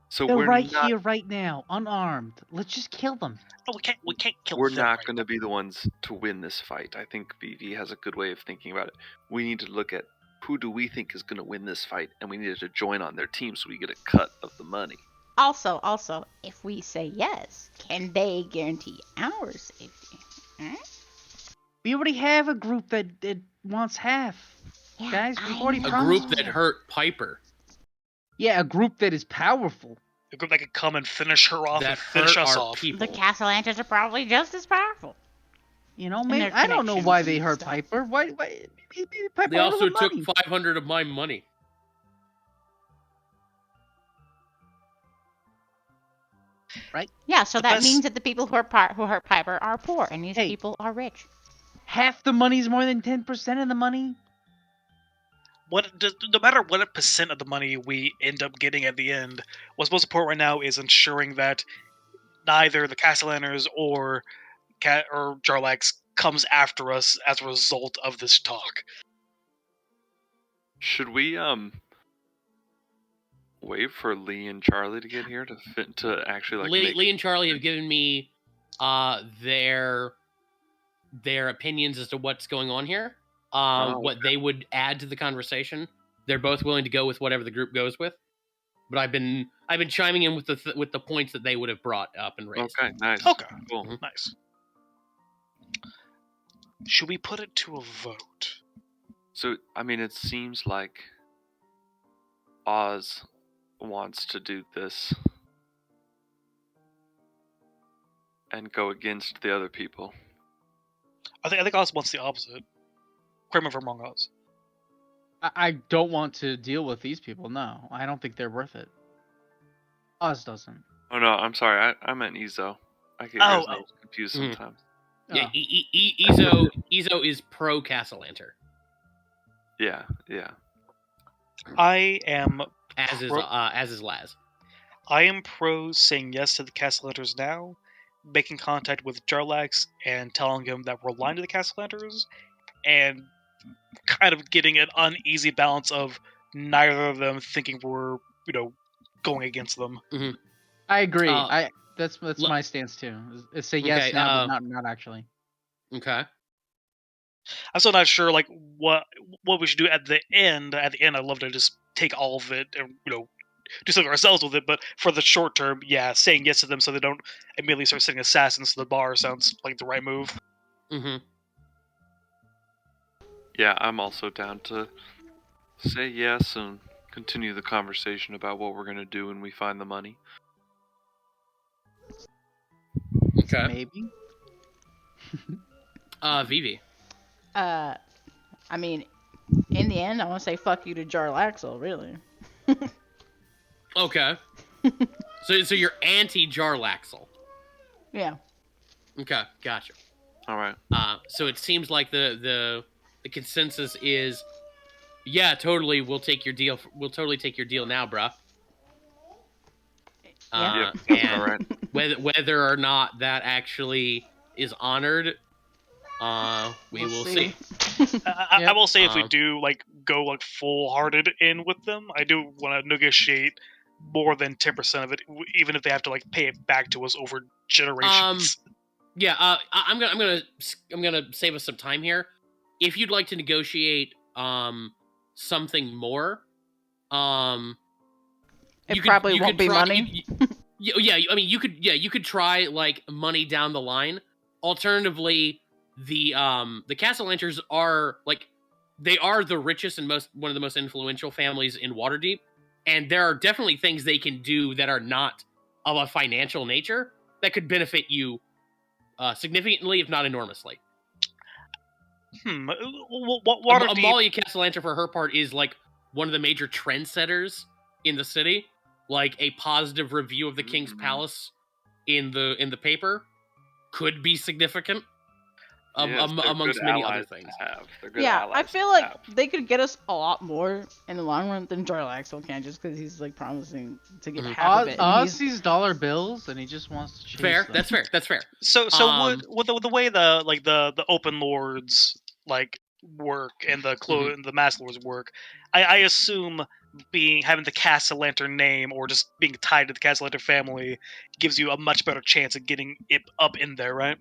So
They're
we're
right
not
here, right now, unarmed. Let's just kill them.
No, we can't kill
we're
them
not
right
going
now.
to be the ones to win this fight. I think Vivi has a good way of thinking about it. We need to look at who do we think is going to win this fight, and we need to join on their team so we get a cut of the money.
Also, if we say yes, can they guarantee our safety?
We already have a group that wants half.
Yeah,
Guys, we've already
A
promised
group that hurt Piper.
Yeah, a group that is powerful.
A group that could come and finish her off
That
and finish
hurt
us
our
off.
people.
The Castellantas are probably just as powerful.
You know,
And
maybe
their
I don't know why
connections
they
and
hurt
stuff.
Piper. Why maybe Piper
They
wanted
also
the
took
money.
500 of my money.
Yeah, so
The
that
best-
means that the people who hurt Piper are poor, and these
Hey.
people are rich.
Half the money's more than 10% of the money.
No matter what percent of the money we end up getting at the end, what's most important right now is ensuring that neither the Castellaners or Jarlax comes after us as a result of this talk.
Should we wait for Lee and Charlie to get here to actually like
Lee and Charlie have given me their opinions as to what's going on here. What they would add to the conversation. They're both willing to go with whatever the group goes with. But I've been chiming in with the points that they would have brought up and raised.
Okay, nice.
Okay.
Cool.
Mhm.
Nice. Should we put it to a vote?
So, I mean, it seems like Oz wants to do this and go against the other people.
I think Oz wants the opposite. Correct me if I'm wrong, Oz.
I don't want to deal with these people. No, I don't think they're worth it. Oz doesn't.
Oh no, I'm sorry. I meant Ezo. I get
Oh,
your names confused
Mhm.
sometimes.
Yeah,
Oh.
Ezo is pro Castellanter,
Yeah.
I am
as is Laz.
I am pro saying yes to the Castellaners now, making contact with Jarlax and telling him that we're aligned to the Castellaners, and kind of getting an uneasy balance of neither of them thinking we're, going against them.
I agree.
Uh,
That's
le-
my stance too. Is say yes
Okay,
now, but not actually.
Okay.
I'm still not sure, like, what we should do at the end. At the end, I'd love to just take all of it and, do something ourselves with it. But for the short term, yeah, saying yes to them so they don't immediately start sending assassins to the bar sounds like the right move.
Mm-hmm.
Yeah, I'm also down to say yes and continue the conversation about what we're gonna do when we find the money.
Okay.
Maybe.
Vivi.
I mean, in the end, I want to say fuck you to Jarlaxle, really.
Okay. so you're anti Jarlaxle.
Yeah.
Okay, gotcha.
All right.
So it seems like the consensus is, yeah, totally. We'll take your deal. We'll totally take your deal now, bruh.
Yeah.
That's
And
all right.
whether or not that actually is honored, we
We'll
will
see.
see.
I will say if we
Um,
do go full hearted in with them, I do want to negotiate more than 10% of it, even if they have to like pay it back to us over generations.
Yeah, I'm gonna save us some time here. If you'd like to negotiate something more,
It
you
probably won't
could
be
try,
money.
yeah, I mean, you could try like money down the line. Alternatively, the Castellanters are like they are the richest and one of the most influential families in Waterdeep, and there are definitely things they can do that are not of a financial nature that could benefit you significantly, if not enormously.
Waterdeep.
Amalia Castellanter, for her part, is like one of the major trendsetters in the city. Like a positive review of the King's Palace in the paper could be significant.
Yes, they're
Amongst
good
many other
allies
things.
to have. They're good
Yeah,
allies
I feel
to
like
have.
they could get us a lot more in the long run than Jarlaxle can, just because he's like promising to get half of it. and
Oz
he's-
sees dollar bills and he just wants to chase
Fair.
them.
That's fair. That's fair.
So
Um,
with the way the open lords like work and and the mass lords work, I assume having the Castellanter name or just being tied to the Castellanter family gives you a much better chance of getting it up in there, right?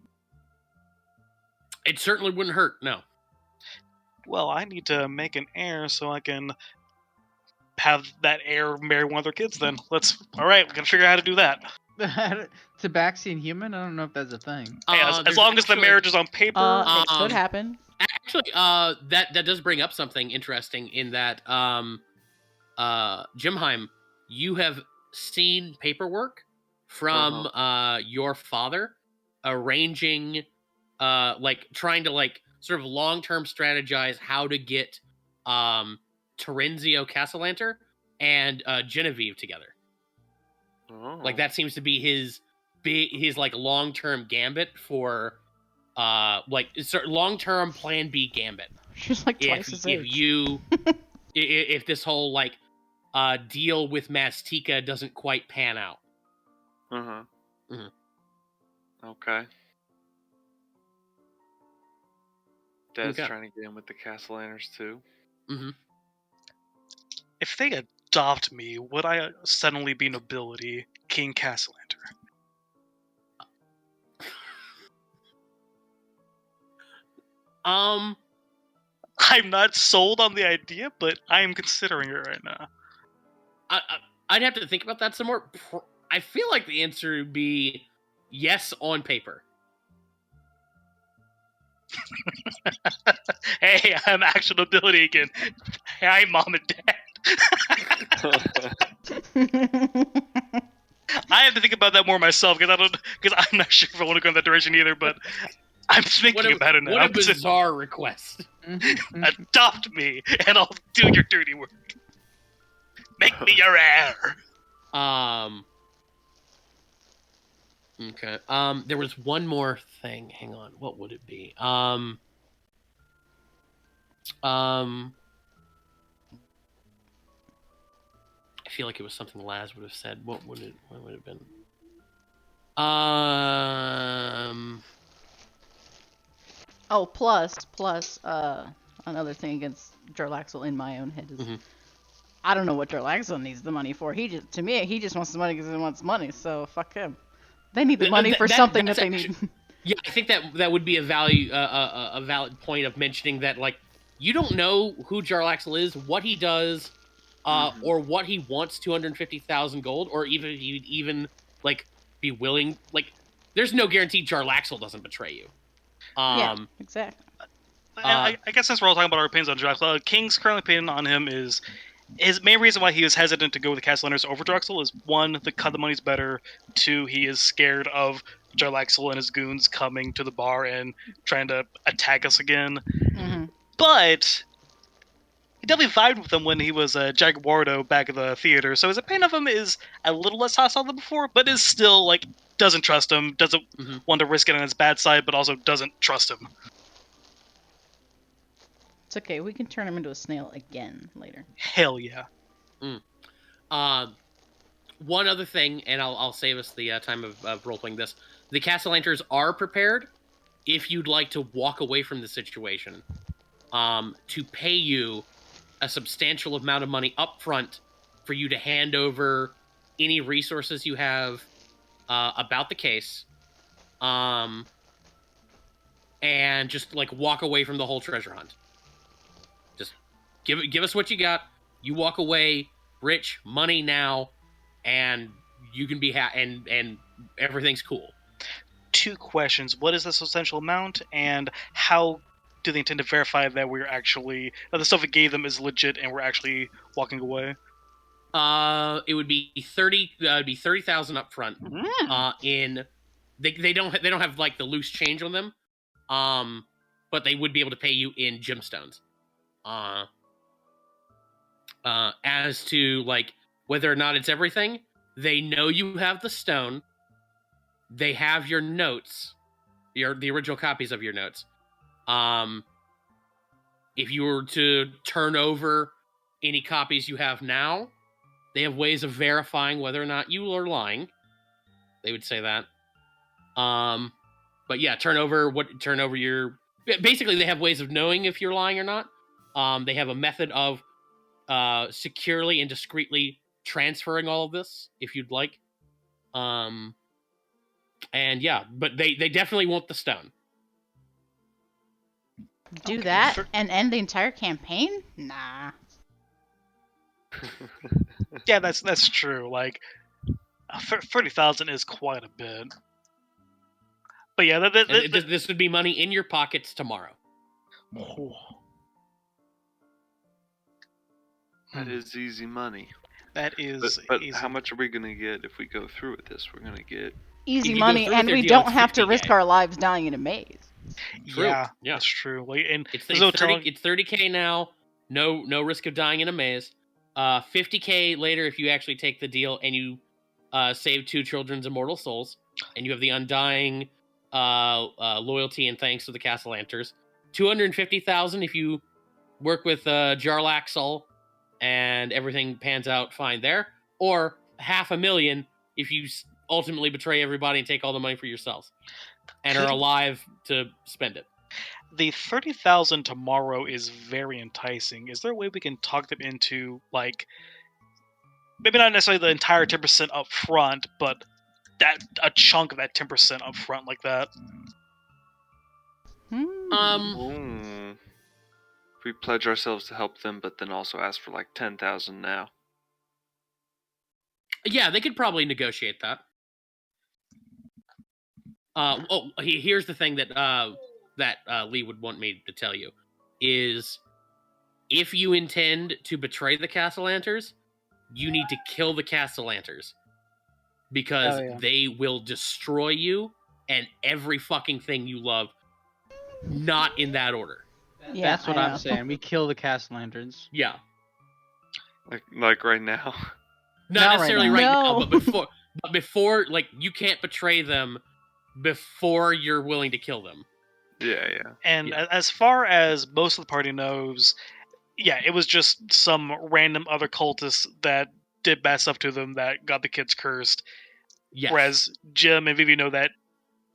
It certainly wouldn't hurt. No.
Well, I need to make an heir so I can have that heir marry one of their kids. Then all right, we're gonna figure out how to do that.
Tabaxian human? I don't know if that's a thing.
Hey, as
There's
long as the
actually-
marriage is on paper.
it could happen.
Actually, that does bring up something interesting in that Jimheim, you have seen paperwork from your father arranging like trying to like sort of long-term strategize how to get Terenzio Castellanter and Genevieve together.
Oh.
Like that seems to be his like long-term gambit for like long-term plan B gambit.
She's like twice his age.
If this whole like deal with Mastika doesn't quite pan out.
Okay. Dad's
Okay.
trying to get in with the Castellaners too.
If they adopt me, would I suddenly be nobility, King Castellanter? I'm not sold on the idea, but I am considering it right now.
I'd have to think about that some more. I feel like the answer would be yes on paper.
Hey, I'm actual nobility again. Hi, Mom and Dad. I have to think about that more myself because I'm not sure if I want to go in that direction either. But I'm thinking about it now.
What a bizarre request!
Adopt me, and I'll do your dirty work. Make me your heir.
Okay. There was one more thing. Hang on. What would it be? I feel like it was something Laz would have said. What would it have been?
Oh, plus, another thing against Jarlaxle in my own head is, I don't know what Jarlaxle needs the money for. He just wants the money because he wants money. So fuck him. They need the money for something that they need.
Yeah, I think that would be a valid point of mentioning that, like, you don't know who Jarlaxle is, what he does, or what he wants 250,000 gold, or even like be willing. Like, there's no guarantee Jarlaxle doesn't betray you.
Yeah, exactly.
I guess since we're all talking about our opinions on Jarlaxle, King's current opinion on him is his main reason why he was hesitant to go with the Castellaners over Jarlaxle is 1, the money's better. 2, he is scared of Jarlaxle and his goons coming to the bar and trying to attack us again. But he definitely vibed with them when he was Jaguardo back at the theater, so his opinion of him is a little less hostile than before, but is still, like, doesn't trust him, doesn't want to risk it on his bad side, but also doesn't trust him.
It's okay, we can turn him into a snail again later.
Hell yeah.
One other thing, and I'll save us the time of role-playing this. The Castellanters are prepared, if you'd like to walk away from the situation, to pay you a substantial amount of money up front for you to hand over any resources you have about the case, and just like walk away from the whole treasure hunt. Just give us what you got. You walk away, rich, money now, and you can be and everything's cool.
2 questions. What is this essential amount, and how do they intend to verify that we're actually that the stuff we gave them is legit and we're actually walking away?
It would be 30. It'd be 30,000 up front. In they don't have like the loose change on them, but they would be able to pay you in gemstones. As to like whether or not it's everything, they know you have the stone. They have your notes, the original copies of your notes. If you were to turn over any copies you have now, they have ways of verifying whether or not you are lying. They would say that. But yeah, turn over your. Basically, they have ways of knowing if you're lying or not. They have a method of securely and discreetly transferring all of this, if you'd like. And yeah, but they definitely want the stone.
Do that and end the entire campaign? Nah.
Yeah, that's true. Like 30,000 is quite a bit. But yeah,
this would be money in your pockets tomorrow.
That is easy money.
That is
But
easy.
how much are we gonna get if we go through with this? We're gonna get
Easy money, and we don't have to risk our lives dying in a maze.
True.
Yeah,
Yeah,
that's true. Like, and
it's
there's no
30,
telling.
it's 30K now. No risk of dying in a maze. 50K later if you actually take the deal and you save 2 children's immortal souls, and you have the undying loyalty and thanks to the Castellanters. 250,000 if you work with Jarlaxle and everything pans out fine there, or 500,000 if you ultimately betray everybody and take all the money for yourselves and are alive to spend it.
The 30,000 tomorrow is very enticing. Is there a way we can talk them into, like, maybe not necessarily the entire 10% up front, but a chunk of that 10% up front like that?
If we pledge ourselves to help them, but then also ask for like 10,000 now.
Yeah, they could probably negotiate that. Here's the thing that Lee would want me to tell you is if you intend to betray the Castellanters, you need to kill the Castellanters because they will destroy you and every fucking thing you love, not in that order.
Yeah, that's what I'm saying. We kill the Castellanters.
Yeah.
Like right now.
Not necessarily right now, but before, like, you can't betray them before you're willing to kill them.
Yeah.
And as far as most of the party knows, yeah, it was just some random other cultists that did bad stuff to them that got the kids cursed.
Yes.
Whereas Jim and Vivi know that,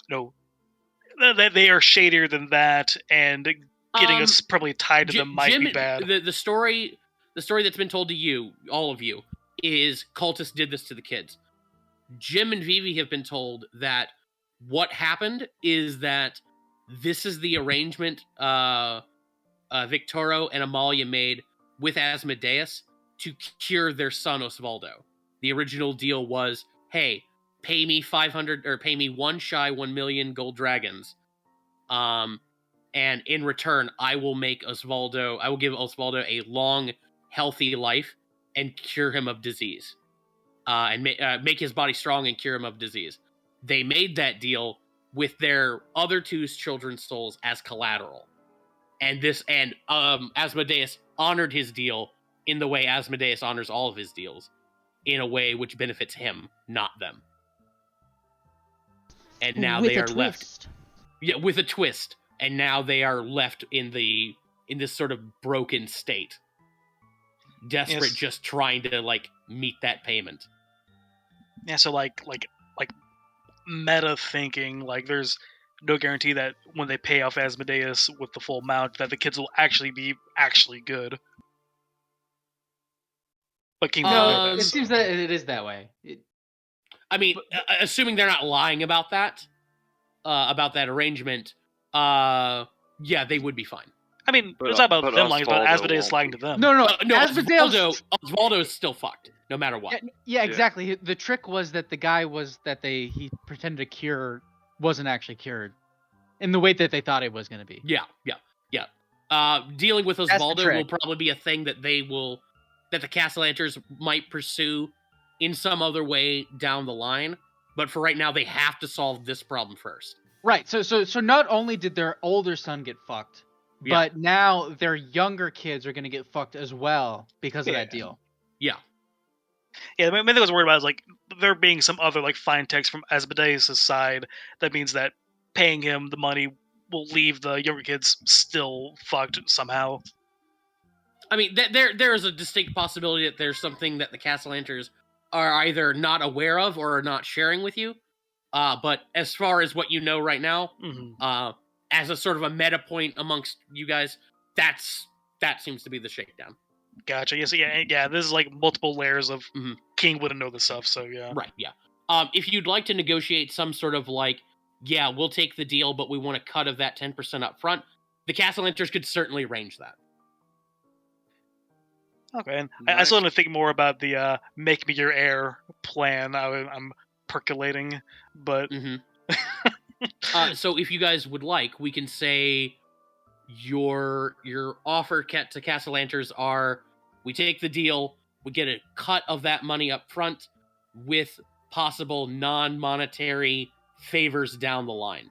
that they are shadier than that, and getting us probably tied to them might be bad.
The story that's been told to you, all of you, is cultists did this to the kids. Jim and Vivi have been told that what happened is that this is the arrangement Victoro and Amalia made with Asmodeus to cure their son Osvaldo. The original deal was, hey, pay me 500 or pay me 1 million gold dragons. And in return, I will give Osvaldo a long, healthy life and cure him of disease. And make his body strong and cure him of disease. They made that deal with their other 2 children's souls as collateral. And Asmodeus honored his deal in the way Asmodeus honors all of his deals, in a way which benefits him, not them. And now they are left. Yeah, with a twist. And now they are left in this sort of broken state. Desperate, just trying to meet that payment.
Yeah, so like meta thinking, there's no guarantee that when they pay off Asmodeus with the full amount that the kids will actually be good. But King
No,
wouldn't know
it
this.
seems that it is that way.
I mean, assuming they're not lying about that arrangement, yeah, they would be fine.
I mean,
But-
it's not about
but
them lying, but
Osvaldo
Asmodee is
won't
lying
be.
to them.
No,
No,
Asmodeus.
Osvaldo is still fucked, no matter what.
Yeah, exactly. The trick was that the guy he pretended to cure wasn't actually cured, in the way that they thought it was going to be.
Yeah. Dealing with
the
Osvaldo will
trick.
probably be a thing that that the Castellanters might pursue in some other way down the line. But for right now, they have to solve this problem first.
Right. So not only did their older son get fucked,
Yeah.
but now their younger kids are going to get fucked as well because of that deal.
Yeah.
Yeah, the main thing I was worried about is like there being some other like fine text from Asmodeus' side that means that paying him the money will leave the younger kids still fucked somehow.
I mean, there is a distinct possibility that there's something that the Castellanters are either not aware of or are not sharing with you. But as far as what you know right now,
Mm-hmm.
as a sort of a meta point amongst you guys, that seems to be the shakedown.
Gotcha. Yes. Yeah. This is like multiple layers of
Mhm.
King wouldn't know this stuff. So yeah.
Right, yeah. If you'd like to negotiate some sort of like, yeah, we'll take the deal, but we want a cut of that 10% up front, the Castellanters could certainly arrange that.
Okay. And I still want to think more about the "make me your heir" plan. I'm percolating, but
So if you guys would like, we can say your offer to Castellanters are, we take the deal, we get a cut of that money up front with possible non-monetary favors down the line.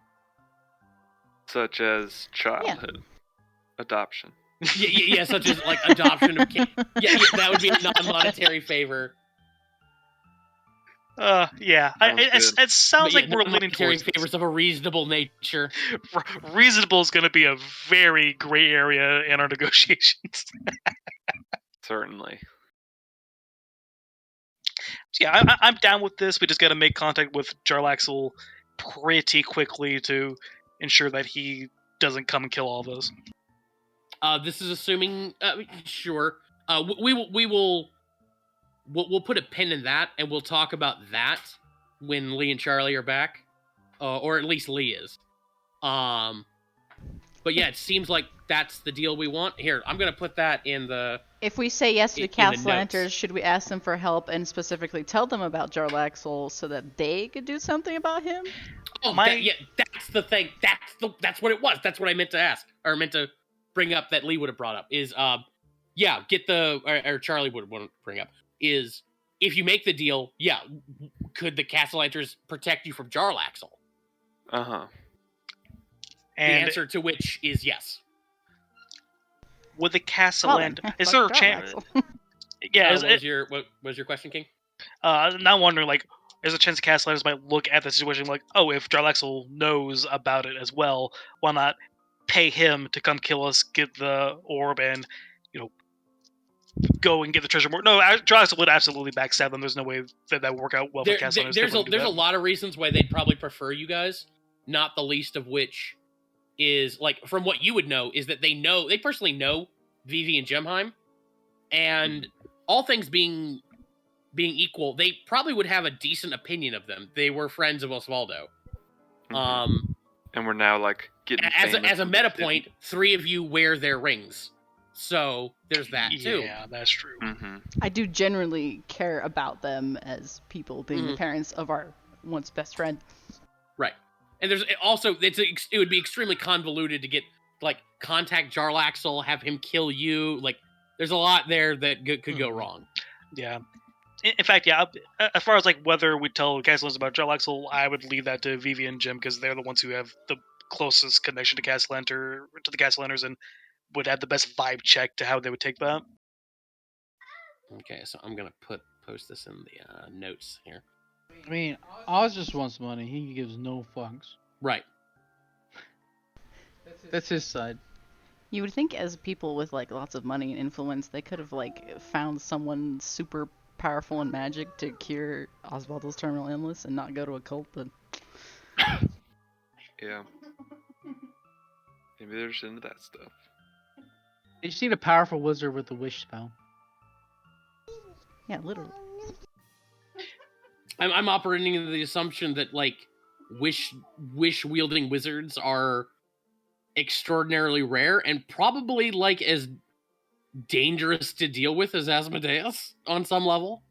Such as childhood, adoption.
Yeah, such as like adoption of kids. Yeah, that would be a non-monetary favor.
yeah. It sounds like we're leaning
non-monetary
towards this.
favors of a reasonable nature.
Reasonable is going to be a very gray area in our negotiations.
Certainly.
So yeah, I'm down with this. We just got to make contact with Jarlaxle pretty quickly to ensure that he doesn't come and kill all of us.
This is assuming, sure. We'll put a pin in that, and we'll talk about that when Lee and Charlie are back, or at least Lee is. But yeah, it seems like that's the deal we want. Here, I'm gonna put that in the.
If we say yes to the
in the
Castellanters,
notes.
should we ask them for help and specifically tell them about Jarlaxle so that they could do something about him?
Oh, that's the thing. That's what it was. That's what I meant to ask, or meant to bring up that Lee would have brought up. Is get the or Charlie would want to bring up is if you make the deal, could the Castellanters protect you from Jarlaxle?
Uh-huh.
The
And
answer to which is yes.
with the Castellant, is there a chance? Yeah,
What was your question, King?
now I'm wondering, like, there's a chance the Castellans might look at the situation like, oh, if Jarlaxle knows about it as well, why not pay him to come kill us, get the orb, and, go and get the treasure more. No, Jarlaxle would absolutely backstab them. There's no way that would work out well for Castellans.
There's a lot of reasons why they'd probably prefer you guys, not the least of which is, like, from what you would know, is that they personally know Vivi and Gemheim, and all things being equal, they probably would have a decent opinion of them. They were friends of Osvaldo.
Mm-hmm. And we're now, like, getting
as a meta point, 3 of you wear their rings. So there's that, too.
Yeah, that's true.
Mm-hmm.
I do generally care about them as people, being the parents of our once best friend.
Right. And there's also, it would be extremely convoluted to get, like, contact Jarlaxle, have him kill you. Like, there's a lot there that could go wrong.
Yeah. In fact, yeah, as far as, like, whether we tell Castellans about Jarlaxle, I would leave that to Vivi and Jim, because they're the ones who have the closest connection to the Castellanters, and would have the best vibe check to how they would take that.
Okay, so I'm going to post this in the notes here.
I mean, Oz just wants money. He gives no fucks.
Right.
That's his side.
You would think as people with, like, lots of money and influence, they could have, like, found someone super powerful in magic to cure Osvaldo's terminal illness and not go to a cult, but...
Yeah. Maybe they're just into that stuff.
They just need a powerful wizard with a wish spell.
Yeah, literally.
I'm operating in the assumption that like wish wielding wizards are extraordinarily rare and probably like as dangerous to deal with as Asmodeus on some level.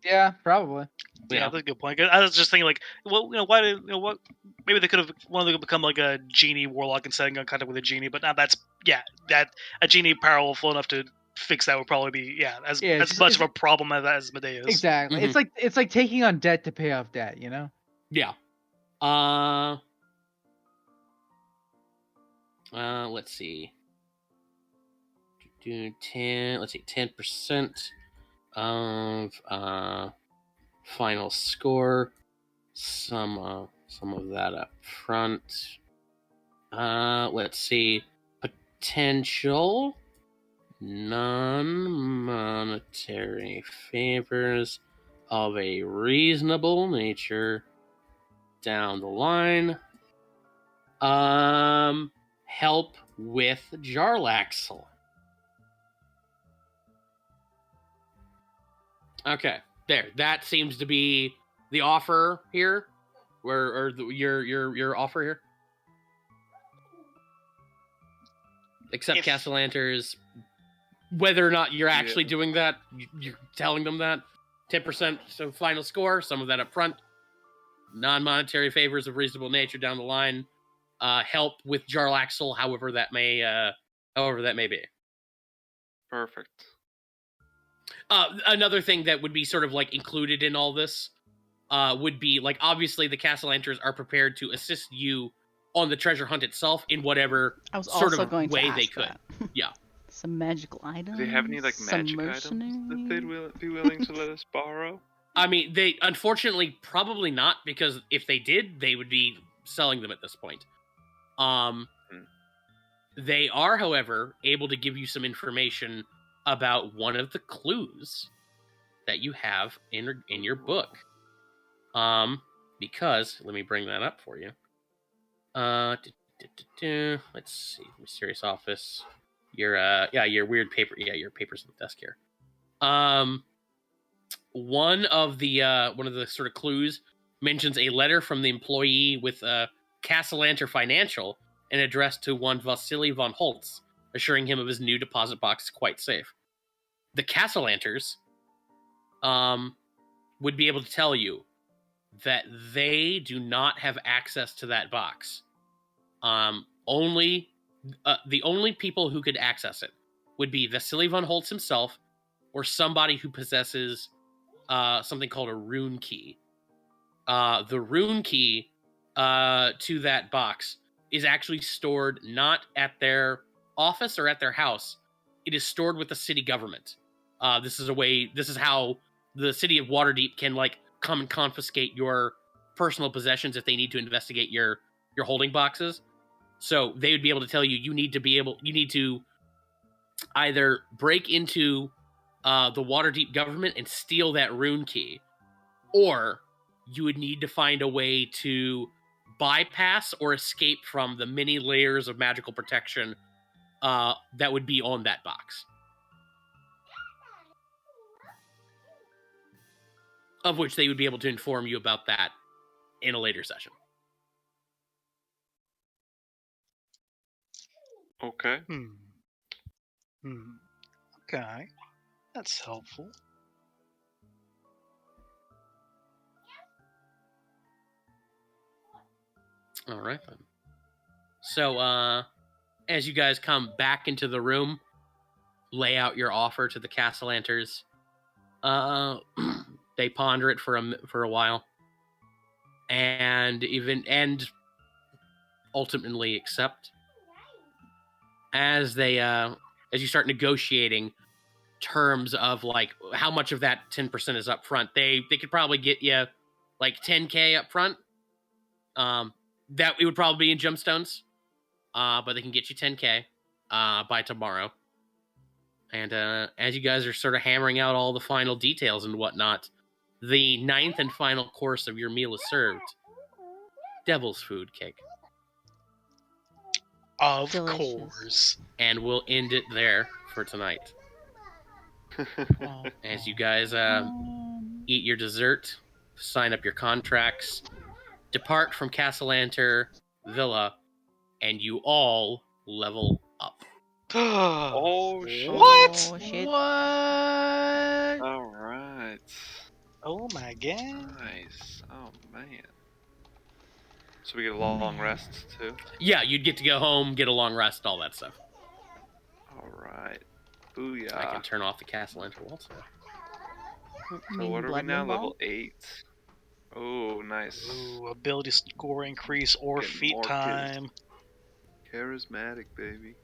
Yeah, probably.
Yeah, that's a good point. 'Cause I was just thinking, like, well, why did what? Maybe they could have one of them could become like a genie warlock and setting on contact with a genie, but now that's that a genie powerful enough to fix that would probably be as
it's
much
just-
of a problem as Medea's.
Exactly.
Mhm.
It's like taking on debt to pay off debt, you know?
Yeah. Let's see. Do 10. Let's see, 10% of final score. Some of that up front. Let's see. Potential non-monetary favors of a reasonable nature down the line. Help with Jarlaxle. Okay, there. That seems to be the offer here, your offer here. Except
If-
Castellanter's, whether or not you're actually
Yeah.
doing that, you're telling them that 10% so final score, some of that up front, non-monetary favors of reasonable nature down the line, help with Jarlaxle, however that may be.
Perfect.
Another thing that would be sort of like included in all this would be like obviously the Castellanters are prepared to assist you on the treasure hunt itself in whatever
I was
sort
also
of
going
way
to ask
they could.
that.
Yeah.
Some magical items.
Do they have any like
some
magic items that they'd
mercenary?
be willing to let us borrow?
I mean, they unfortunately probably not, because if they did, they would be selling them at this point. They are, however, able to give you some information about one of the clues that you have in your book. Because let me bring that up for you. Let's see, mysterious office. Your weird paper. Yeah, your paper's on the desk here. One of the sort of clues mentions a letter from the employee with Castellanter Financial and addressed to one Vasily von Holtz, assuring him of his new deposit box is quite safe. The Castellanters would be able to tell you that they do not have access to that box. The only people who could access it would be Vasily von Holtz himself or somebody who possesses something called a rune key. The rune key to that box is actually stored not at their office or at their house. It is stored with the city government. This is how the city of Waterdeep can like come and confiscate your personal possessions if they need to investigate your holding boxes. So they would be able to tell you you need to either break into the Waterdeep government and steal that rune key, or you would need to find a way to bypass or escape from the many layers of magical protection that would be on that box. Of which they would be able to inform you about that in a later session.
Okay.
Okay, that's helpful.
All right then. So, as you guys come back into the room, lay out your offer to the Castellanters. They ponder it for a while, and ultimately accept. As you start negotiating terms of like how much of that 10% is up front, they could probably get you like 10K up front. That it would probably be in gemstones, but they can get you 10K by tomorrow. And as you guys are sort of hammering out all the final details and whatnot, the 9th and final course of your meal is served. Devil's food cake.
Of
Delicious.
course.
And we'll end it there for tonight. As you guys eat your dessert, sign up your contracts, depart from Castellanter Villa, and you all level up.
Oh shit!
What?
Oh, shit.
What?
All right.
Oh my god.
Nice. Oh man. So we get a long rest too.
Yeah, you'd get to go home, get a long rest, all that stuff.
All right.
I
Booyah.
can turn off the Castellanter walls.
So what are we now? Level 8. Oh, nice.
Ooh, ability score increase or
Getting
feat
more
time.
Charismatic, baby.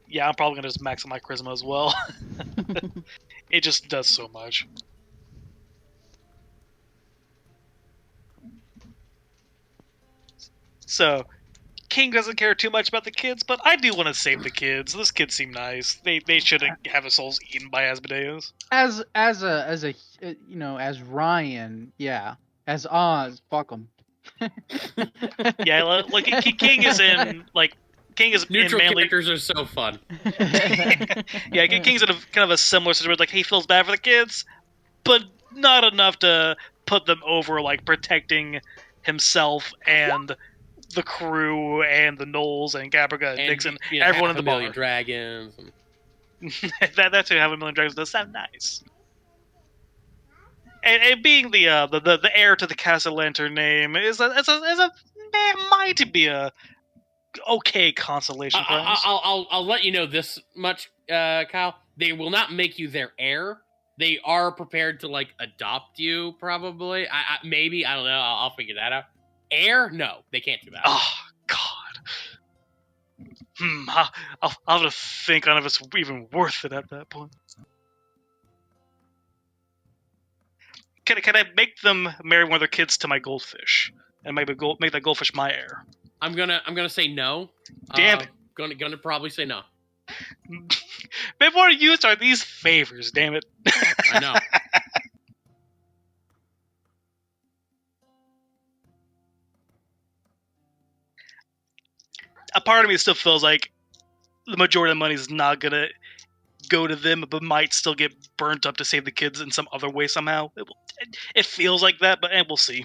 Yeah, I'm probably gonna just max out my charisma as well. It just does so much. So, King doesn't care too much about the kids, but I do want to save the kids. Those kids seem nice. They shouldn't have their souls eaten by Asmodeus.
As a as Ryan, yeah. As Oz, fuck him.
Yeah, like King is in
Neutral
mainly.
characters are so fun.
Yeah, King's in a kind of a similar situation. Like he feels bad for the kids, but not enough to put them over like protecting himself and the crew and the Knowles and Gabriga and Nixon, everyone in the bar.
Dragons. And...
That's who have a million dragons does sound nice. And being the heir to the Castle Lantern name might be a okay consolation prize.
I'll let you know this much, Kyle. They will not make you their heir. They are prepared to like adopt you, probably. Maybe I don't know. I'll figure that out. Heir? No, they can't do that.
Oh God. I'll have to think on if it's even worth it at that point. Can I make them marry one of their kids to my goldfish and make that goldfish my heir?
I'm gonna say no.
Damn it.
Gonna probably say no.
Maybe what I used are these favors. Damn it.
I know.
A part of me still feels like the majority of the money is not gonna go to them, but might still get burnt up to save the kids in some other way somehow. It feels like that, but we'll see.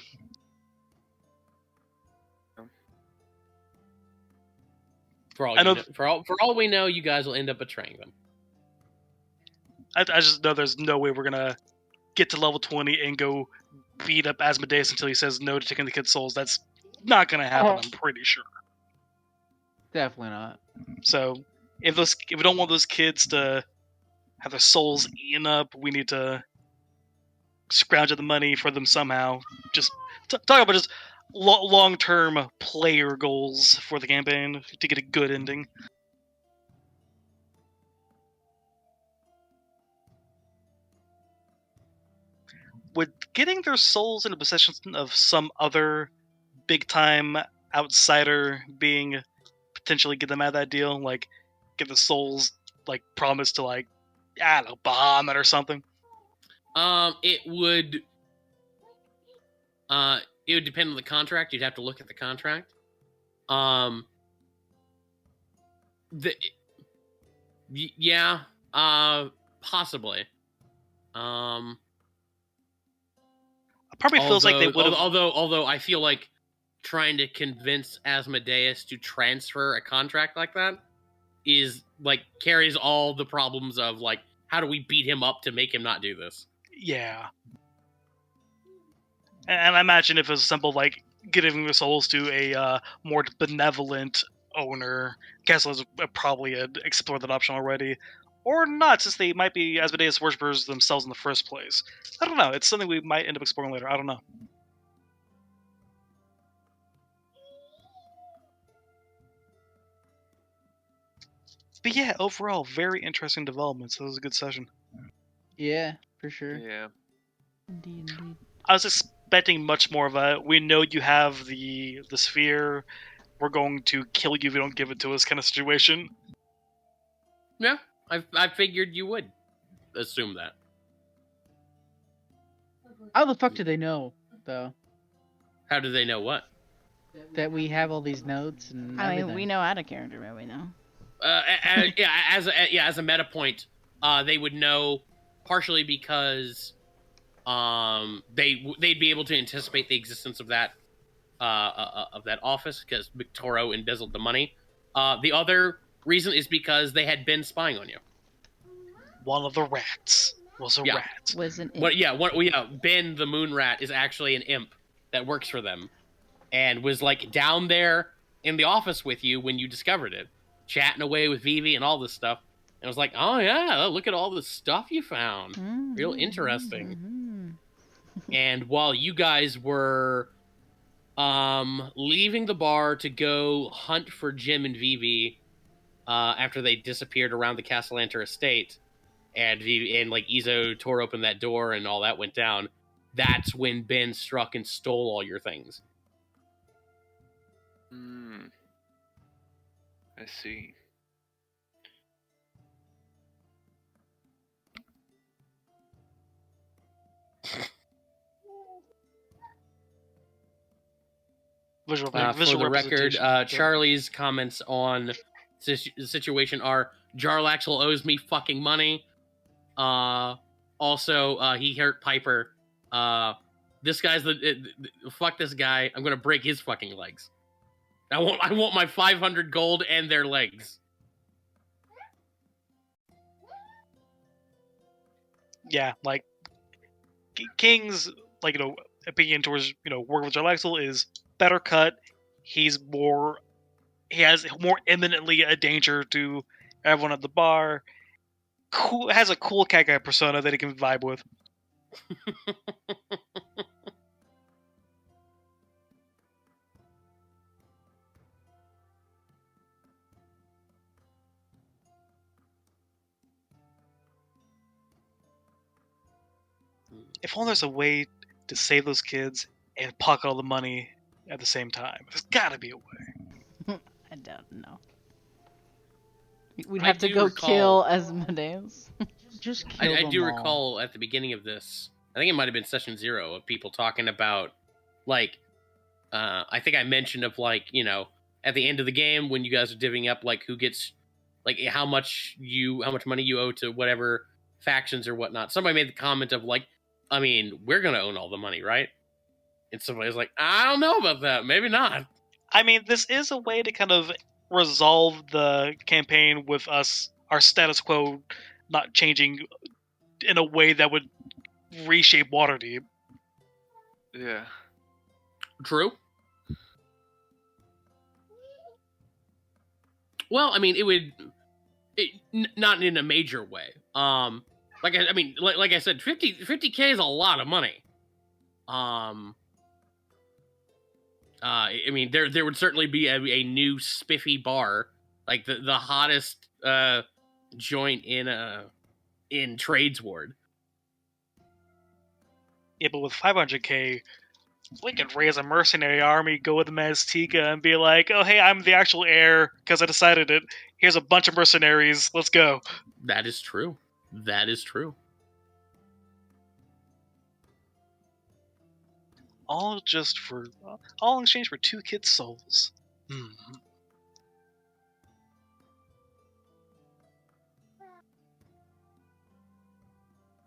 For all we know, you guys will end up betraying them.
I just know there's no way we're gonna get to level 20 and go beat up Asmodeus until he says no to taking the kids' souls. That's not gonna happen. I'm pretty sure.
Definitely not.
So if we don't want those kids to have their souls eaten up, we need to scrounge up the money for them somehow. Just talk about just long-term player goals for the campaign to get a good ending. Would getting their souls into possession of some other big-time outsider being potentially get them out of that deal? Like, get the souls, like, promised to, like, I don't know, Bahamut or something?
It would depend on the contract. You'd have to look at the contract. Possibly.
It probably feels like they would have.
Although I feel like trying to convince Asmodeus to transfer a contract like that is like carries all the problems of like how do we beat him up to make him not do this?
Yeah. And I imagine if it was simple like giving the souls to a more benevolent owner, Castle has probably had explored that option already. Or not, since they might be Asmodeus worshippers themselves in the first place. I don't know. It's something we might end up exploring later. I don't know. But yeah, overall, very interesting developments. So it was a good session.
Yeah, for sure.
Yeah.
Indeed.
I was expecting much more of a, we know you have the sphere, we're going to kill you if you don't give it to us kind of situation.
Yeah, I figured you would assume that.
How the fuck do they know, though?
How do they know what?
That we have all these notes and
I mean,
everything.
we know out of character, but we know.
As a meta point, they would know, partially because they'd be able to anticipate the existence of that office because Victoro embezzled the money. The other reason is because they had been spying on you.
One of the rats was a
Yeah.
rat.
Wasn't it?
Ben the Moon Rat is actually an imp that works for them, and was like down there in the office with you when you discovered it, chatting away with Vivi and all this stuff. And I was like, oh yeah, look at all the stuff you found. Real interesting. And while you guys were leaving the bar to go hunt for Jim and Vivi after they disappeared around the Castellanter estate, and Vivi and like Izo tore open that door and all that went down, that's when Ben struck and stole all your things.
I see.
Visual
For the record,
representation.
Charlie's comments on the situation are: Jarlaxle owes me fucking money. Also, he hurt Piper. This guy's fuck this guy. I'm gonna break his fucking legs. I want my 500 gold and their legs.
Yeah, like King's like opinion towards working with Jarlaxle is better cut. He has more imminently a danger to everyone at the bar. Has a cool cat guy persona that he can vibe with. If only there's a way to save those kids and pocket all the money at the same time. There's gotta be a way.
I don't know. We'd
I
have to
do
go
recall-
kill Asmodeus.
Just kill
I
them
do
all.
recall at the beginning of this, I think it might have been session 0, of people talking about, like, I think I mentioned of, like, at the end of the game when you guys are divvying up, like, who gets, like, how much money you owe to whatever factions or whatnot. Somebody made the comment of, like, I mean, we're going to own all the money, right? And somebody's like, I don't know about that. Maybe not.
I mean, this is a way to kind of resolve the campaign with our status quo not changing in a way that would reshape Waterdeep.
Yeah.
True. Well, I mean, not in a major way. Like I said, 50K is a lot of money. I mean, there would certainly be a new spiffy bar, like the hottest joint in Tradesward.
Yeah, but with 500K, we could raise a mercenary army, go with Maztica, and be like, oh, hey, I'm the actual heir because I decided it. Here's a bunch of mercenaries. Let's go.
That is true. That is true.
All in exchange for 2 kids' souls.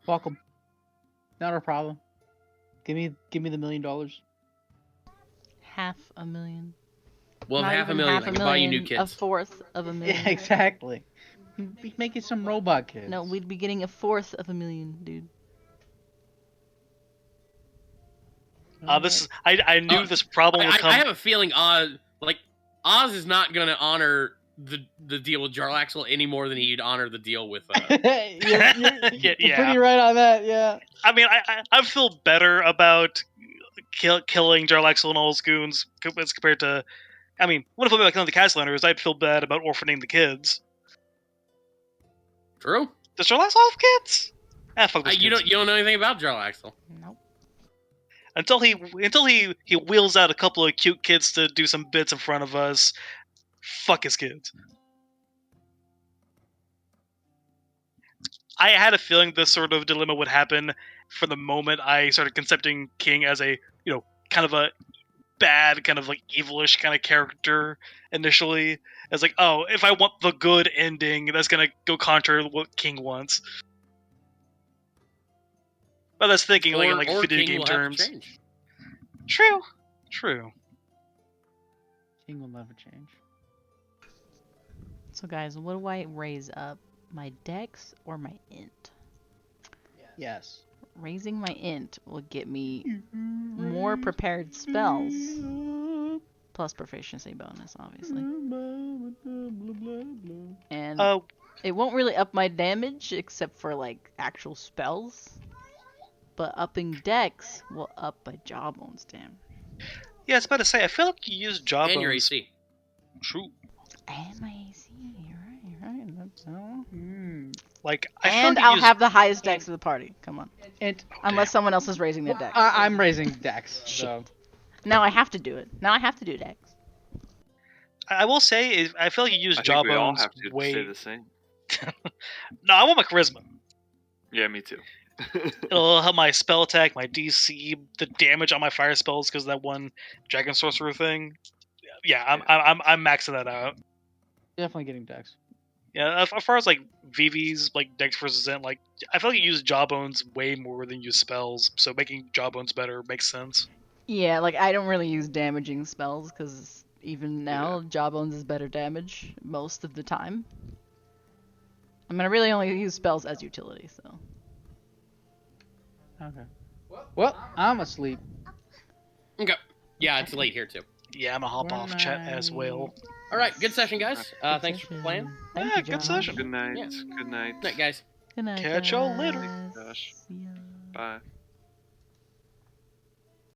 Welcome. Not a problem. Give me the $1 million.
$500,000.
Well,
Not
half a
even
million,
half
I
a
can buy you
million,
new kids.
A fourth of a million.
Yeah, exactly. Be making some robot kids.
No, we'd be getting a fourth of a million, dude.
This is I knew this problem would come.
I have a feeling Oz is not going to honor the deal with Jarlaxle any more than he'd honor the deal with.
You're
Yeah.
pretty right on that. Yeah.
I mean, I feel better about killing Jarlaxle and all his goons as compared to. I mean, when I put back on the Castellaners, I'd feel bad about orphaning the kids.
True.
Does Jarlaxle have kids? Fuck those
You
kids.
don't know anything about Jarlaxle.
Nope.
Until he wheels out a couple of cute kids to do some bits in front of us. Fuck his kids. I had a feeling this sort of dilemma would happen from the moment I started concepting King as a kind of a bad, kind of like evilish kind of character initially. It's like, oh, if I want the good ending, that's gonna go contrary to what King wants. But that's thinking like in like
or
video
King
game
will have to
terms.
change.
True.
King will never change.
So guys, what do I raise up? My dex or my int?
Yes.
Raising my int will get me more prepared spells. Plus proficiency bonus, obviously. And it won't really up my damage except for like actual spells. But upping dex will up my jawbones damage.
Yeah, it's about to say. I feel like you use
And your
jawbones.
AC.
True.
And my AC, you're right. That's
Like I feel
and
like you
I'll
use...
have the highest dex of the party. Come on.
And
Unless someone else is raising their dex.
I'm raising Dex. So.
Now I have to do it. Now I have to do dex.
I will say is I feel like you use
I think we all
jawbones
have to
way.
say the same.
No, I want my charisma.
Yeah, me too.
It'll help my spell attack, my DC, the damage on my fire spells because that one dragon sorcerer thing. Yeah, I'm maxing that out.
Definitely getting Dex.
Yeah, as far as like VVs, like Dex versus Int, like I feel like you use jawbones way more than you use spells, so making jawbones better makes sense.
Yeah, like I don't really use damaging spells because even now, jawbones is better damage most of the time. I mean, I really only use spells as utility, so.
Okay. Well, I'm asleep.
Okay. Yeah, it's late here too.
Yeah, I'm gonna hop off chat as well.
All right, good session, guys. Thanks for playing.
Thank
Yeah,
you,
good
Josh.
session.
Good night.
Yeah.
Good night.
Night, guys.
Good night,
Catch y'all later.
guys.
Josh.
See ya.
Bye.